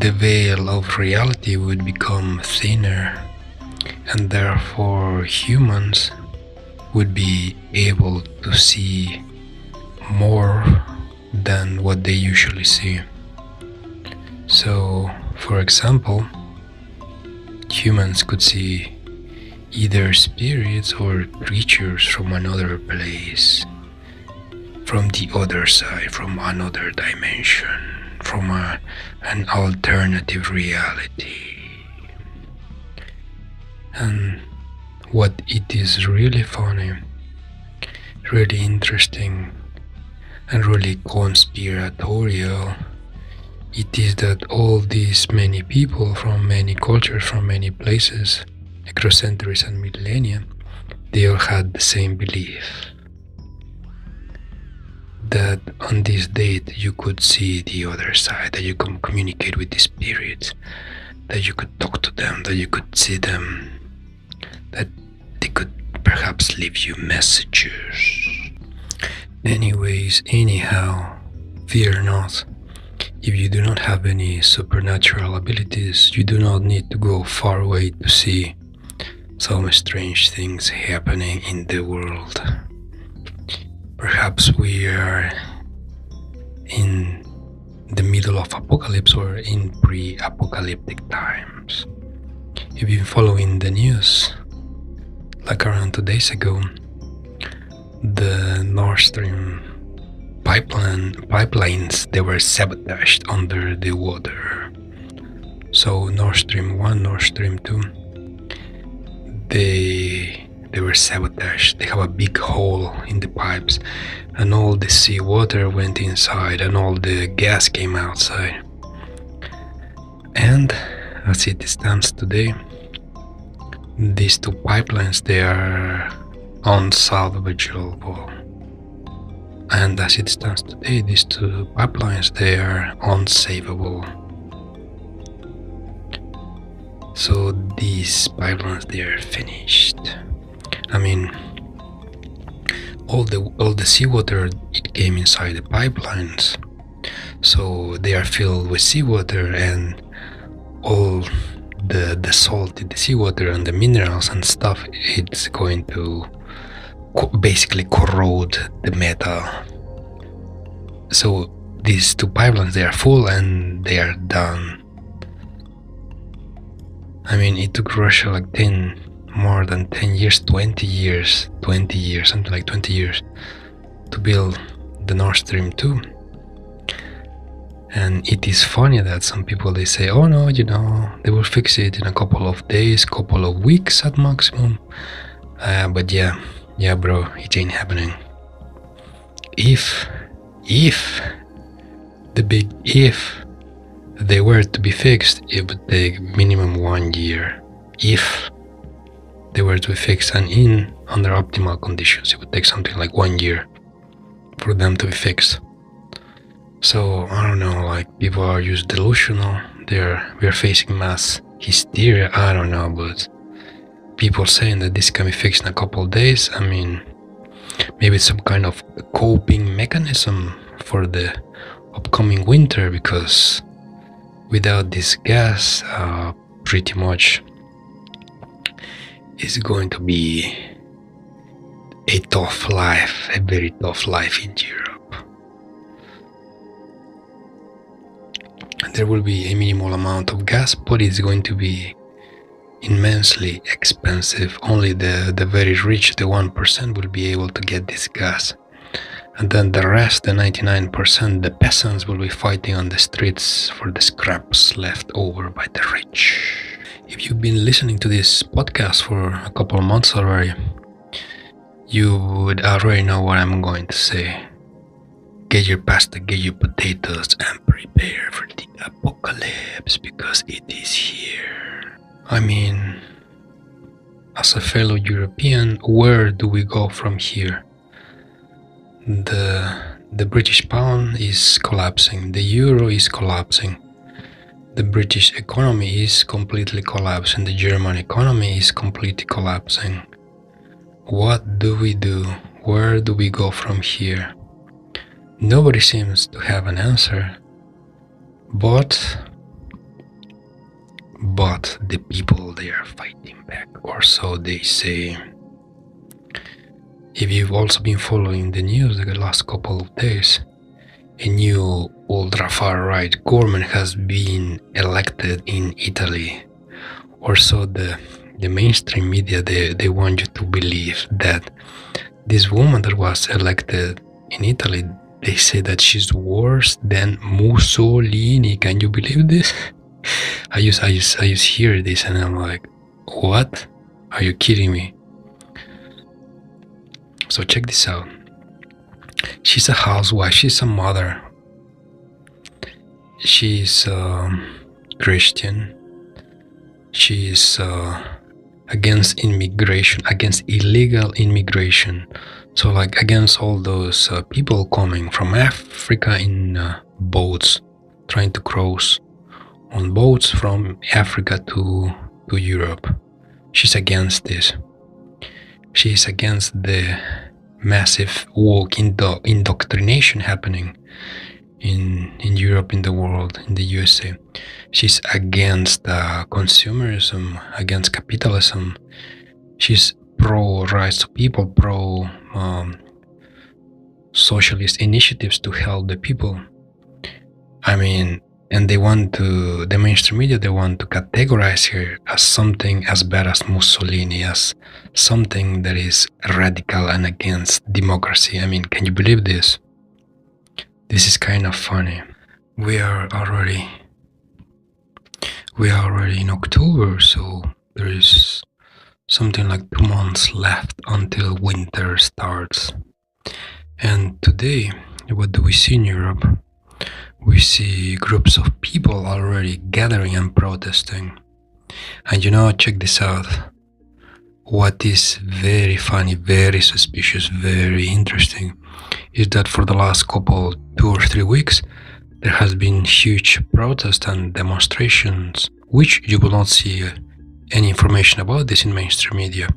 S2: the veil of reality would become thinner, and therefore humans would be able to see more than what they usually see. So, for example, humans could see either spirits or creatures from another place, from the other side, from another dimension, from an alternative reality. And what it is really funny, really interesting, and really conspiratorial, it is that all these many people from many cultures, from many places, across centuries and millennia, they all had the same belief that on this date you could see the other side, that you could communicate with the spirits, that you could talk to them, that you could see them, that they could perhaps leave you messages. Anyhow, fear not. If you do not have any supernatural abilities, you do not need to go far away to see some strange things happening in the world. Perhaps we are in the middle of apocalypse or in pre-apocalyptic times. If you've been following the news, like around 2 days ago, the Nord Stream pipelines, they were sabotaged under the water. So Nord Stream 1, Nord Stream 2, they were sabotaged. They have a big hole in the pipes, and all the seawater went inside and all the gas came outside. And as it stands today, these 2 pipelines, they are unsalvageable. And as it stands today, these two pipelines, they are unsavable. So these pipelines, they are finished. I mean, all the seawater, it came inside the pipelines, so they are filled with seawater, and all the salt in the seawater and the minerals and stuff, it's going to basically corrode the metal. So these two pipelines, they are full and they are done. I mean, it took Russia like more than 10 years, 20 years, something like 20 years to build the Nord Stream 2. And it is funny that some people, they say, oh no, they will fix it in a couple of days, couple of weeks at maximum. But yeah bro, it ain't happening. If the big if they were to be fixed, it would take minimum 1 year. If they were to be fixed, and under optimal conditions, it would take something like 1 year for them to be fixed. So I don't know, like, people are just delusional. We are facing mass hysteria. I don't know, but people saying that this can be fixed in a couple of days. I mean, maybe it's some kind of coping mechanism for the upcoming winter, because without this gas, pretty much it's going to be a tough life, a very tough life in Europe. There will be a minimal amount of gas, but it's going to be immensely expensive. Only the very rich, the 1%, will be able to get this gas. And then the rest, the 99%, the peasants, will be fighting on the streets for the scraps left over by the rich. If you've been listening to this podcast for a couple of months already, you would already know what I'm going to say. Get your pasta, get your potatoes, and prepare for the apocalypse, because it is here. I mean, as a fellow European, where do we go from here? The British pound is collapsing, the euro is collapsing, the British economy is completely collapsing, the German economy is completely collapsing. What do we do? Where do we go from here? Nobody seems to have an answer, but the people, they are fighting back, or so they say. If you've also been following the news the last couple of days, a new ultra-far-right government has been elected in Italy. Or so the mainstream media, they want you to believe that this woman that was elected in Italy, they say that she's worse than Mussolini. Can you believe this? I just hear this and I'm like, what? Are you kidding me? So check this out. She's a housewife, she's a mother. She's Christian. She's against immigration, against illegal immigration. So like against all those people coming from Africa in boats, trying to cross on boats from Africa to Europe. She's against this. She's against the massive woke indoctrination happening in Europe, in the world, in the USA. She's against consumerism, against capitalism. She's pro rights of people, pro socialist initiatives to help the people. I mean, and the mainstream media, they want to categorize her as something as bad as Mussolini, as something that is radical and against democracy. I mean, can you believe this? This is kind of funny. We are already in October, so there is something like 2 months left until winter starts. And today, what do we see in Europe? We see groups of people already gathering and protesting. And check this out. What is very funny, very suspicious, very interesting is that for the last couple 2 or 3 weeks, there has been huge protests and demonstrations, which you will not see any information about this in mainstream media.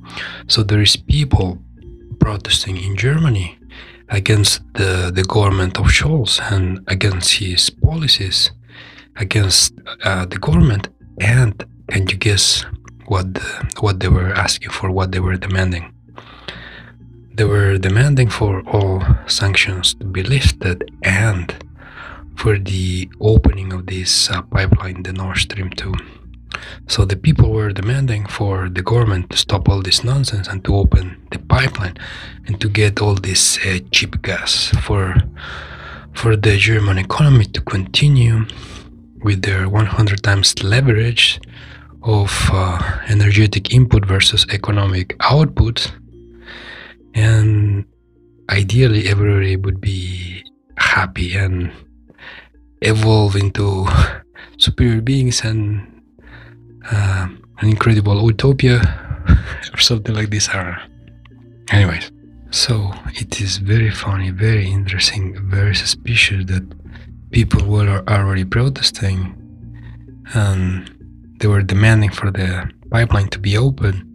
S2: So there is people protesting in Germany against the government of Scholz and against his policies, against the government. And can you guess what they were asking for, what they were demanding? They were demanding for all sanctions to be lifted and for the opening of this pipeline, the Nord Stream 2. So the people were demanding for the government to stop all this nonsense and to open the pipeline and to get all this cheap gas for the German economy to continue with their 100 times leverage of energetic input versus economic output. And ideally everybody would be happy and evolve into superior beings and an incredible utopia or something like this. Anyways, so it is very funny, very interesting, very suspicious that people were already protesting and they were demanding for the pipeline to be open,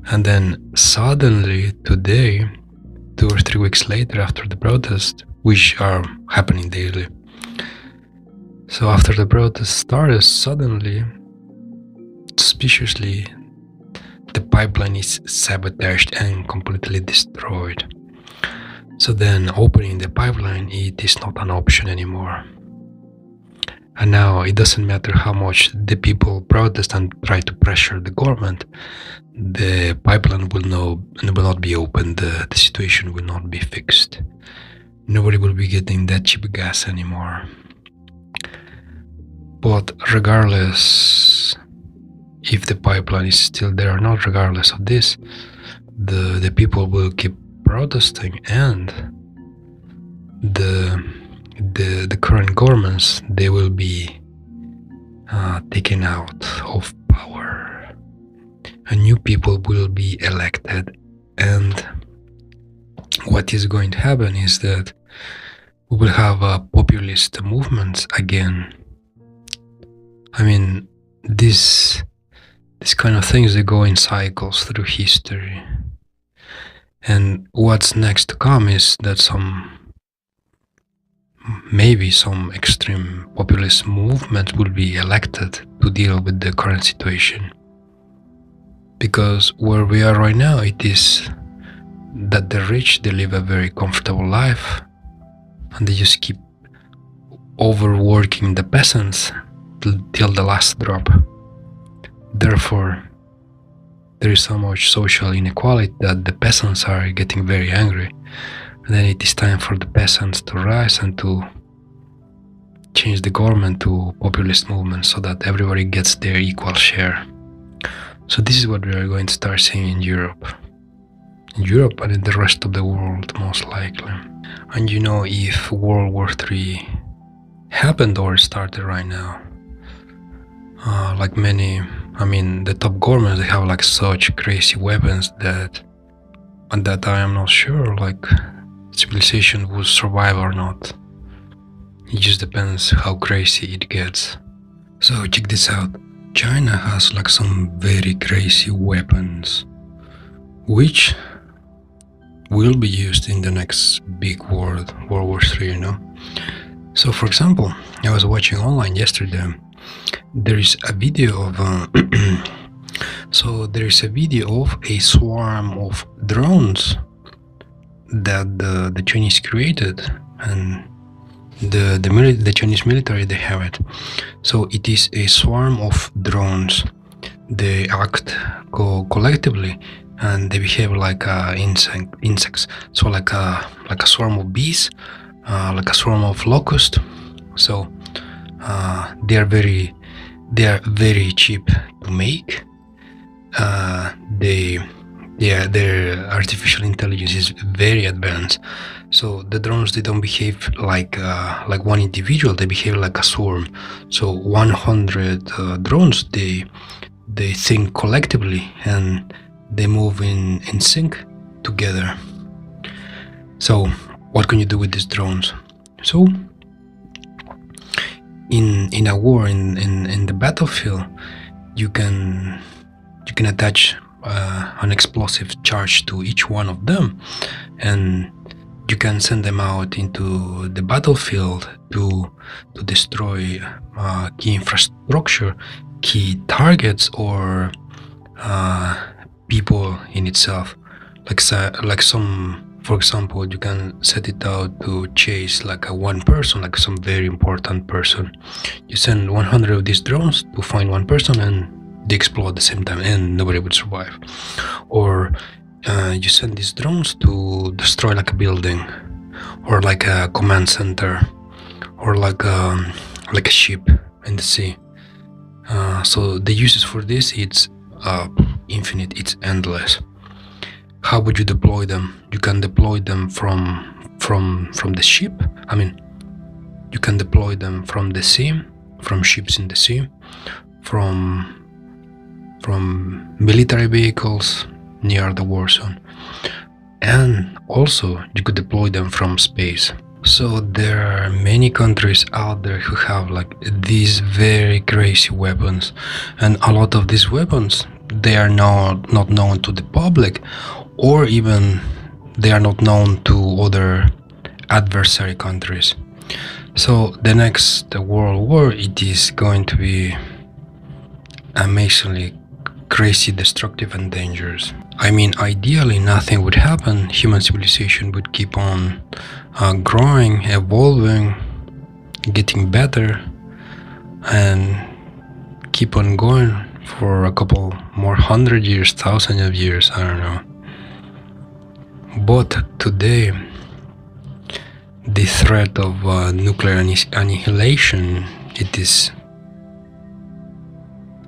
S2: and then suddenly today, 2 or 3 weeks later after the protest, which are happening daily, so after the protest started, suddenly, suspiciously, the pipeline is sabotaged and completely destroyed. So then opening the pipeline, it is not an option anymore. And now it doesn't matter how much the people protest and try to pressure the government, the pipeline will not be open, the situation will not be fixed. Nobody will be getting that cheap gas anymore. But regardless if the pipeline is still there or not, regardless of this, the people will keep protesting, and the current governments, they will be taken out of power and new people will be elected. And what is going to happen is that we will have populist movements again. I mean, these kind of things, they go in cycles through history. And what's next to come is that maybe some extreme populist movement will be elected to deal with the current situation. Because where we are right now, it is that the rich, they live a very comfortable life and they just keep overworking the peasants till the last drop. Therefore, there is so much social inequality that the peasants are getting very angry. And then it is time for the peasants to rise and to change the government to populist movements so that everybody gets their equal share. So this is what we are going to start seeing in Europe. In Europe and in the rest of the world, most likely. And you know, if World War III happened or started right now, like many, I mean, the top governments, they have like such crazy weapons that I am not sure like civilization will survive or not. It just depends how crazy it gets. So check this out. China has like some very crazy weapons which will be used in the next big World War III, you know. So for example, I was watching online yesterday. There is a video of a swarm of drones that the Chinese created, and the Chinese military, they have it. So it is a swarm of drones. They act collectively and they behave like insects. So like a swarm of bees, like a swarm of locusts. So they are very cheap to make. Their artificial intelligence is very advanced. So the drones, they don't behave like one individual. They behave like a swarm. So 100 drones, they think collectively and they move in sync together. So what can you do with these drones? So in a war, in the battlefield, you can attach an explosive charge to each one of them, and you can send them out into the battlefield to destroy key infrastructure, key targets, or people in itself. Like some, for example, you can set it out to chase like a one person, like some very important person. You send 100 of these drones to find one person, and they explode at the same time, and nobody would survive. Or you send these drones to destroy like a building, or like a command center, or like a ship in the sea. So the uses for this, it's infinite, it's endless. How would you deploy them? You can deploy them from the ship. I mean, you can deploy them from the sea, from ships in the sea, from military vehicles near the war zone, and also you could deploy them from space. So there are many countries out there who have like these very crazy weapons, and a lot of these weapons, they are not known to the public, or even they are not known to other adversary countries. So the next world war, it is going to be amazingly crazy, destructive, and dangerous. I mean, ideally nothing would happen. Human civilization would keep on growing, evolving, getting better, and keep on going for a couple more 100 years, thousands of years, I don't know. But today, the threat of nuclear annihilation, it is.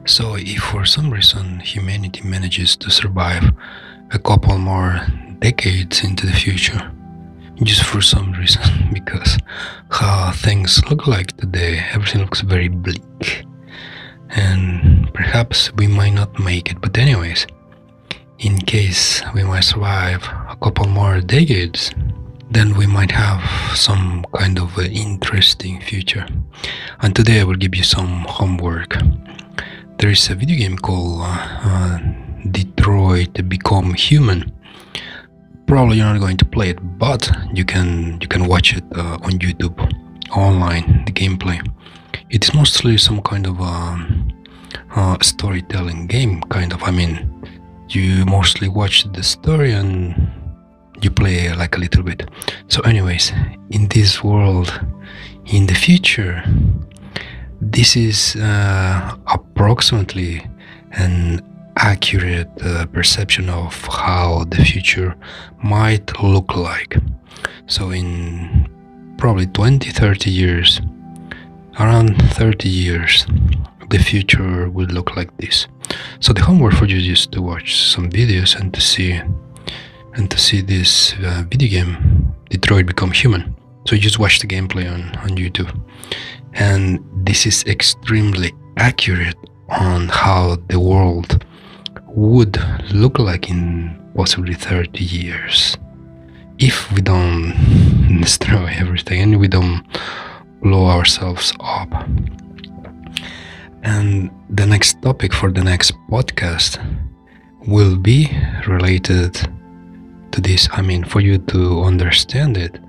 S2: So if for some reason humanity manages to survive a couple more decades into the future, just for some reason, because how things look like today, everything looks very bleak, and perhaps we might not make it. But anyways, in case we might survive a couple more decades, then we might have some kind of interesting future. And today I will give you some homework. There is a video game called Detroit Become Human. Probably you're not going to play it, but you can watch it on YouTube, online, the gameplay. It is mostly some kind of storytelling game, kind of. I mean, you mostly watch the story and you play like a little bit. So anyways, in this world, in the future, this is approximately an accurate perception of how the future might look like. So in probably 20-30 years, around 30 years, the future will look like this. So the homework for you is to watch some videos and to see this video game, Detroit Become Human. So you just watch the gameplay on YouTube. And this is extremely accurate on how the world would look like in possibly 30 years. If we don't destroy everything and we don't blow ourselves up. And the next topic for the next podcast will be related to this. I mean, for you to understand it,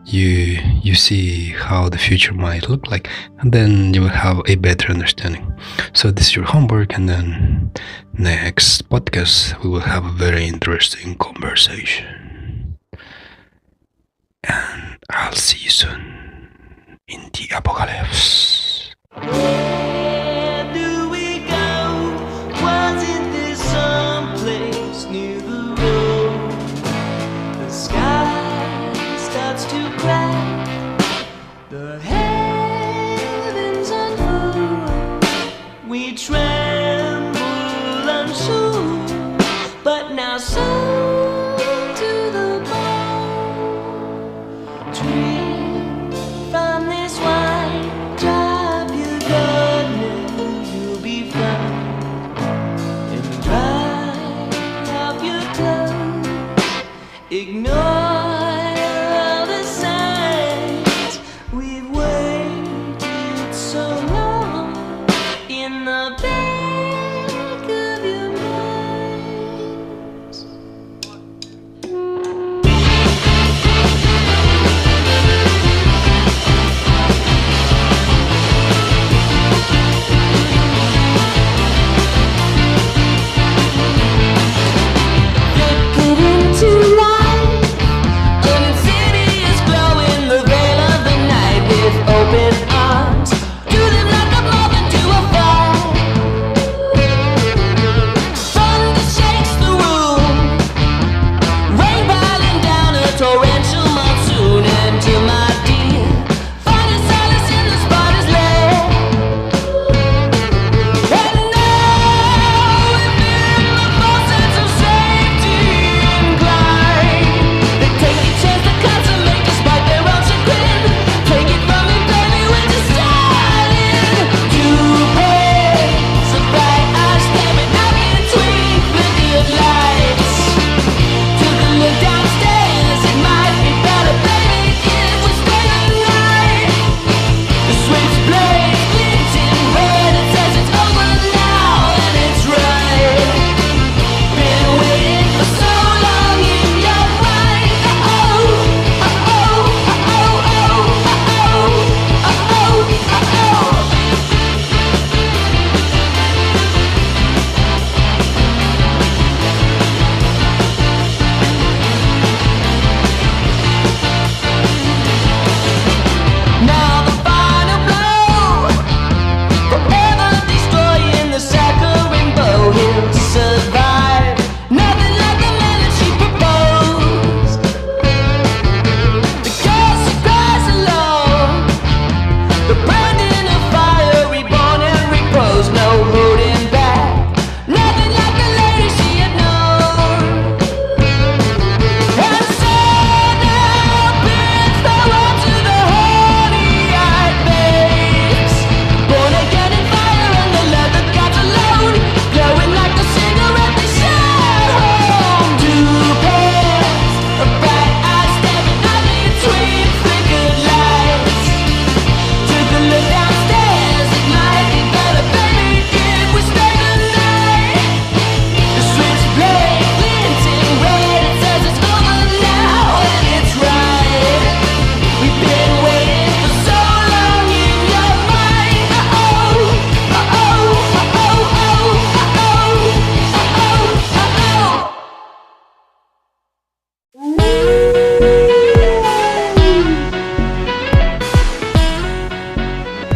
S2: you see how the future might look like, and then you will have a better understanding. So this is your homework, and then next podcast we will have a very interesting conversation. And I'll see you soon in the apocalypse.
S7: Where do we go? Wasn't there someplace near the road? The sky starts to crack, the heavens unfold. We tremble unsure, but now so to the bone. Drink from this wine, dry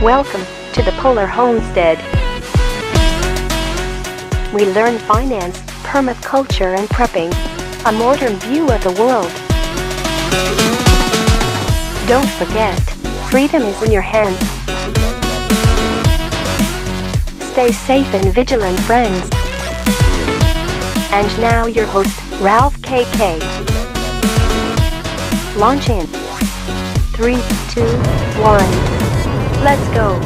S1: Welcome to the Polar Homestead. We learn finance, permaculture and prepping. A modern view of the world. Don't forget, freedom is in your hands. Stay safe and vigilant, friends. And now your host, Ralph KK. Launch in 3, 2, 1. Let's go.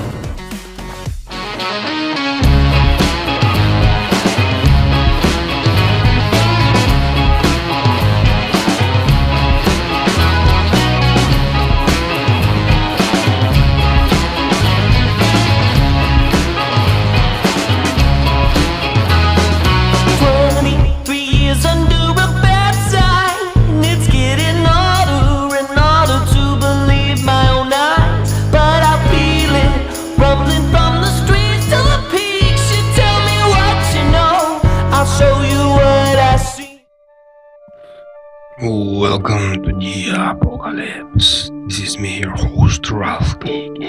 S2: Welcome to the apocalypse. This is me, your host, Ralph KK.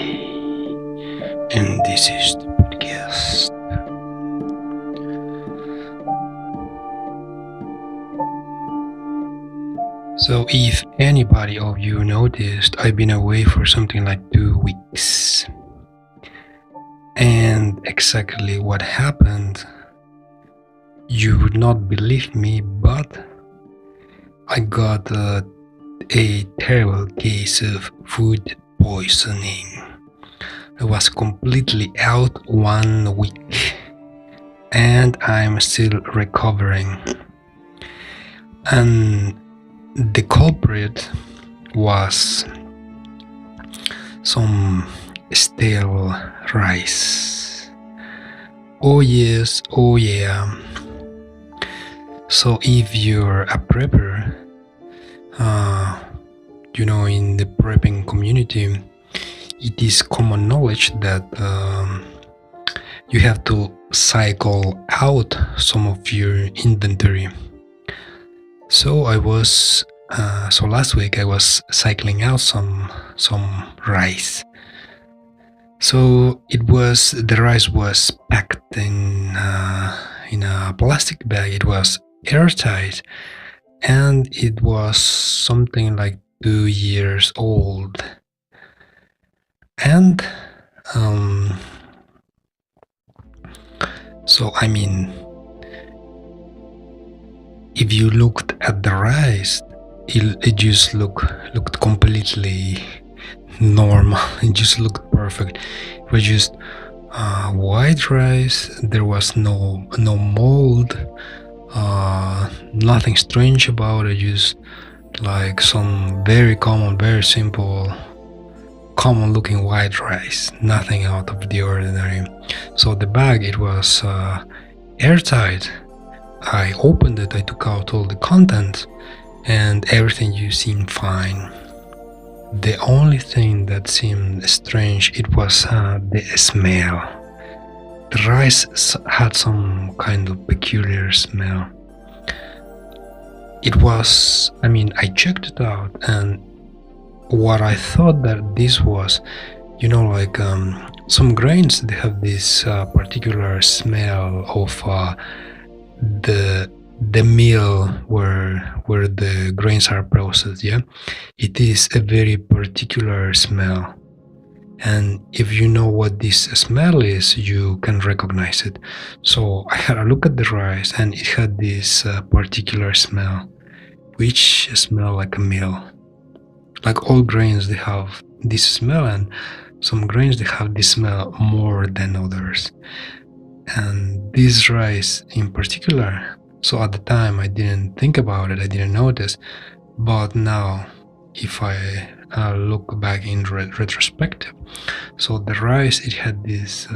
S2: And this is the podcast. So if anybody of you noticed, I've been away for something like 2 weeks. And exactly what happened, you would not believe me, but I got a terrible case of food poisoning. I was completely out 1 week and I'm still recovering. And the culprit was some stale rice. Oh yes, oh yeah. So if you're a prepper, in the prepping community, it is common knowledge that you have to cycle out some of your inventory. So last week I was cycling out some rice. So the rice was packed in a plastic bag. It was airtight, and it was something like 2 years old. And if you looked at the rice, it just looked completely normal. It just looked perfect. It was just white rice. There was no mold, nothing strange about it. Just like some very common, very simple, common looking white rice, nothing out of the ordinary. So the bag, it was airtight. I opened it, I took out all the contents, and everything seemed fine. The only thing that seemed strange, it was the smell. The rice had some kind of peculiar smell. It was, I checked it out, and what I thought that this was, some grains, they have this particular smell of the mill where the grains are processed. Yeah, it is a very particular smell, and if you know what this smell is, you can recognize it. So I had a look at the rice, and it had this particular smell, which smell like a mill. Like all grains, they have this smell, and some grains, they have this smell more than others. And this rice in particular, so at the time I didn't think about it, I didn't notice, but now if I look back in retrospective, so the rice, it had this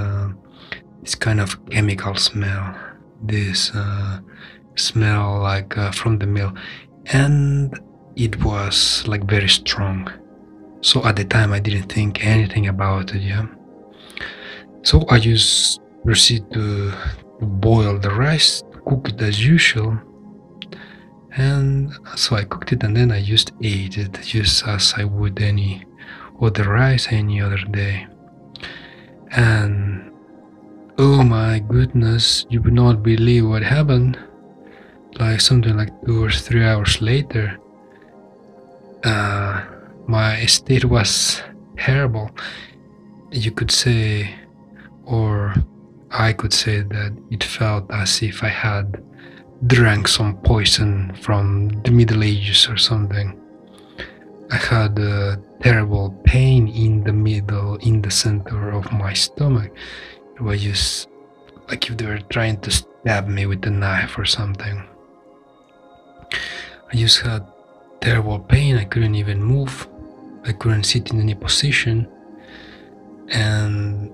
S2: kind of chemical smell, this smell like from the mill, and it was like very strong. So at the time I didn't think anything about it. Yeah, so I just proceed to boil the rice, cook it as usual, and so I cooked it, and then I just ate it just as I would any other rice any other day. And oh my goodness, you would not believe what happened. Like something like 2 or 3 hours later, my state was terrible. You could say, or I could say, that it felt as if I had drank some poison from the Middle Ages or something. I had a terrible pain in the center of my stomach. It was just like if they were trying to stab me with a knife or something. I just had terrible pain. I couldn't even move. I couldn't sit in any position. And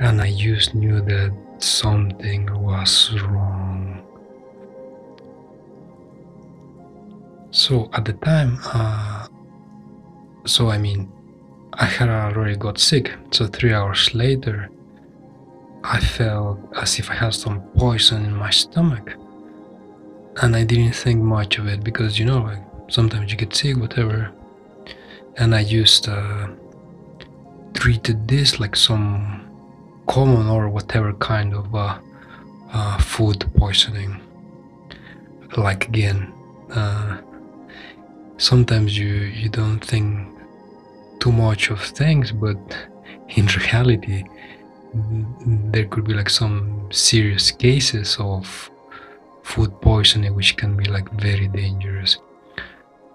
S2: I just knew that something was wrong. So at the time, I had already got sick. So 3 hours later, I felt as if I had some poison in my stomach. And I didn't think much of it because, like sometimes you get sick, whatever. And I just treated this like some common or whatever kind of food poisoning. Like again, sometimes you don't think too much of things, but in reality there could be like some serious cases of food poisoning which can be like very dangerous.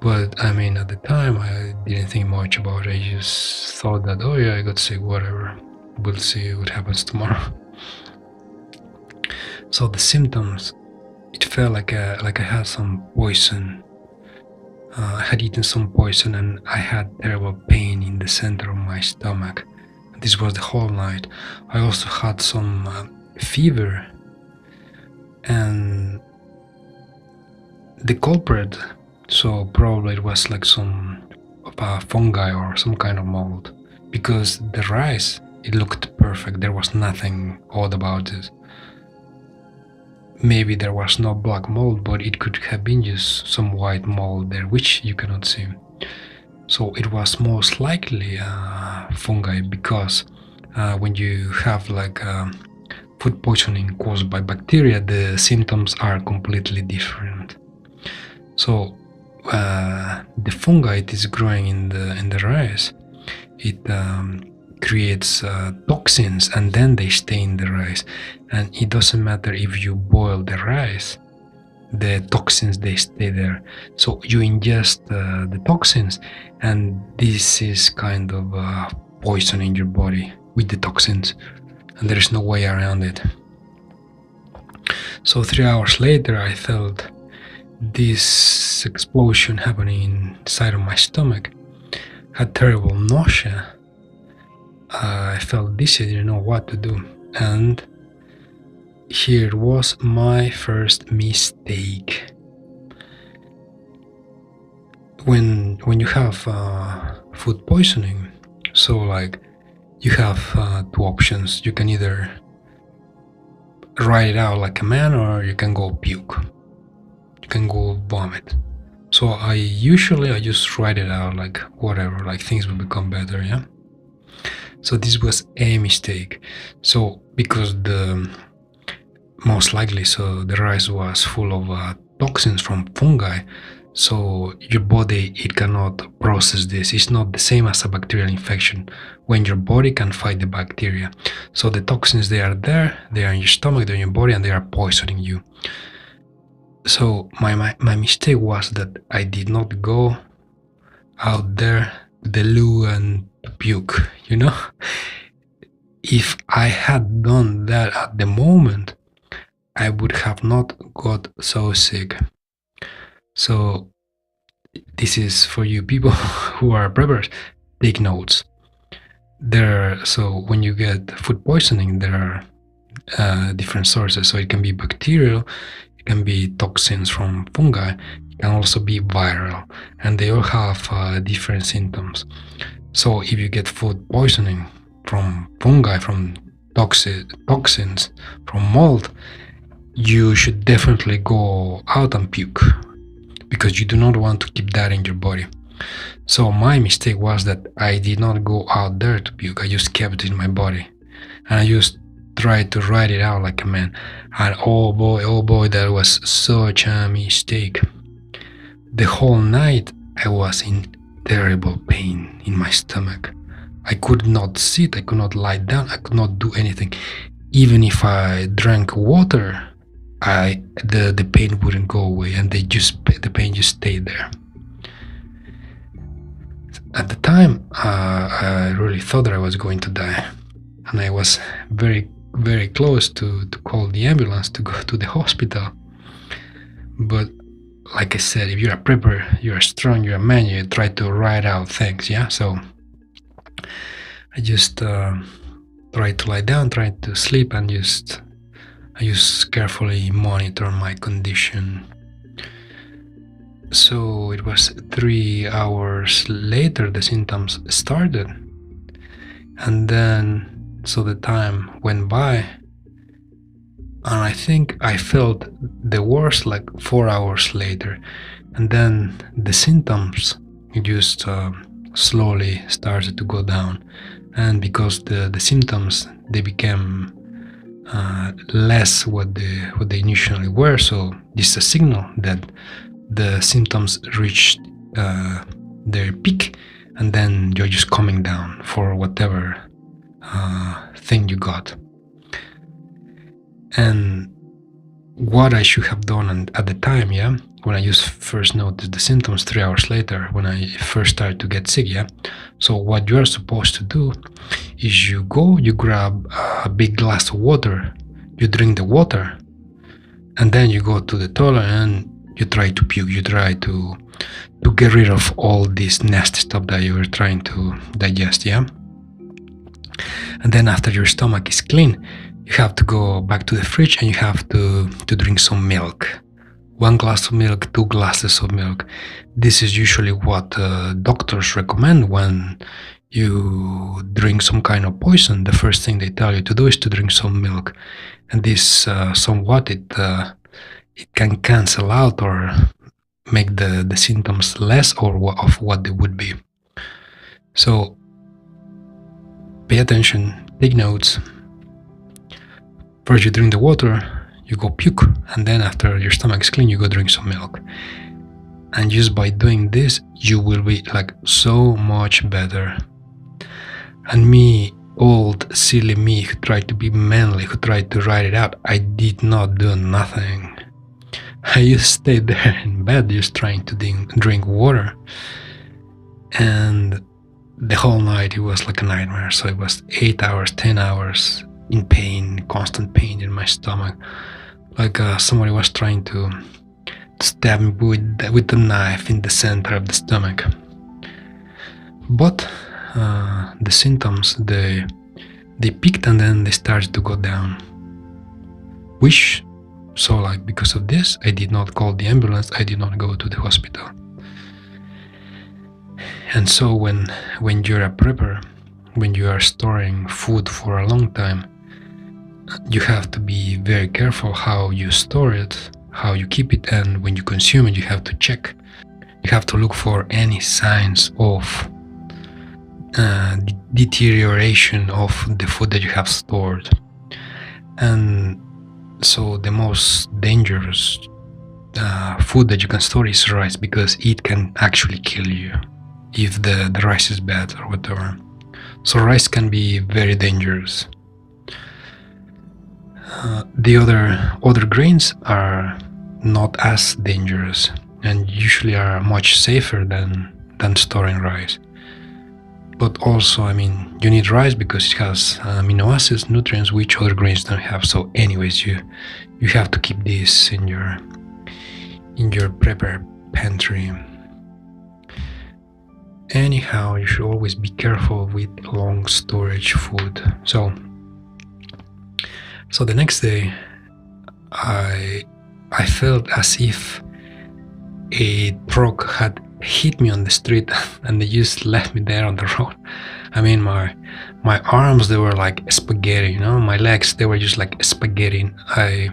S2: But at the time I didn't think much about it. I just thought that, oh yeah, I got sick, whatever, we'll see what happens tomorrow. So the symptoms, it felt like I had some poison. I had eaten some poison and I had terrible pain in the center of my stomach. This was the whole night. I also had some fever, and the culprit, so probably it was like some fungi or some kind of mold, because the rice, it looked perfect. There was nothing odd about it. Maybe there was no black mold, but it could have been just some white mold there, which you cannot see. So it was most likely fungi, because when you have like food poisoning caused by bacteria, the symptoms are completely different. So the fungi, it is growing in the rice. It creates toxins, and then they stay in the rice. And it doesn't matter if you boil the rice, the toxins, they stay there. So you ingest the toxins, and this is kind of poison in your body with the toxins, and there is no way around it. So 3 hours later, I felt this explosion happening inside of my stomach. Had terrible nausea. I felt dizzy, didn't know what to do. And here was my first mistake. When you have food poisoning, so like you have two options. You can either write it out like a man, or you can go puke. You can go vomit. So I just write it out like whatever, like things will become better, yeah? So this was a mistake. So because most likely, so the rice was full of toxins from fungi, so your body, it cannot process this. It's not the same as a bacterial infection when your body can fight the bacteria. So the toxins, they are there, they are in your stomach, they're in your body, and they are poisoning you. So my mistake was that I did not go out there to the loo and puke, If I had done that at the moment, I would have not got so sick. So this is for you people who are preppers. Take notes. So when you get food poisoning, there are different sources. So it can be bacterial, it can be toxins from fungi, it can also be viral, and they all have different symptoms. So if you get food poisoning from fungi, from toxins, from mold, you should definitely go out and puke, because you do not want to keep that in your body. So my mistake was that I did not go out there to puke. I just kept it in my body, and I just tried to write it out like a man. And oh boy, that was such a mistake. The whole night I was in terrible pain in my stomach. I could not sit, I could not lie down, I could not do anything. Even if I drank water, the pain wouldn't go away, and the pain just stayed there. At the time, I really thought that I was going to die, and I was very close to call the ambulance to go to the hospital. But like I said, if you're a prepper, you're strong, you're a man, you try to write out things, yeah? So I just tried to lie down, tried to sleep, and I just carefully monitor my condition. So it was 3 hours later the symptoms started, and then so the time went by, and I think I felt the worst like 4 hours later, and then the symptoms just slowly started to go down. And because the symptoms, they became less what they initially were, so this is a signal that the symptoms reached their peak, and then you're just coming down for whatever thing you got. And what I should have done at the time, yeah, when I just first noticed the symptoms 3 hours later, when I first started to get sick, yeah. So what you are supposed to do is you grab a big glass of water, you drink the water, and then you go to the toilet and you try to puke, you try to get rid of all this nasty stuff that you were trying to digest, yeah. And then after your stomach is clean, you have to go back to the fridge and you have to drink some milk. 1 glass of milk, 2 glasses of milk. This is usually what doctors recommend when you drink some kind of poison. The first thing they tell you to do is to drink some milk, and this somewhat it can cancel out or make the symptoms less of what they would be. So pay attention, take notes. First you drink the water, you go puke, and then after your stomach is clean, you go drink some milk. And just by doing this, you will be like so much better. And me, old silly me, who tried to be manly, who tried to write it out, I did not do nothing. I just stayed there in bed, just trying to drink water. And the whole night it was like a nightmare. So it was 8 hours, 10 hours in pain, constant pain in my stomach. Like somebody was trying to stab me with the knife in the center of the stomach. But the symptoms, they peaked and then they started to go down. So like because of this, I did not call the ambulance, I did not go to the hospital. And so when you're a prepper, when you are storing food for a long time, you have to be very careful how you store it, how you keep it, and when you consume it, you have to check. You have to look for any signs of deterioration of the food that you have stored. And so the most dangerous food that you can store is rice, because it can actually kill you if the rice is bad or whatever. So rice can be very dangerous. The other grains are not as dangerous and usually are much safer than storing rice. But also, I mean, you need rice because it has amino acids, nutrients, which other grains don't have. So anyways, you have to keep this in your prepper pantry. Anyhow, you should always be careful with long storage food. So the next day, I felt as if a truck had hit me on the street and they just left me there on the road. I mean, my arms, they were like spaghetti, you know, my legs, they were just like spaghetti. I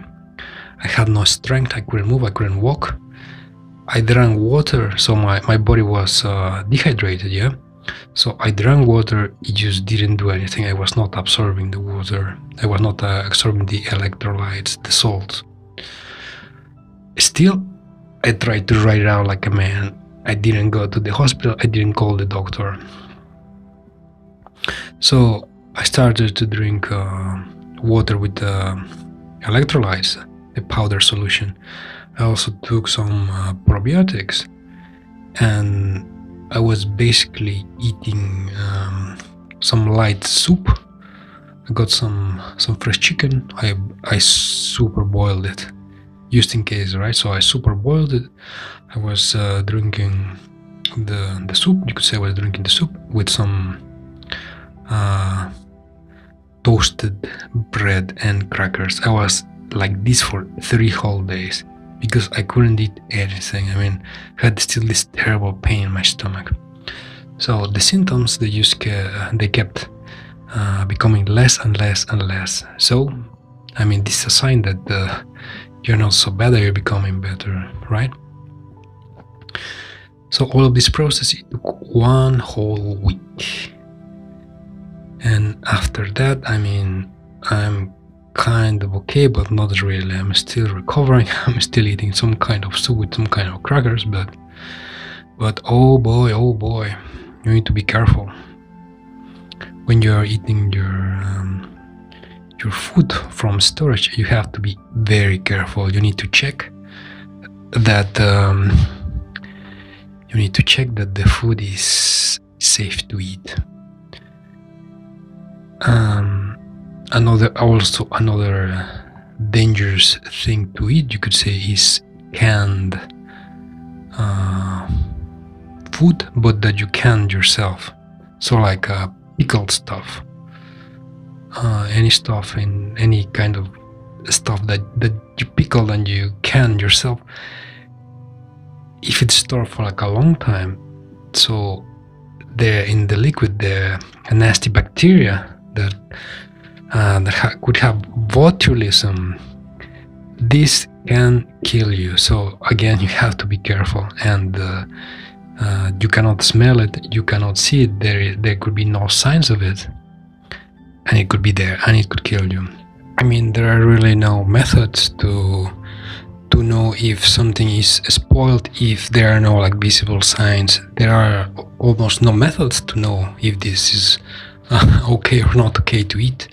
S2: had no strength, I couldn't move, I couldn't walk. I drank water, so my body was dehydrated, yeah. So I drank water, it just didn't do anything. I was not absorbing the water. I was not absorbing the electrolytes, the salts. Still, I tried to write it out like a man. I didn't go to the hospital. I didn't call the doctor. So I started to drink water with electrolytes, a powder solution. I also took some probiotics, and I was basically eating some light soup. I got some fresh chicken. I super boiled it, just in case, right? So I super boiled it. I was drinking the soup. You could say I was drinking the soup with some toasted bread and crackers. I was like this for 3 whole days because I couldn't eat anything. I mean, I had still this terrible pain in my stomach. So the symptoms, they kept becoming less and less and less. So, I mean, this is a sign that you're not so bad, that you're becoming better, right? So all of this process, it took 1 whole week. And after that, I mean, I'm kind of okay, but not really. I'm still recovering. I'm still eating some kind of soup with some kind of crackers, but oh boy, you need to be careful when you're eating your food from storage. You have to be very careful. You need to check that the food is safe to eat. Another dangerous thing to eat, you could say, is canned food, but that you canned yourself. So like pickled stuff, any stuff in any kind of stuff that you pickle and you can yourself. If it's stored for like a long time, so there in the liquid there a nasty bacteria that could have botulism. This can kill you. So again, you have to be careful, and you cannot smell it, you cannot see it. There could be no signs of it, and it could be there, and it could kill you. I mean, there are really no methods to know if something is spoiled if there are no like visible signs. There are almost no methods to know if this is okay or not okay to eat.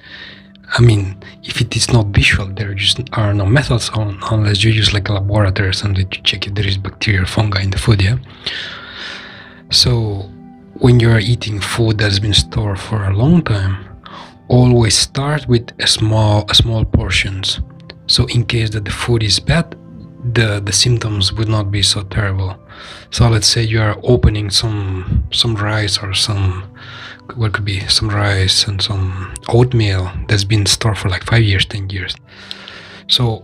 S2: I mean, if it is not visual, there just are no methods unless you use like a laboratory or something to check if there is bacteria or fungi in the food, yeah? So when you're eating food that's been stored for a long time, always start with a small portions. So in case that the food is bad, the symptoms would not be so terrible. So let's say you are opening some rice or some rice and some oatmeal that's been stored for like 5 years, 10 years. So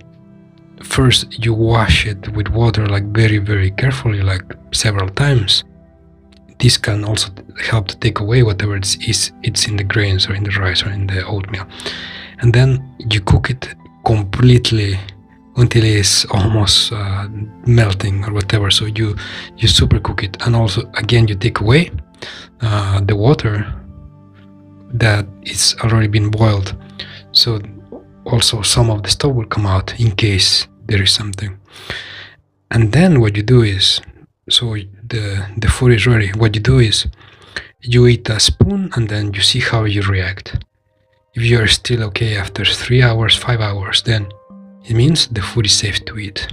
S2: first you wash it with water like very, very carefully, like several times. This can also help to take away whatever it's in the grains or in the rice or in the oatmeal. And then you cook it completely until it's almost melting or whatever. So you super cook it, and also again you take away the water that is already been boiled. So also some of the stuff will come out in case there is something. And then what you do is, so the food is ready. What you do is you eat a spoon and then you see how you react. If you are still okay after 3 hours, 5 hours, then it means the food is safe to eat.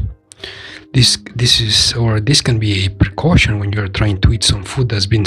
S2: This can be a precaution when you're trying to eat some food that's been